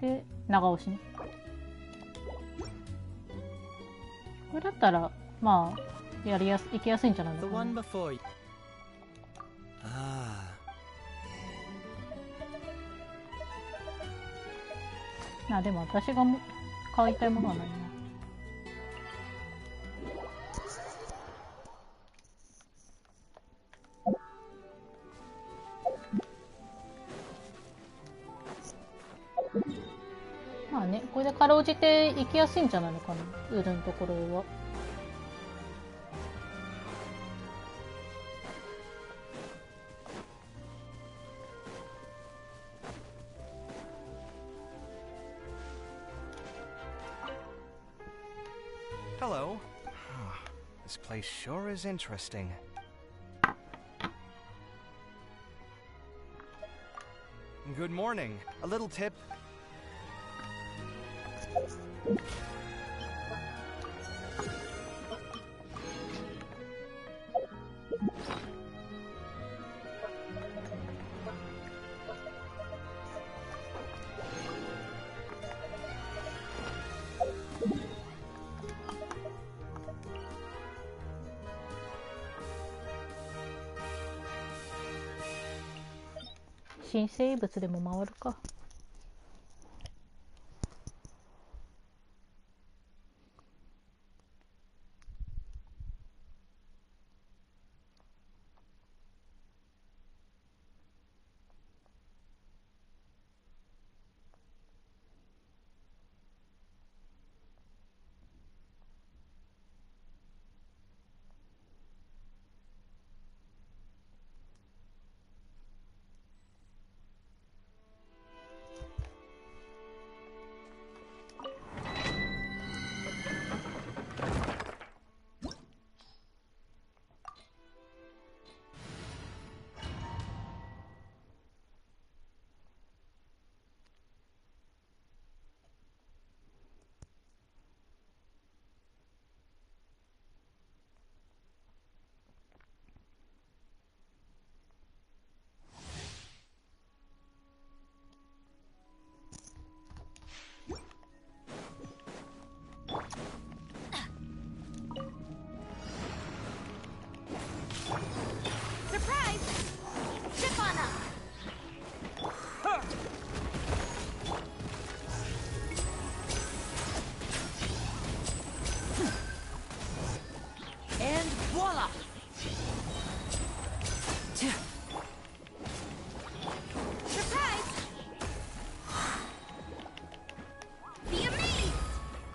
で、長押しね。これだったら、まあ、いきやすいんじゃないのかな。でも私が買いたいものはないな。まあね、これでかろうじて行きやすいんじゃないのかな、ウルのところは。Hello. This place sure is interesting. Good morning. A little tip. 新生物でも回るか。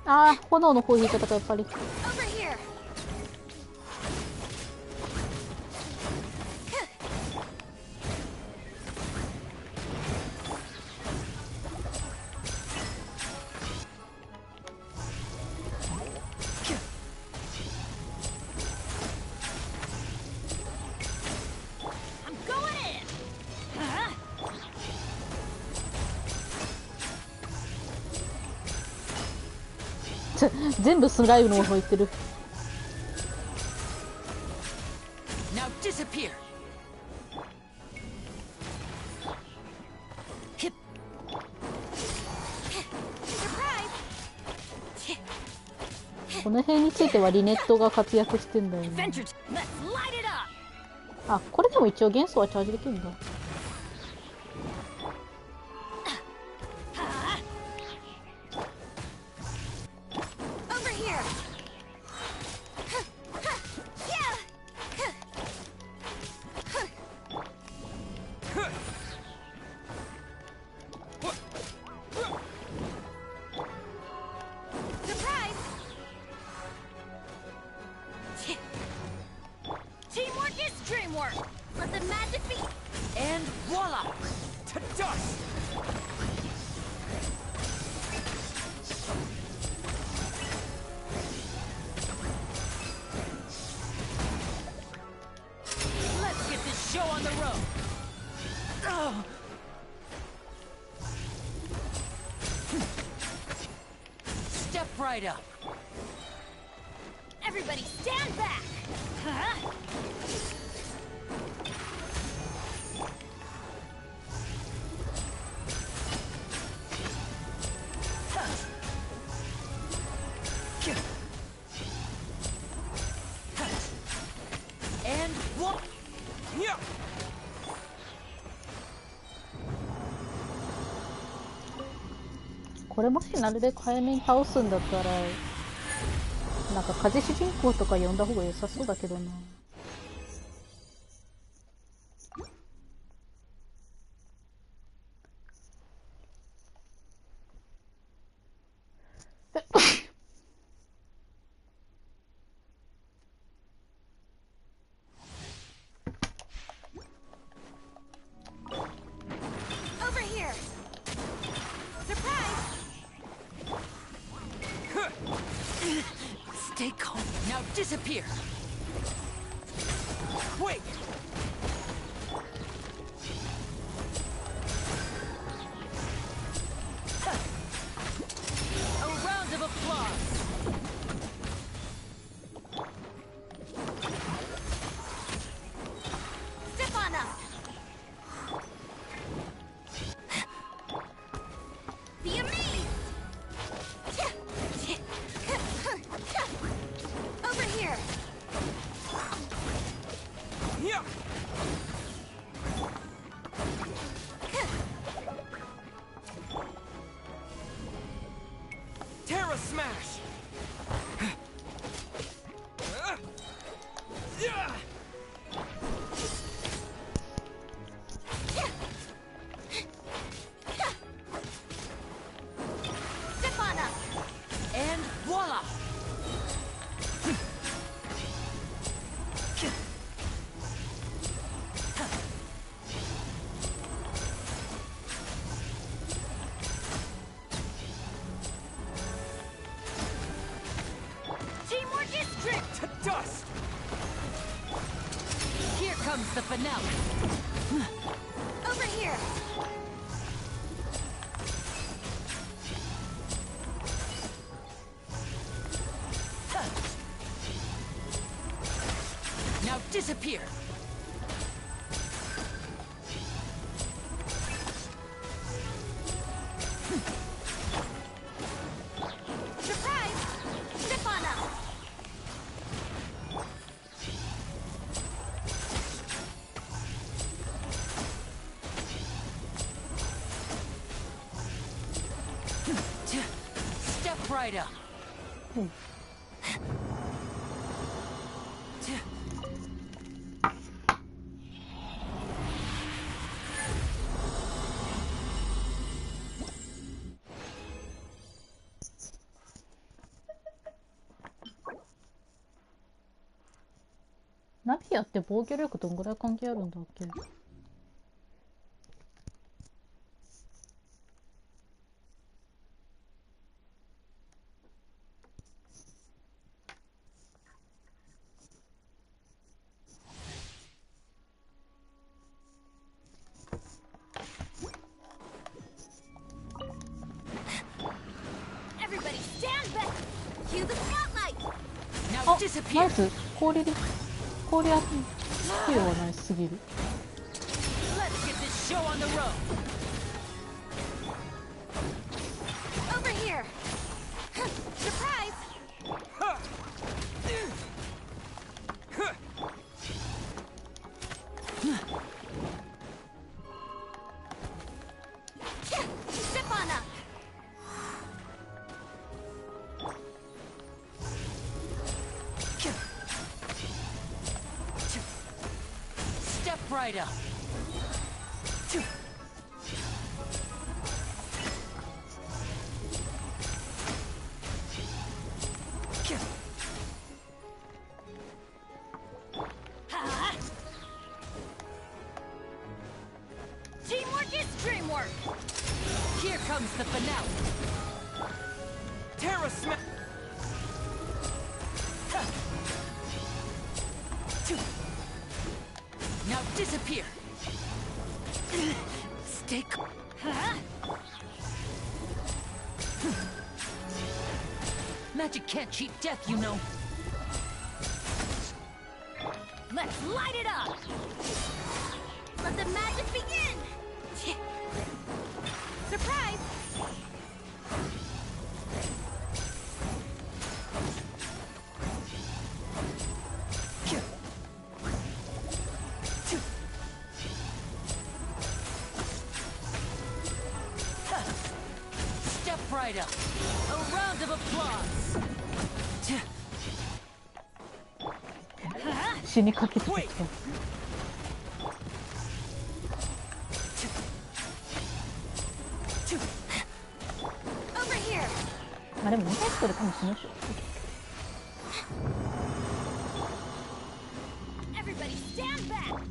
ああ、炎の方引いちゃったかやっぱり。全部スライムの方行ってる。Now disappear. この辺についてはリネットが活躍してんだよね。あ、これでも一応元素はチャージできるんだ。Right up. Everybody stand back. Huh? And what? Yeah. これもしなるべく早めに倒すんだったらなんか風主人公とか呼んだ方が良さそうだけどな。Stay calm. Now disappear. Quick. A round of comes the finale. Over here. Now disappear. Surprise! Step on up. Step right up.ナビアって防御力どんぐらい関係あるんだっけ？Everybody stand back. Cue the spotlight. Now ナイ disappear. ス氷で氷当てスキルはナイスすぎる。 Let's get this show on the road. Over here. Surprise! Step on up. Step right up. Teamwork is dreamwork. Here comes the finale. Terra smash. Now disappear. Stay. Magic can't cheat death, you know. Let's light it up. Let the magic begin. Surprise! Step right up. A round of applause. 死にかけてた。 Over here. あれも2回作るかもしれないでしょ。 Everybody stand back.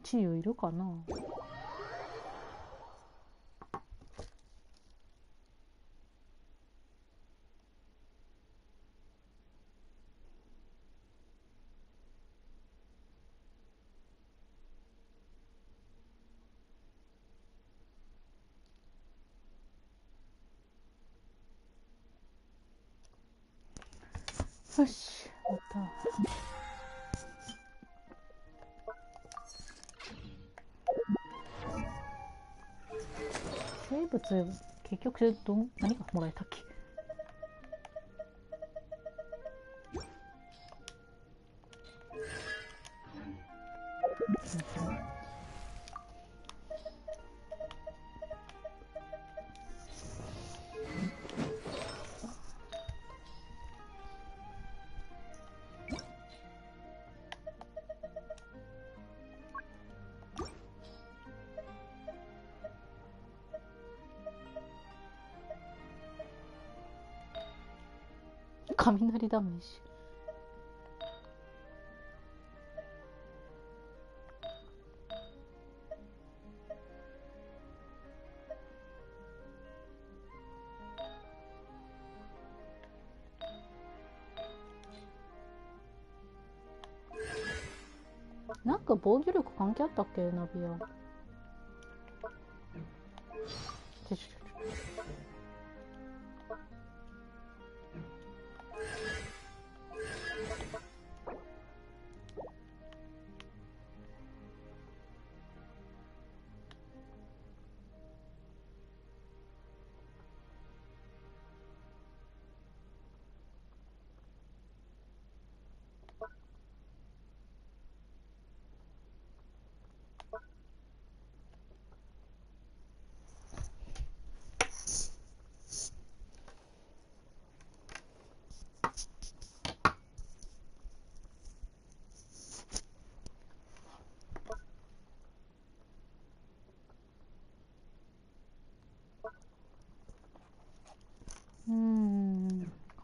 チーユいるかな。よし、また。生物結局何がもらえたっけ？雷ダメージ。なんか防御力関係あったっけナビア。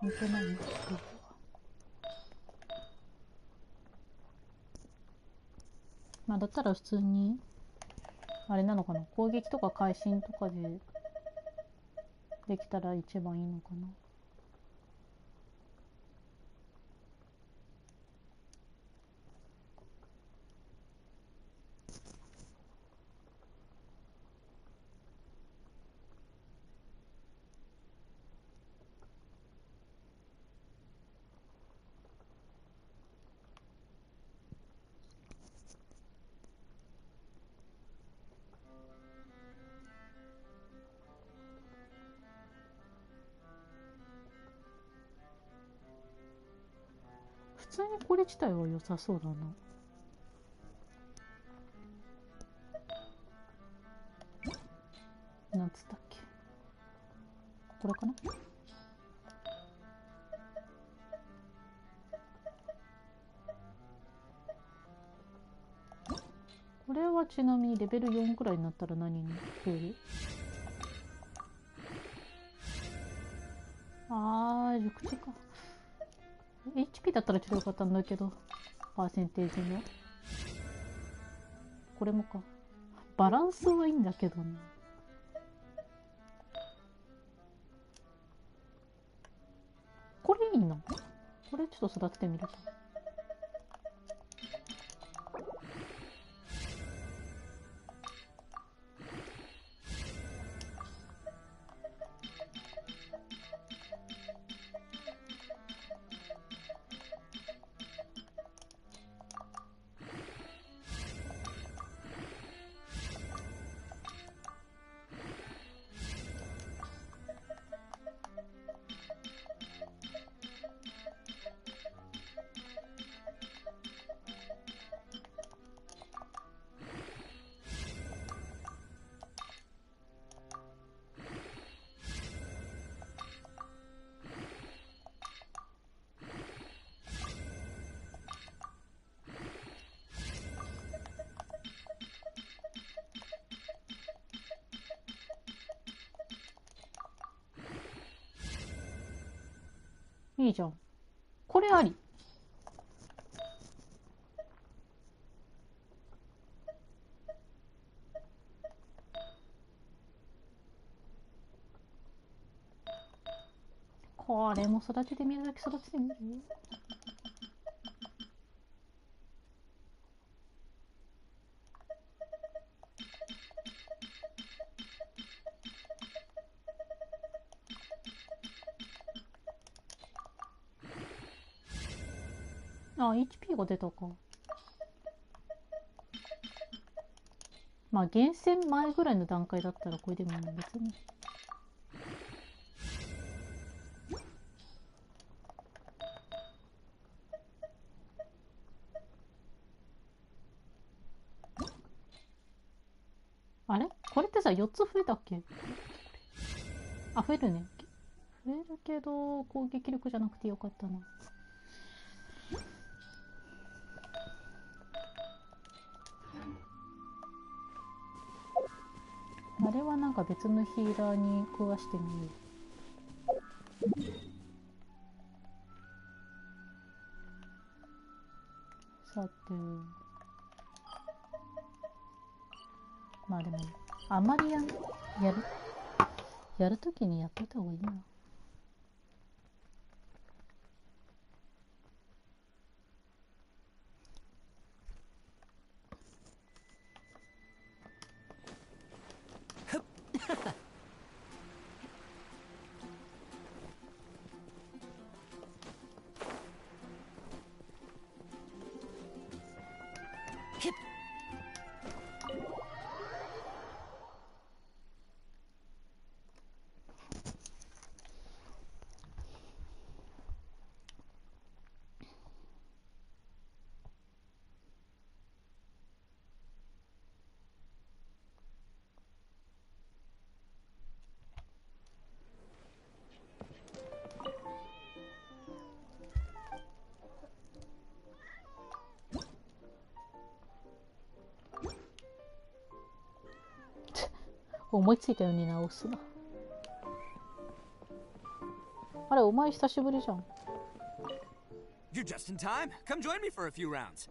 関係ないんだけど。まあだったら普通にあれなのかな、攻撃とか会心とかでできたら一番いいのかな。普通にこれ自体は良さそうだな。なんつったっけ、これかな。これはちなみにレベル4くらいになったら何に増える？熟知か。HP だったらちょっとよかったんだけど、パーセンテージの。これもか。バランスはいいんだけどな。これいいな。これちょっと育ててみるか。いいじゃん。これあり。これも育ててみるだけ育ててみる。HP が出たか。まあ厳選前ぐらいの段階だったらこれでもいいの別に。あれこれってさ4つ増えたっけ？あ、増えるね。増えるけど攻撃力じゃなくてよかったな。あれはなんか別のヒーラーに食わしてみる。さて、まあでもあまりやるときにやっといた方がいいな。思いついたように直すな。あれ、お前久しぶりじゃん。You're just in time. Come join me for a few rounds.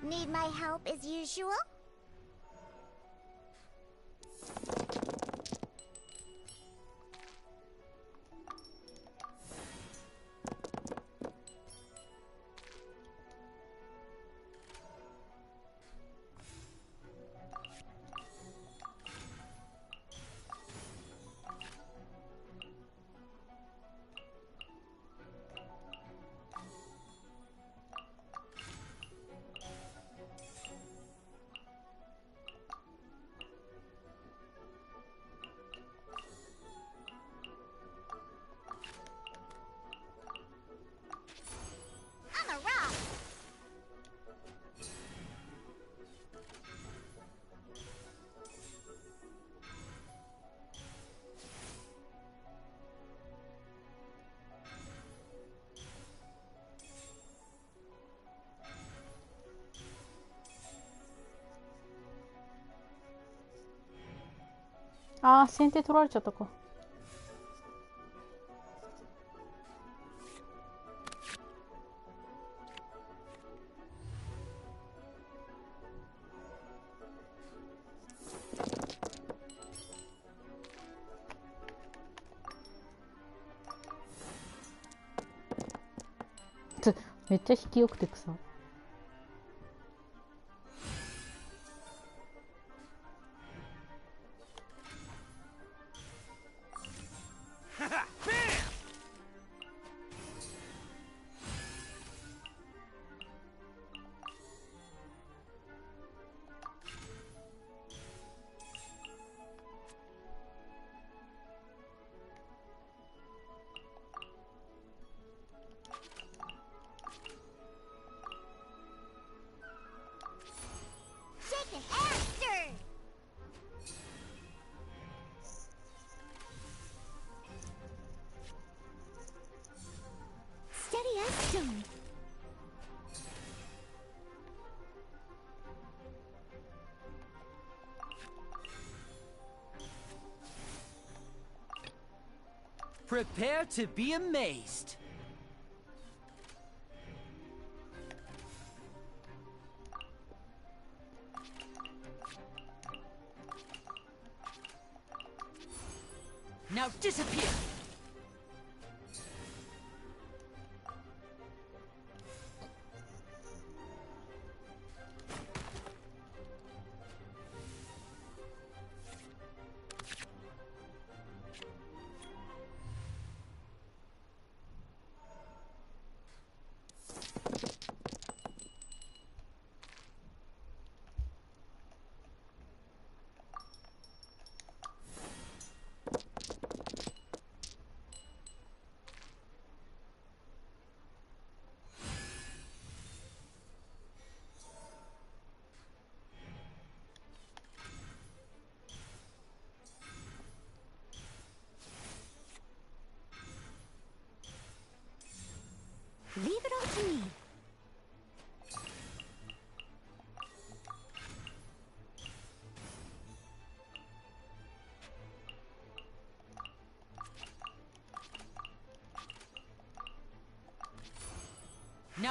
Need my help as usual?あー、先手取られちゃったか。めっちゃ引きよくてくさ。Prepare to be amazed. Now disappear!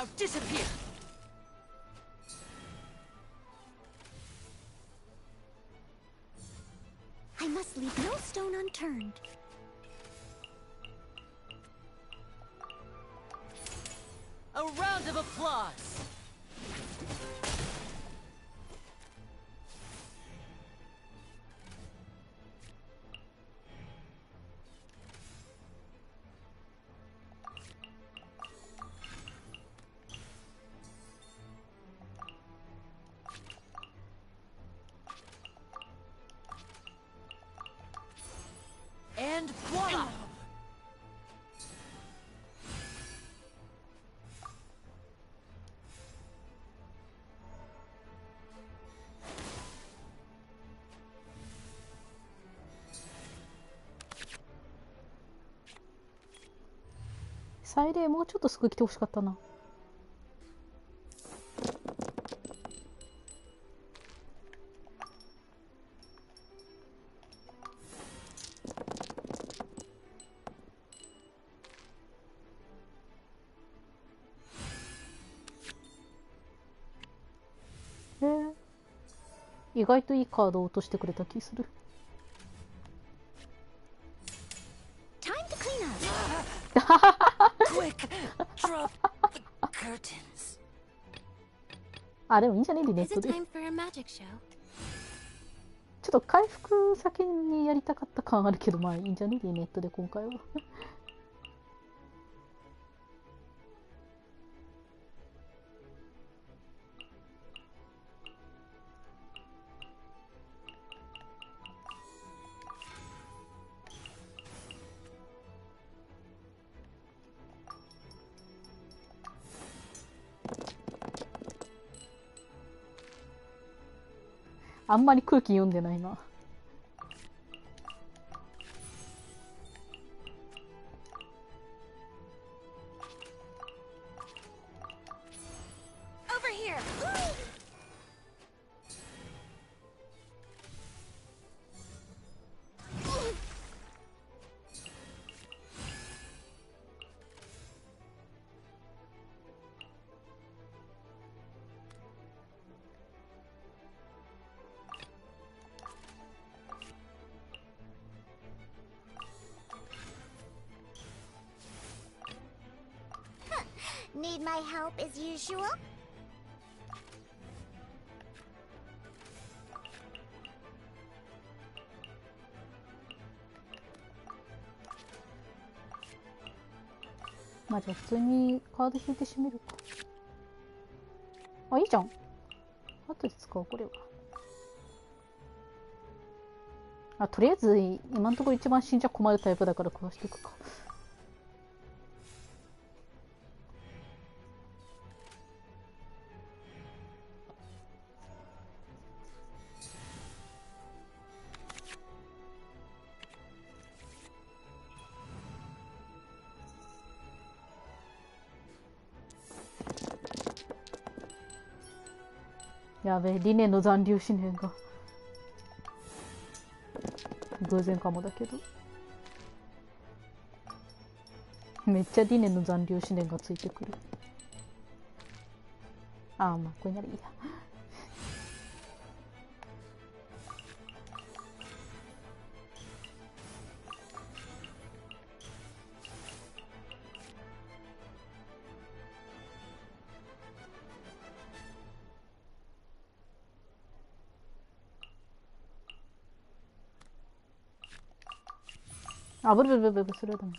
Now disappear! I must leave no stone unturned. A round of applause! And voila! サイレーもうちょっとすぐ来てほしかったな。意外といいカードを落としてくれた気する。Time to clean Quick! Drop the curtains. あ、でもいいんじゃねリネッ Is ト it で。 time for a magic show? ちょっと回復先にやりたかった感あるけど、まあいいんじゃねリネットで今回は。あんまり空気読んでないな。Over here! Need my help as usual? まあじゃあ普通にカード引いて締めるか。あ、いいじゃん。後で使おうこれは。あ、とりあえず今のところ一番死んじゃ困るタイプだから食わしていくか。やべえ、リネの残留思念が偶然かもだけど、めっちゃリネの残留思念がついてくる。ああ、まあこれならいいや。あ、ブルブルブルブル、それだね。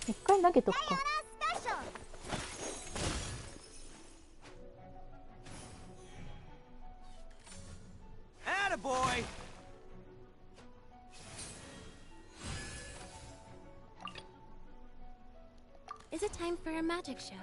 一回投げとくか。Attaboy! Is it time for a magic show?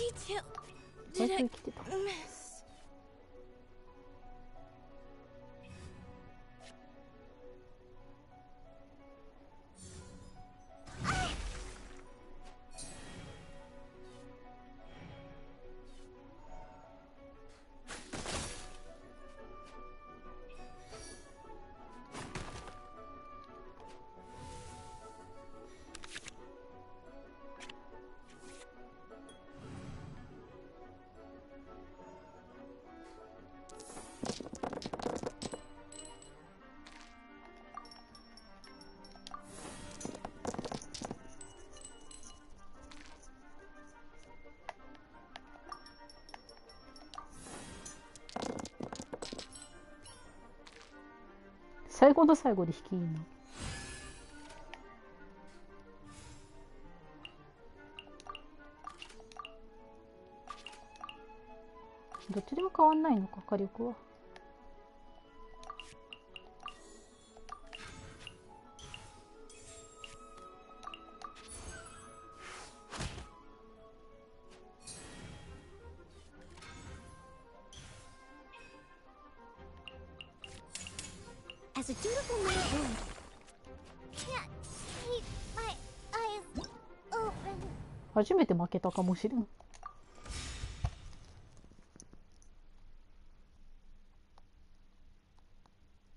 detail 最 did 初 I に来てた。 miss?最後の最後で引きいいな。どっちでも変わんないのか、火力は。As a dutiful knight would. Can't keep my eyes open. 初めて負けたかもしれん。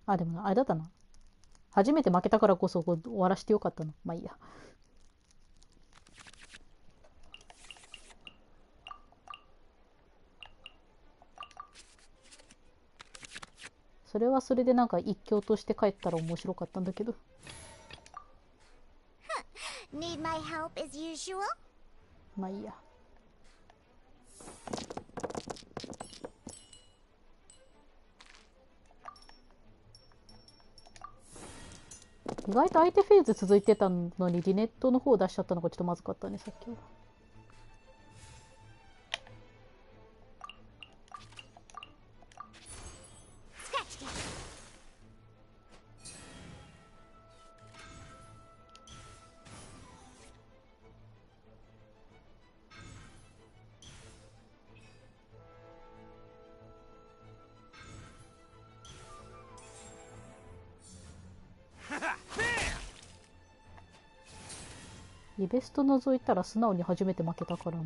あ、でもな、あれだったな。初めて負けたからこそ終わらしてよかったな。まあいいや。それはそれでなんか一興として帰ったら面白かったんだけど。Need my help as usual? まあいいや。意外と相手フェーズ続いてたのにリネットの方を出しちゃったのがちょっとまずかったね、さっきは。リベスト覗いたら素直に初めて負けたからな。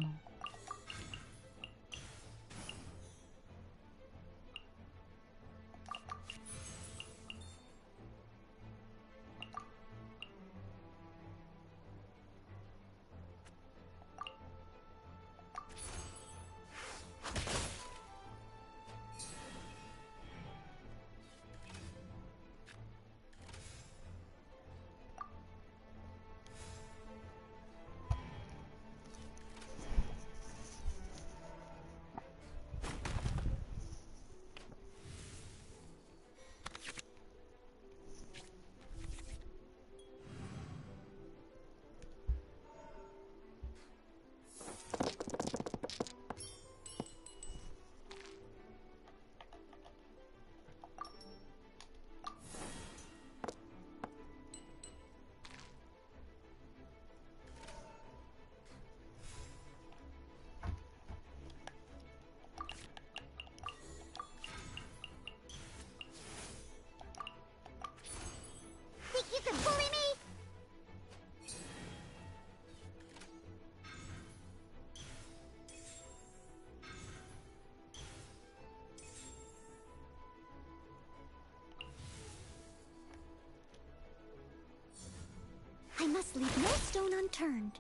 I must leave no stone unturned.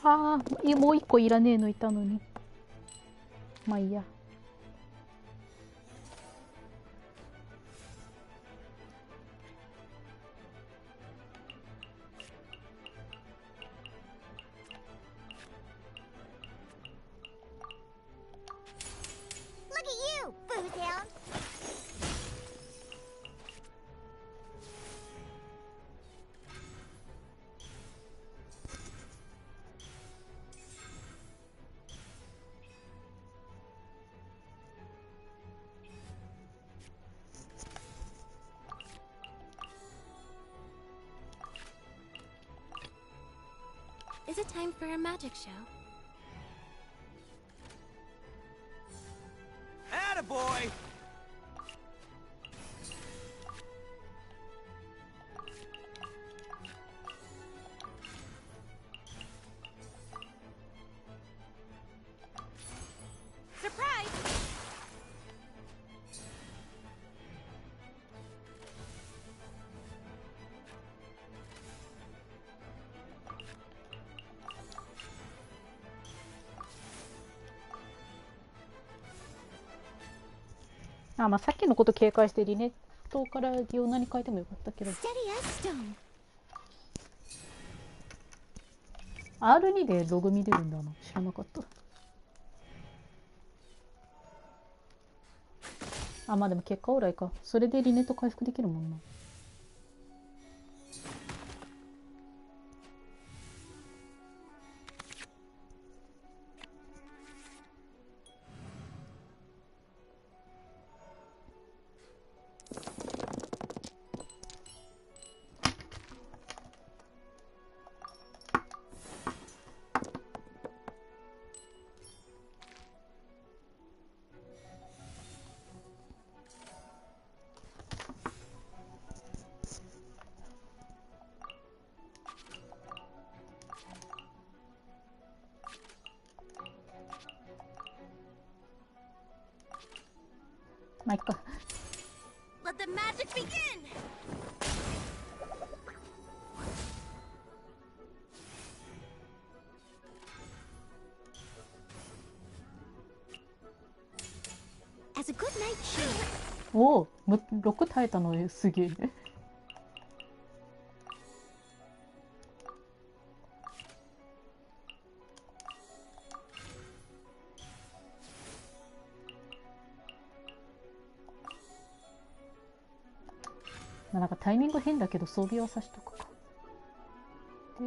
ああ、もう一個いらねえのいたのに。まあいいや。Look at you, Boozehound. Is it time for a magic show? Attaboy! Surprise!あ、まあさっきのこと警戒してリネットからディオナに変えてもよかったけど。R2 でログ見れるんだな。知らなかった。あ、まあでも結果オーライか。それでリネット回復できるもんな。まあいっか。Let the magic begin! As a good night show. おお、6耐えたのすげえ。なんかタイミング変だけど装備はさしとくか。で、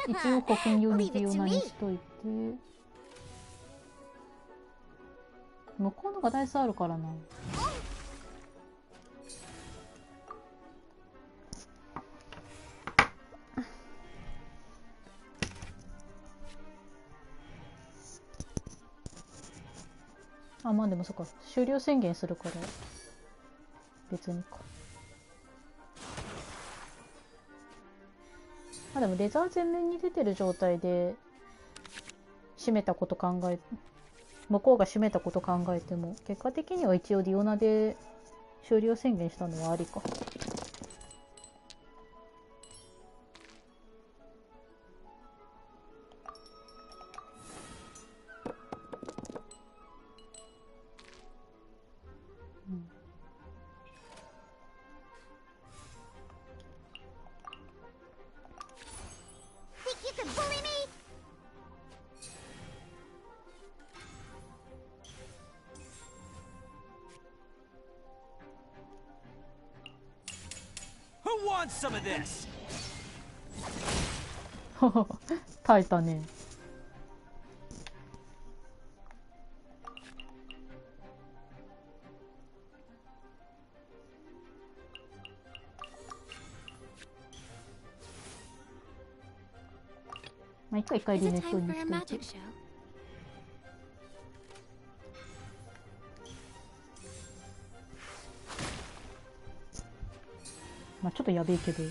一応保険用にディオナにしといて。向こうのがダイスあるからな。あ、まあでもそっか。終了宣言するから別にか。まあでもレザー全面に出てる状態で閉めたこと考え、向こうが閉めたこと考えても結果的には一応ディオナで終了宣言したのはありか。Some of this. 耐えたね。まあ一回リネットにしておいて。まあちょっとやべえけど。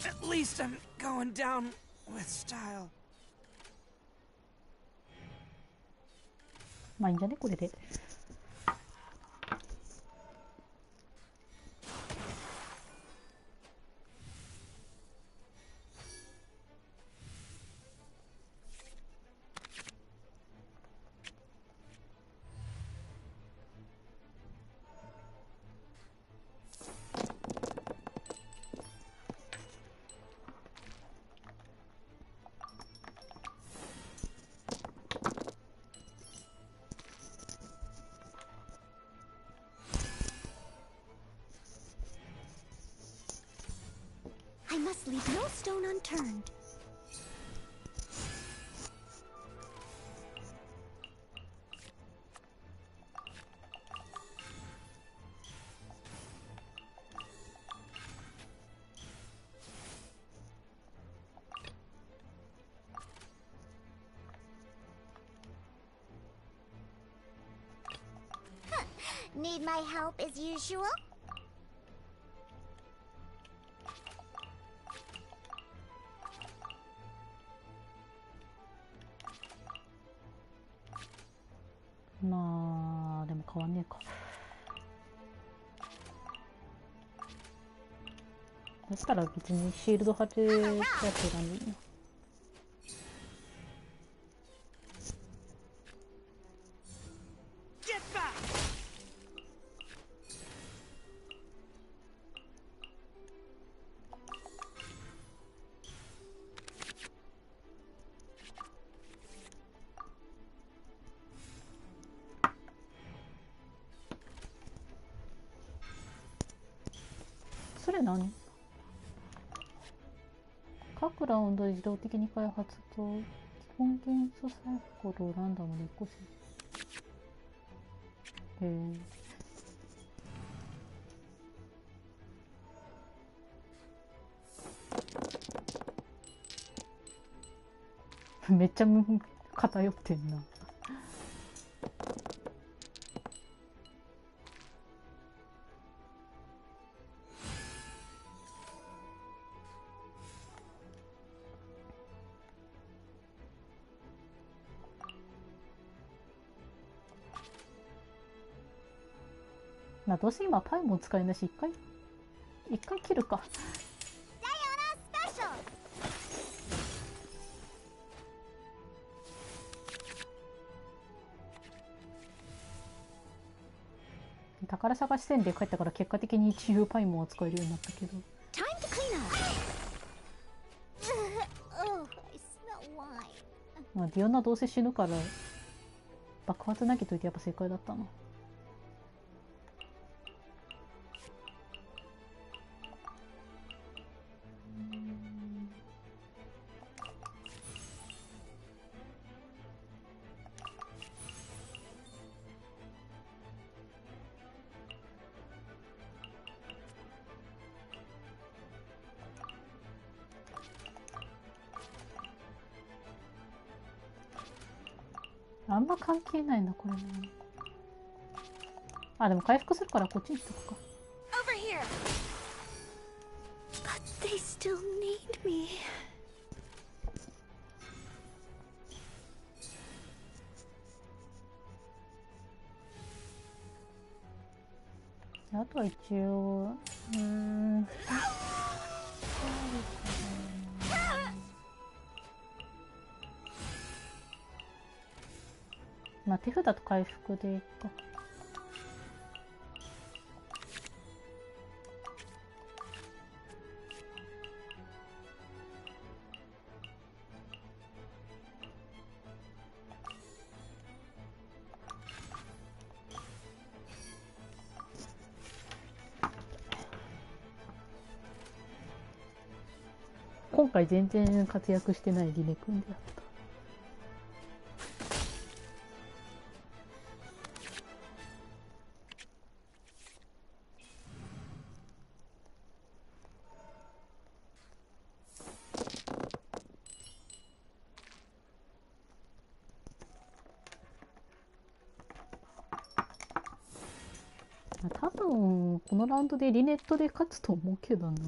At least I'm going down with style. まあいいんじゃねこれで。I must leave no stone unturned. Need my help as usual?まあでも変わんねえか。そしたら別にシールド貼るやつがいいな。それ何？各ラウンドで自動的に開発と基本元素サイコロをランダムで移行する。へえ。めっちゃ偏ってんな。まあどうせ今パイも使えないし一回切るか。宝探し戦で帰ったから結果的に一応パイもは使えるようになったけど。まあディオナどうせ死ぬから爆発投げといてやっぱ正解だったな。あんま関係ないなこれね。あ、でも回復するからこっちにしとくか。But they still need me. あとは一応まあ手札と回復でいいか。今回全然活躍してないリネ君であった。多分このラウンドでリネットで勝つと思うけどな。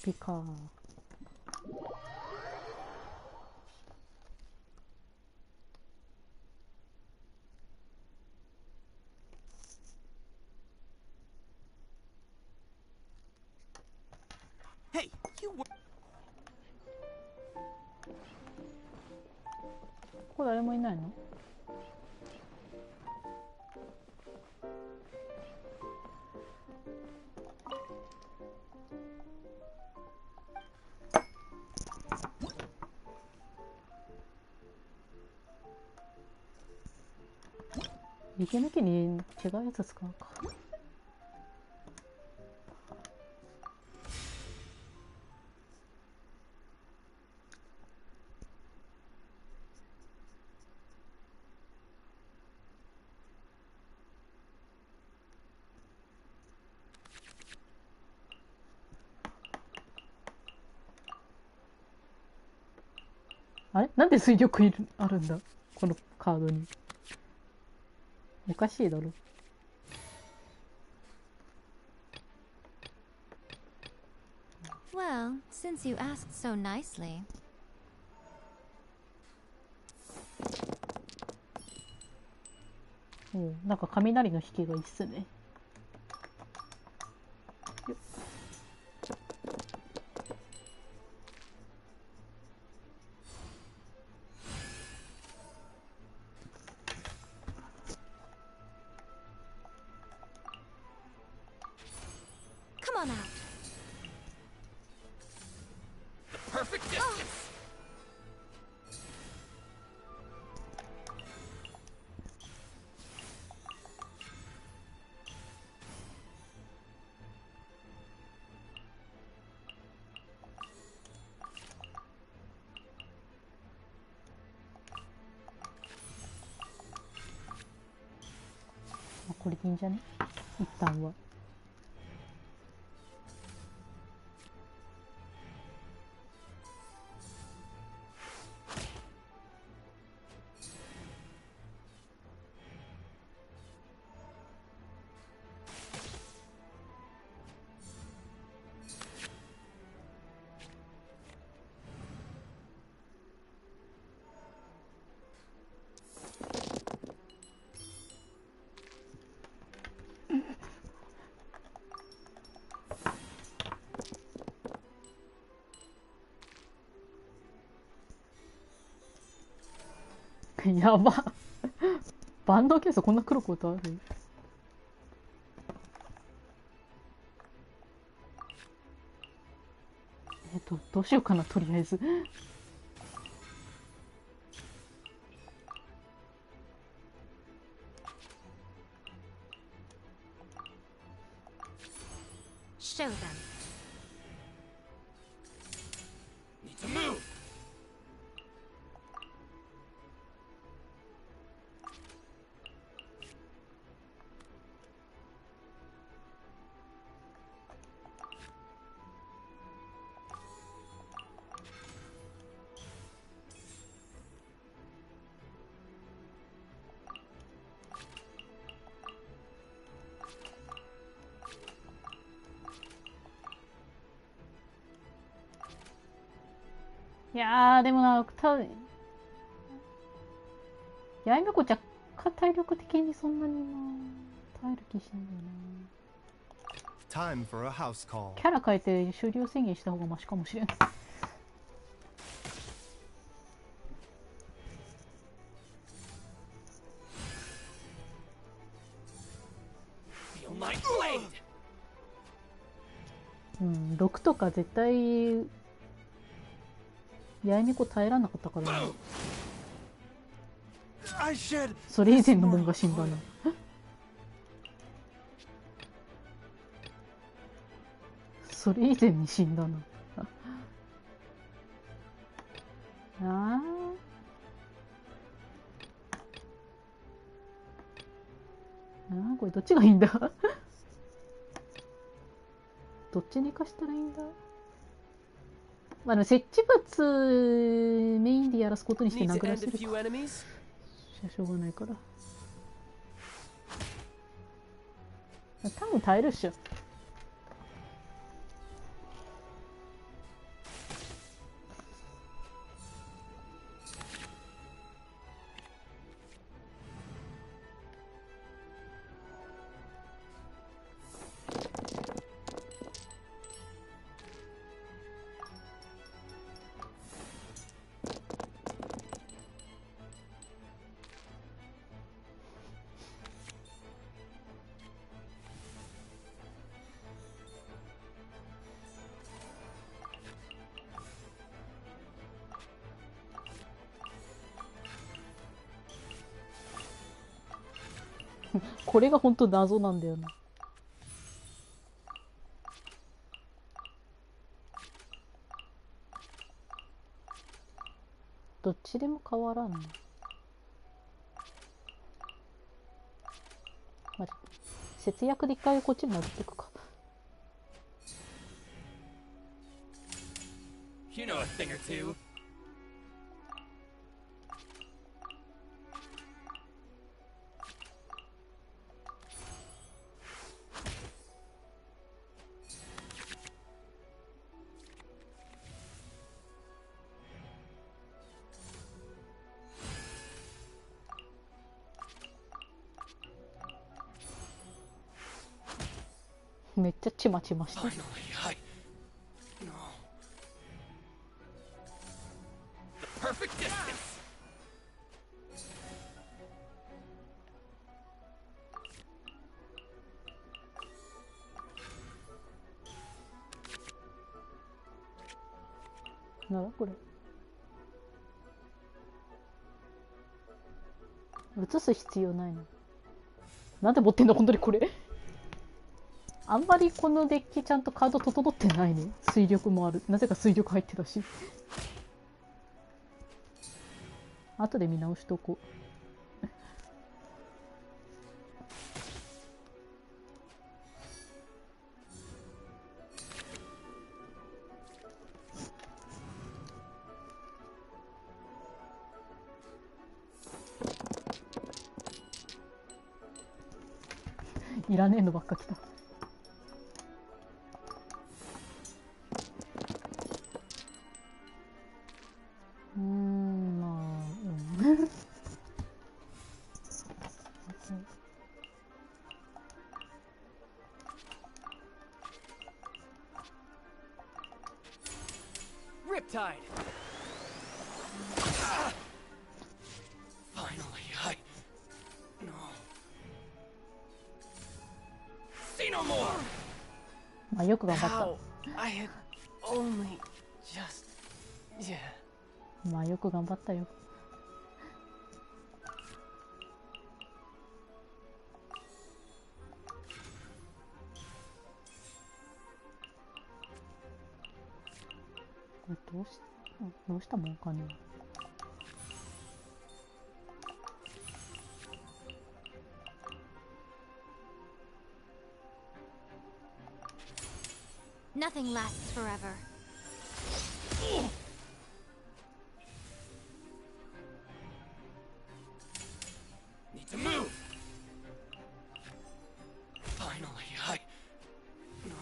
ピか。Hey, you were... ここ誰もいないの？息抜きに違うやつ使うか。あれなんで水力あるんだこのカードに。おかしいだろ。Well, since you asked so nicely. なんか雷の引きがいいっすね。よっ。Come on out. Perfect distance. これでいいんじゃね？一旦は。やば。万能ケースこんな黒いことある？どうしようかな、とりあえず。Show them. Need to move. いやー、でもな、やいめこ若干体力的にそんなにな、耐える気しないんだよな。Time for a house call. キャラ変えて終了宣言した方がマシかもしれん。うん、6とか絶対やいめこ耐えらんなかったからな。それ以前のもんが死んだな。それ以前に死んだな。ああ、これどっちがいいんだ。どっちにかしたらいいんだ。まあ、設置物メインでやらすことにして殴らせるか。しょうがないから。多分耐えるっしょ。これが本当謎なんだよな。どっちでも変わらんの。マジ節約で一回こっちに戻っていくか。You know a thing or two. めっちゃちまちましてる。なんだこれ。映す必要ないの。なんで持ってんの本当にこれ。あんまりこのデッキちゃんとカード整ってないね。水力もある。なぜか水力入ってたし。後で見直しとこう。いらねえのばっか来た。まあ、Riptide. Finally, no. See no more. まあよく頑張っ I had only just yeah. た。まあよく頑張ったよ。これどうしたもんかね。Nothing lasts forever. Need to move. Finally, no.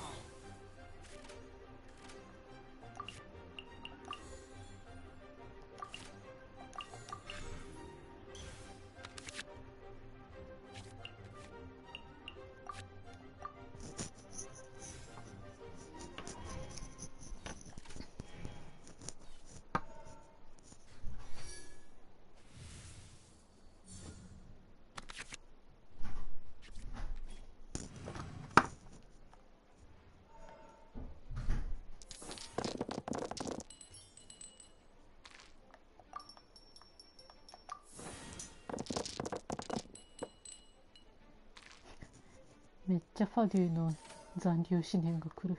めっちゃファデューの残留思念が来る。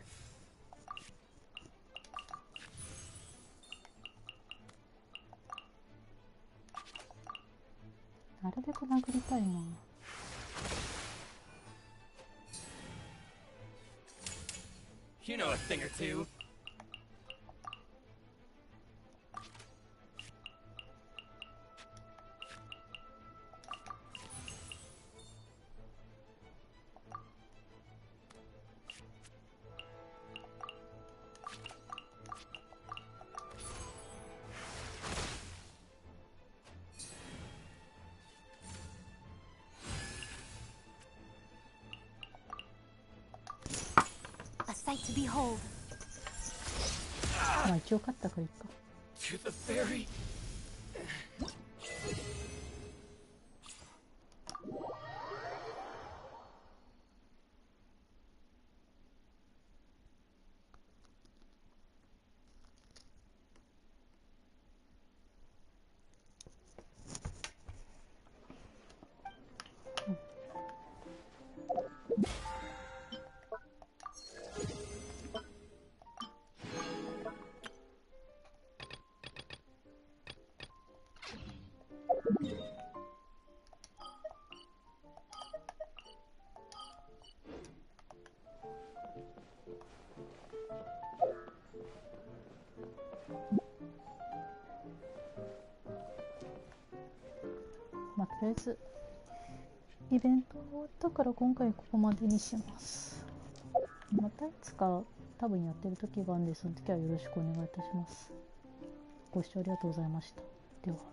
なるべく殴りたいな。You know a thing or two. A sight to behold. まあ一応勝ったからいいか。To the ferry. こりあえずイベント終わったから今回ここまでにします。またいつか多分やってる時があるんで、その時はよろしくお願いいたします。ご視聴ありがとうございました。では。